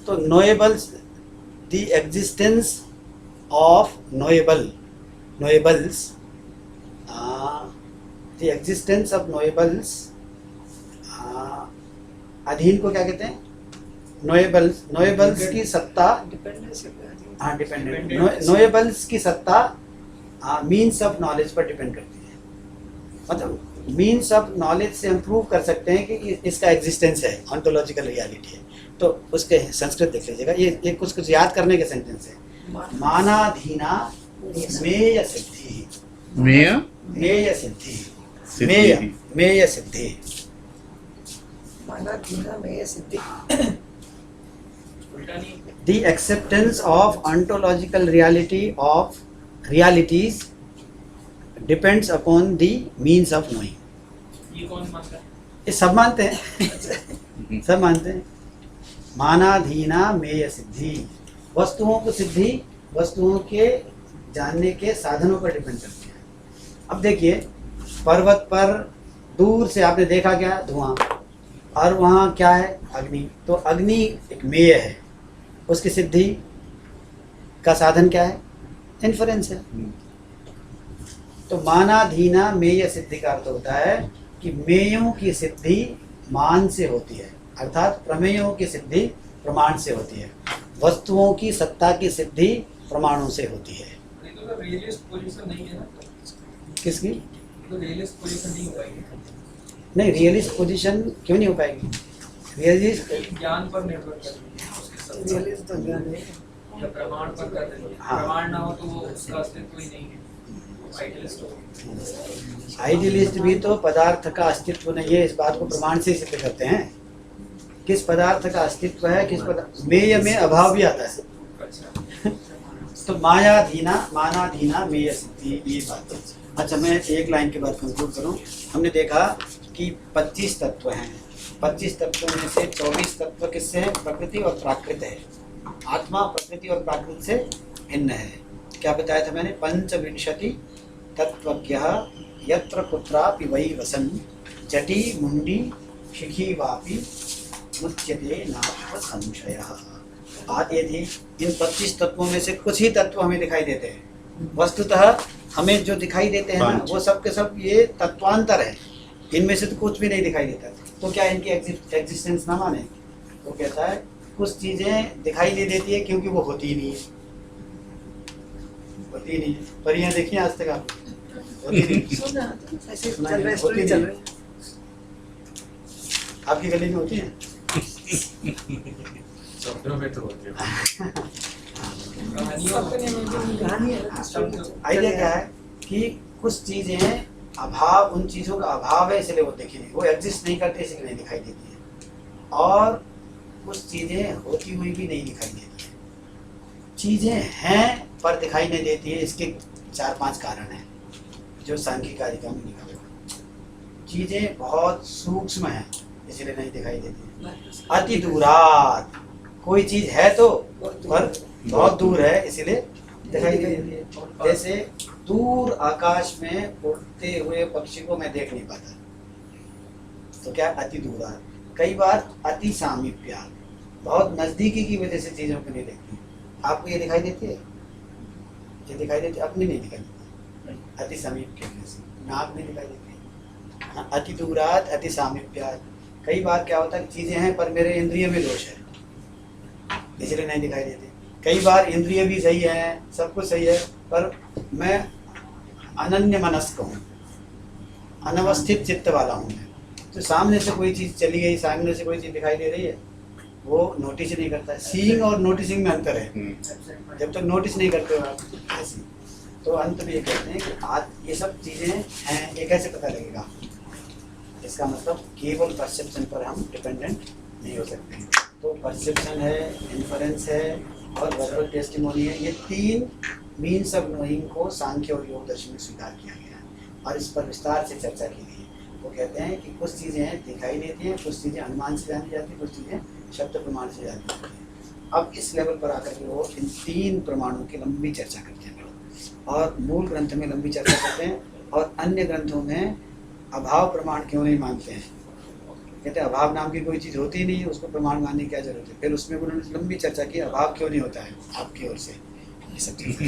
तो knowables, the existence of noebles, the existence of noebles, अधीन को क्या कहते हैं? नोएबल्स की सत्ता, हाँ डिपेंडेंट। नोएबल्स की सत्ता मीन्स ऑफ नॉलेज पर डिपेंड करती है। मतलब मीन्स ऑफ नॉलेज से हम प्रूव कर सकते हैं कि इसका एग्जिस्टेंस है, ऑन्टोलॉजिकल रियलिटी है। तो उसके संस्कृत देख लीजिएगा, ये कुछ याद करने के सेंटेंस है। मानाधीना मेय सिद्धि, मेय मेय सिद्धि, सिद्धि। मेय मेय सिद्धि। माना दीना में सिद्धि। उल्टा नहीं The acceptance of ontological reality of realities depends upon the means of knowing. ये कौन मानता है? ये सब मानते हैं, सब मानते हैं। मानाधीना मेय सिद्धि, वस्तुओं को सिद्धि वस्तुओं के जानने के साधनों पर डिपेंड करती है। अब देखिए, पर्वत पर दूर से आपने देखा क्या? धुआं, और वहाँ क्या है? अग्नि। तो अग्नि एक मेय है, उसकी सिद्धि का साधन क्या है? इन्फरेंस है। तो मानाधीना मेय सिद्धि का अर्थ होता है कि मेयों की सिद्धि मान से होती है, अर्थात प्रमेयों की सिद्धि प्रमाण से होती है, वस्तुओं की सत्ता की सिद्धि प्रमाणों से होती है। ये तो रियलिस्ट पोजीशन नहीं है ना, किसकी? तो रियलिस्ट पोजीशन नहीं हो पाएगी, नहीं, रियलिस्ट पोजीशन क्यों नहीं हो पाएगी? रियलिस्ट ज्ञान पर निर्भर कर रही है, उसके साथ रियलिस्ट तो ज्ञान है। या प्रमाण पर कर रही है। हाँ। प्रमाण ना हो तो वो उसका अस्तित्व ही नहीं है, आइडियलिस्ट हो। आइडियलिस्ट भी तो पदार्थ का अस्तित्व नहीं है, इस बात को प्रमाण से सिद्ध करते हैं। किस पदार्थ का अस्तित्व है, किस पदार्थ मेय में अभाव भी आता है। अच्छा, तो मायाधीना मानाधीना मेय सिद्धि, ये बात है। अच्छा, मैं एक लाइन के बाद कंक्लूड करूं। हमने देखा कि 25 तत्व हैं, 25 तत्वों में से 24 तत्व किससे हैं? प्रकृति और प्राकृत है। आत्मा प्रकृति और प्राकृत से भिन्न है। क्या बताया था मैंने? पंचविंशति तत्वज्ञः यत्र कुत्रापि वै वसन् जटी मुंडी शिखी वापि मुच्यते नात्र संशयः। आते थे इन 25 तत्वों में से कुछ ही तत्व हमें दिखाई देते हैं। वस्तुतः हमें जो दिखाई देते हैं ना, वो सब के सब ये तत्वांतर है, इनमें से तो कुछ भी नहीं दिखाई देता। तो क्या इनकी एग्जिस्टेंस ना माने? वो कहता है कुछ चीजें दिखाई नहीं देती है क्योंकि वो होती ही नहीं है, होती ही नहीं है। पर यहाँ देखिए, आज तक आप होती नहीं। सुना ऐसे सुना चल रहा है, है, स्टोरी होती चल नहीं। रही है। आपकी गली में होती है? शब्दों में तो होते हैं। कहानियों सपने में भी कहानी है, स्टोरी आइडिया क्या है कि कुछ चीजें अभाव, उन चीजों का अभाव है इसलिए वो दिखी नहीं, वो एग्जिस्ट नहीं करते इसलिए नहीं दिखाई देती है। और कुछ चीजें होती हुई भी नहीं दिखाई देती है। चीजें हैं पर दिखाई नहीं देती है, इसके 4-5 कारण हैं जो सांख्यिकी कारिका में लिखा हुआ है। चीजें बहुत सूक्ष्म हैं इसलिए नहीं दिखाई देती है। अति दूरात, कोई चीज है तो पर बहुत दूर है इसलिए दिखाई नहीं देती है। जैसे दूर आकाश में उड़ते हुए पक्षी को मैं देख नहीं पाता, तो क्या? अति दूरात। कई बार अति सामीप्यात, बहुत नजदीकी की वजह से चीजों को नहीं देखती। आपको ये दिखाई देती है? ये दिखाई देती है? अपनी नहीं दिखाई देती, अति समीप की वजह से। नाक नहीं दिखाई देती। हाँ, अति दूरात, अति सामीप्यात। कई बार क्या होता है, चीजें हैं पर मेरे इंद्रिय में दोष है इसलिए नहीं दिखाई देती। कई बार इंद्रिय भी सही है, सब कुछ सही है, पर मैं अनन्य मनस्क हूँ, अनवस्थित चित्त वाला हूँ मैं। तो सामने से कोई चीज़ चली गई, सामने से कोई चीज़ दिखाई दे रही है, वो नोटिस नहीं करता है। सीइंग और नोटिसिंग में अंतर है। जब तक नोटिस नहीं करते हो आप ऐसी, तो अंत में ये कहते हैं कि आज ये सब चीज़ें हैं, ये कैसे पता लगेगा? इसका मतलब केवल परसेप्शन पर हम डिपेंडेंट नहीं हो सकते। तो परसेप्शन है, इन्फरेंस है और वर्बल टेस्टिमोनी है। ये 3 मीन्स ऑफ नोइंग को सांख्य और योग दर्शन में स्वीकार किया गया है और इस पर विस्तार से चर्चा की गई है। वो कहते हैं कि कुछ चीज़ें दिखाई देती हैं, कुछ चीज़ें अनुमान से जानी जाती हैं, कुछ चीज़ें शब्द प्रमाण से जानी जाती हैं। अब इस लेवल पर आकर के वो इन 3 प्रमाणों की लंबी चर्चा करते हैं और मूल ग्रंथ में लंबी चर्चा करते हैं और अन्य ग्रंथों में अभाव प्रमाण क्यों नहीं मानते हैं। कहते हैं अभाव नाम की कोई चीज़ होती नहीं है, उसको प्रमाण मानने की क्या जरूरत है। फिर उसमें उन्होंने लंबी चर्चा की, अभाव क्यों नहीं होता है आपकी ओर से, ये सब चीज़ें।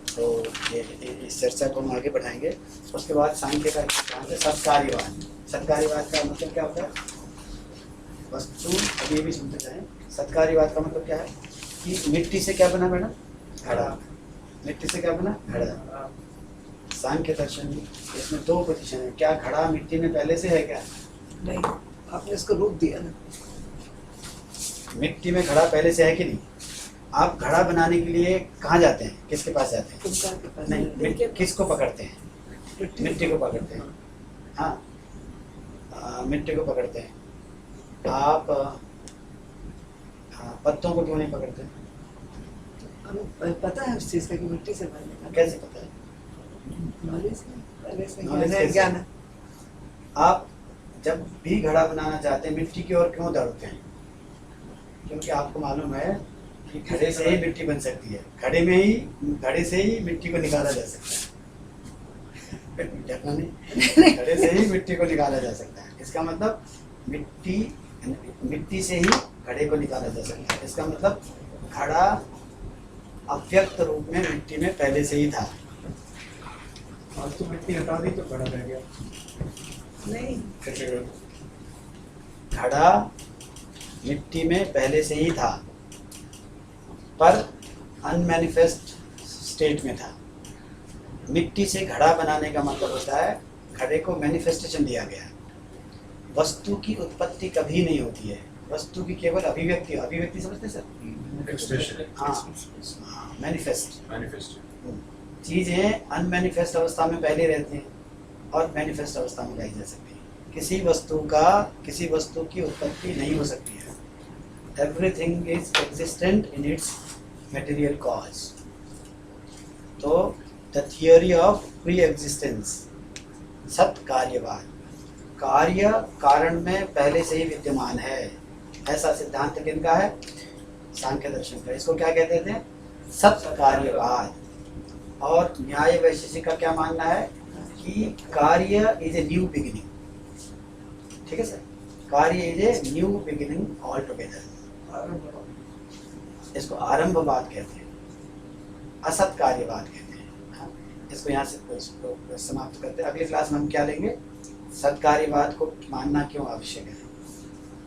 तो ये इस चर्चा को हम आगे बढ़ाएंगे। उसके बाद सांख्य का सत्कार्यवाद। सत्कार्यवाद का मतलब क्या होता है? वस्तु, अभी भी सुनते जाएं। सत्कार्यवाद का मतलब क्या है कि मिट्टी से क्या बना मैडम? घड़ा। मिट्टी से क्या बना? घड़ा। सांख्य दर्शन में इसमें 2 पोजीशन है। क्या घड़ा मिट्टी में पहले से है क्या? नहीं, आपने इसको रूप दिया ना। मिट्टी में घड़ा पहले से है कि नहीं? आप घड़ा बनाने के लिए कहाँ जाते हैं, किसके पास जाते हैं? कुम्हार के पास नहीं, किसको पकड़ते हैं? मिट्टी को पकड़ते हैं। हाँ, मिट्टी को पकड़ते हैं। आप पत्तों को क्यों नहीं पकड़ते? हमें पता है उस चीज़ का कि मिट्टी से बनने का। कैसे पता है? नॉलेज है, पहले से नॉलेज ज्ञान है, कैसे? ज्ञान है। आप जब भी घड़ा बनाना चाहते हैं मिट्टी की ओर क्यों दौड़ते हैं? क्योंकि आपको मालूम है कि घड़े से ही मिट्टी बन सकती है, घड़े से ही मिट्टी को निकाला जा सकता है। घड़े से ही मिट्टी को निकाला जा सकता है। इसका मतलब मिट्टी से ही घड़े को निकाला जा सकता है। इसका मतलब घड़ा अव्यक्त रूप में मिट्टी में पहले से ही था। आज तो मिट्टी हटा दी तो घड़ा रह गया। नहीं, घड़ा मिट्टी में पहले से ही था पर अनमैनिफेस्ट स्टेट में था। मिट्टी से घड़ा बनाने का मतलब होता है घड़े को मैनिफेस्टेशन दिया गया। वस्तु की उत्पत्ति कभी नहीं होती है, वस्तु की केवल अभिव्यक्ति समझते सर? हाँ, मैनिफेस्ट चीज़ें अनमैनिफेस्ट अवस्था में पहले रहती हैं और मैनिफेस्ट अवस्था में लाई जा सकती है। किसी वस्तु की उत्पत्ति नहीं हो सकती है। Everything is existent in its material cause. तो the theory of pre existence, सत कार्यवाद, कार्य कारण में पहले से ही विद्यमान है, ऐसा सिद्धांत किनका है? सांख्य दर्शन का। इसको क्या कहते थे? सत कार्यवाद। और न्याय वैशेषिक का क्या मानना है कि कार्य इज ए न्यू बिगिनिंग। ठीक है सर, कार्य is a new beginning all together. इसको आरंभवाद कहते हैं, असत कार्यवाद कहते हैं। हाँ, इसको यहाँ से समाप्त करते हैं। अगली क्लास में हम क्या लेंगे? सत्कार्यवाद को मानना क्यों आवश्यक है।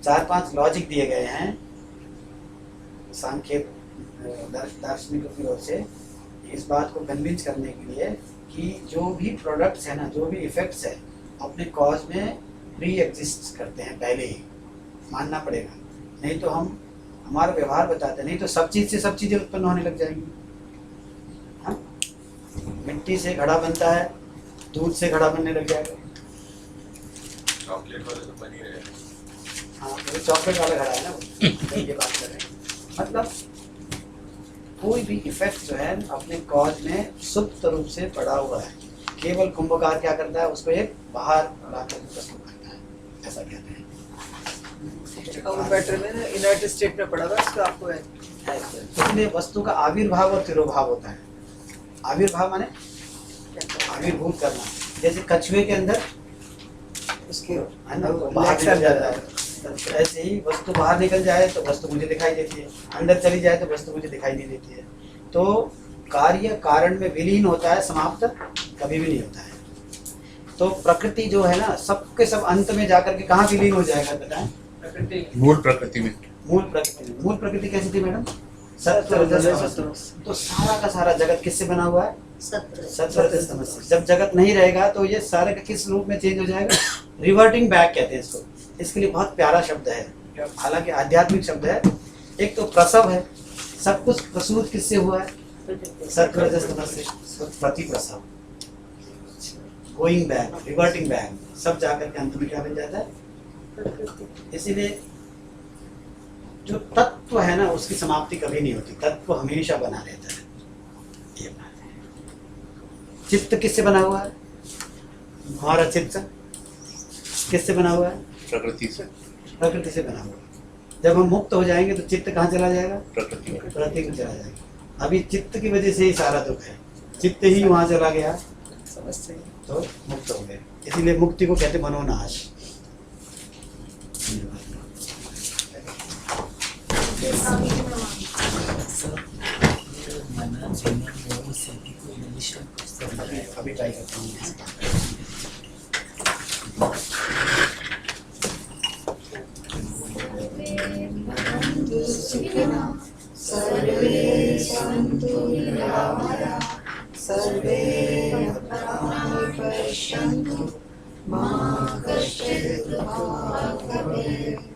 4-5 लॉजिक दिए गए हैं सांख्य दार्शनिकों की ओर से इस बात को कन्विंस करने के लिए कि जो भी प्रोडक्ट्स है ना, जो भी इफेक्ट्स है अपने कॉज में प्री एग्जिस्ट करते हैं, पहले ही मानना पड़ेगा। नहीं तो हम हमारा व्यवहार बताते, नहीं तो सब चीज़ से सब चीज़ें उत्पन्न होने लग जाएंगी। हाँ, मिट्टी से घड़ा बनता है, दूध से घड़ा बनने लग जाएगा। चॉकलेट वाले तो बन ही रहे हैं। हाँ, तो चॉकलेट वाला घड़ा है ना वो, ये बात कर रहे हैं। मतलब कोई भी इफेक्ट जो है अपने कॉज में सुप्त रूप से पड़ा हुआ है। केवल कुंभकार क्या करता है? उसको एक बाहर लाकर प्रस्तुत करता है, ऐसा कहते हैं। और वो बैटर में ना इनर्ट स्टेट में पड़ा हुआ है, उसको आपको है। इसलिए वस्तु का आविर्भाव और तिरोभाव होता है। आविर्भाव माने आविर्भूत करना। जैसे कछुए के अंदर उसके बाहर निकल जाता है, ऐसे ही वस्तु बाहर निकल जाए तो वस्तु मुझे दिखाई देती है, अंदर चली जाए तो वस्तु मुझे दिखाई नहीं देती है। तो कार्य कारण में विलीन होता है, समाप्त कभी भी नहीं होता है। तो प्रकृति जो है ना, सबके सब अंत में जाकर के कहाँ विलीन हो जाएगा बताएं? मूल प्रकृति में। मूल प्रकृति कैसी थी मैडम? सत्व रजस तमस। तो सारा का सारा जगत किससे बना हुआ है? सत्व रजस तमस से। जब जगत नहीं रहेगा तो ये सारे का किस रूप में चेंज हो जाएगा? रिवर्टिंग बैक कहते हैं इसको। इसके लिए बहुत प्यारा शब्द है, हालांकि आध्यात्मिक शब्द है। एक तो प्रसव है, सब कुछ प्रसूत किससे हुआ है? सत्व रजस तमस से। प्रति प्रसव, गोइंग बैक, रिवर्टिंग बैक, सब जाकर के अंत में क्या बन जाता है? इसीलिए जो तत्व है ना, उसकी समाप्ति कभी नहीं होती, तत्व हमेशा बना रहता है। ये बात है। चित्त किससे बना हुआ है? हमारा चित्त किससे बना हुआ है? प्रकृति से। प्रकृति से बना हुआ है। जब हम मुक्त हो जाएंगे तो चित्त कहाँ चला जाएगा? प्रकृति में चला जाएगा। अभी चित्त की वजह से ही सारा दुख है, चित्त ही वहां चला गया तो मुक्त हो गए। इसीलिए मुक्ति को कहते मनोनाश। अभी ट्राई करता हूँ। सर्वे सन्तु निरामयाः, सर्वे भद्राणि पश्यन्तु, मा कश्चित् दुःखभाग् भवेत्।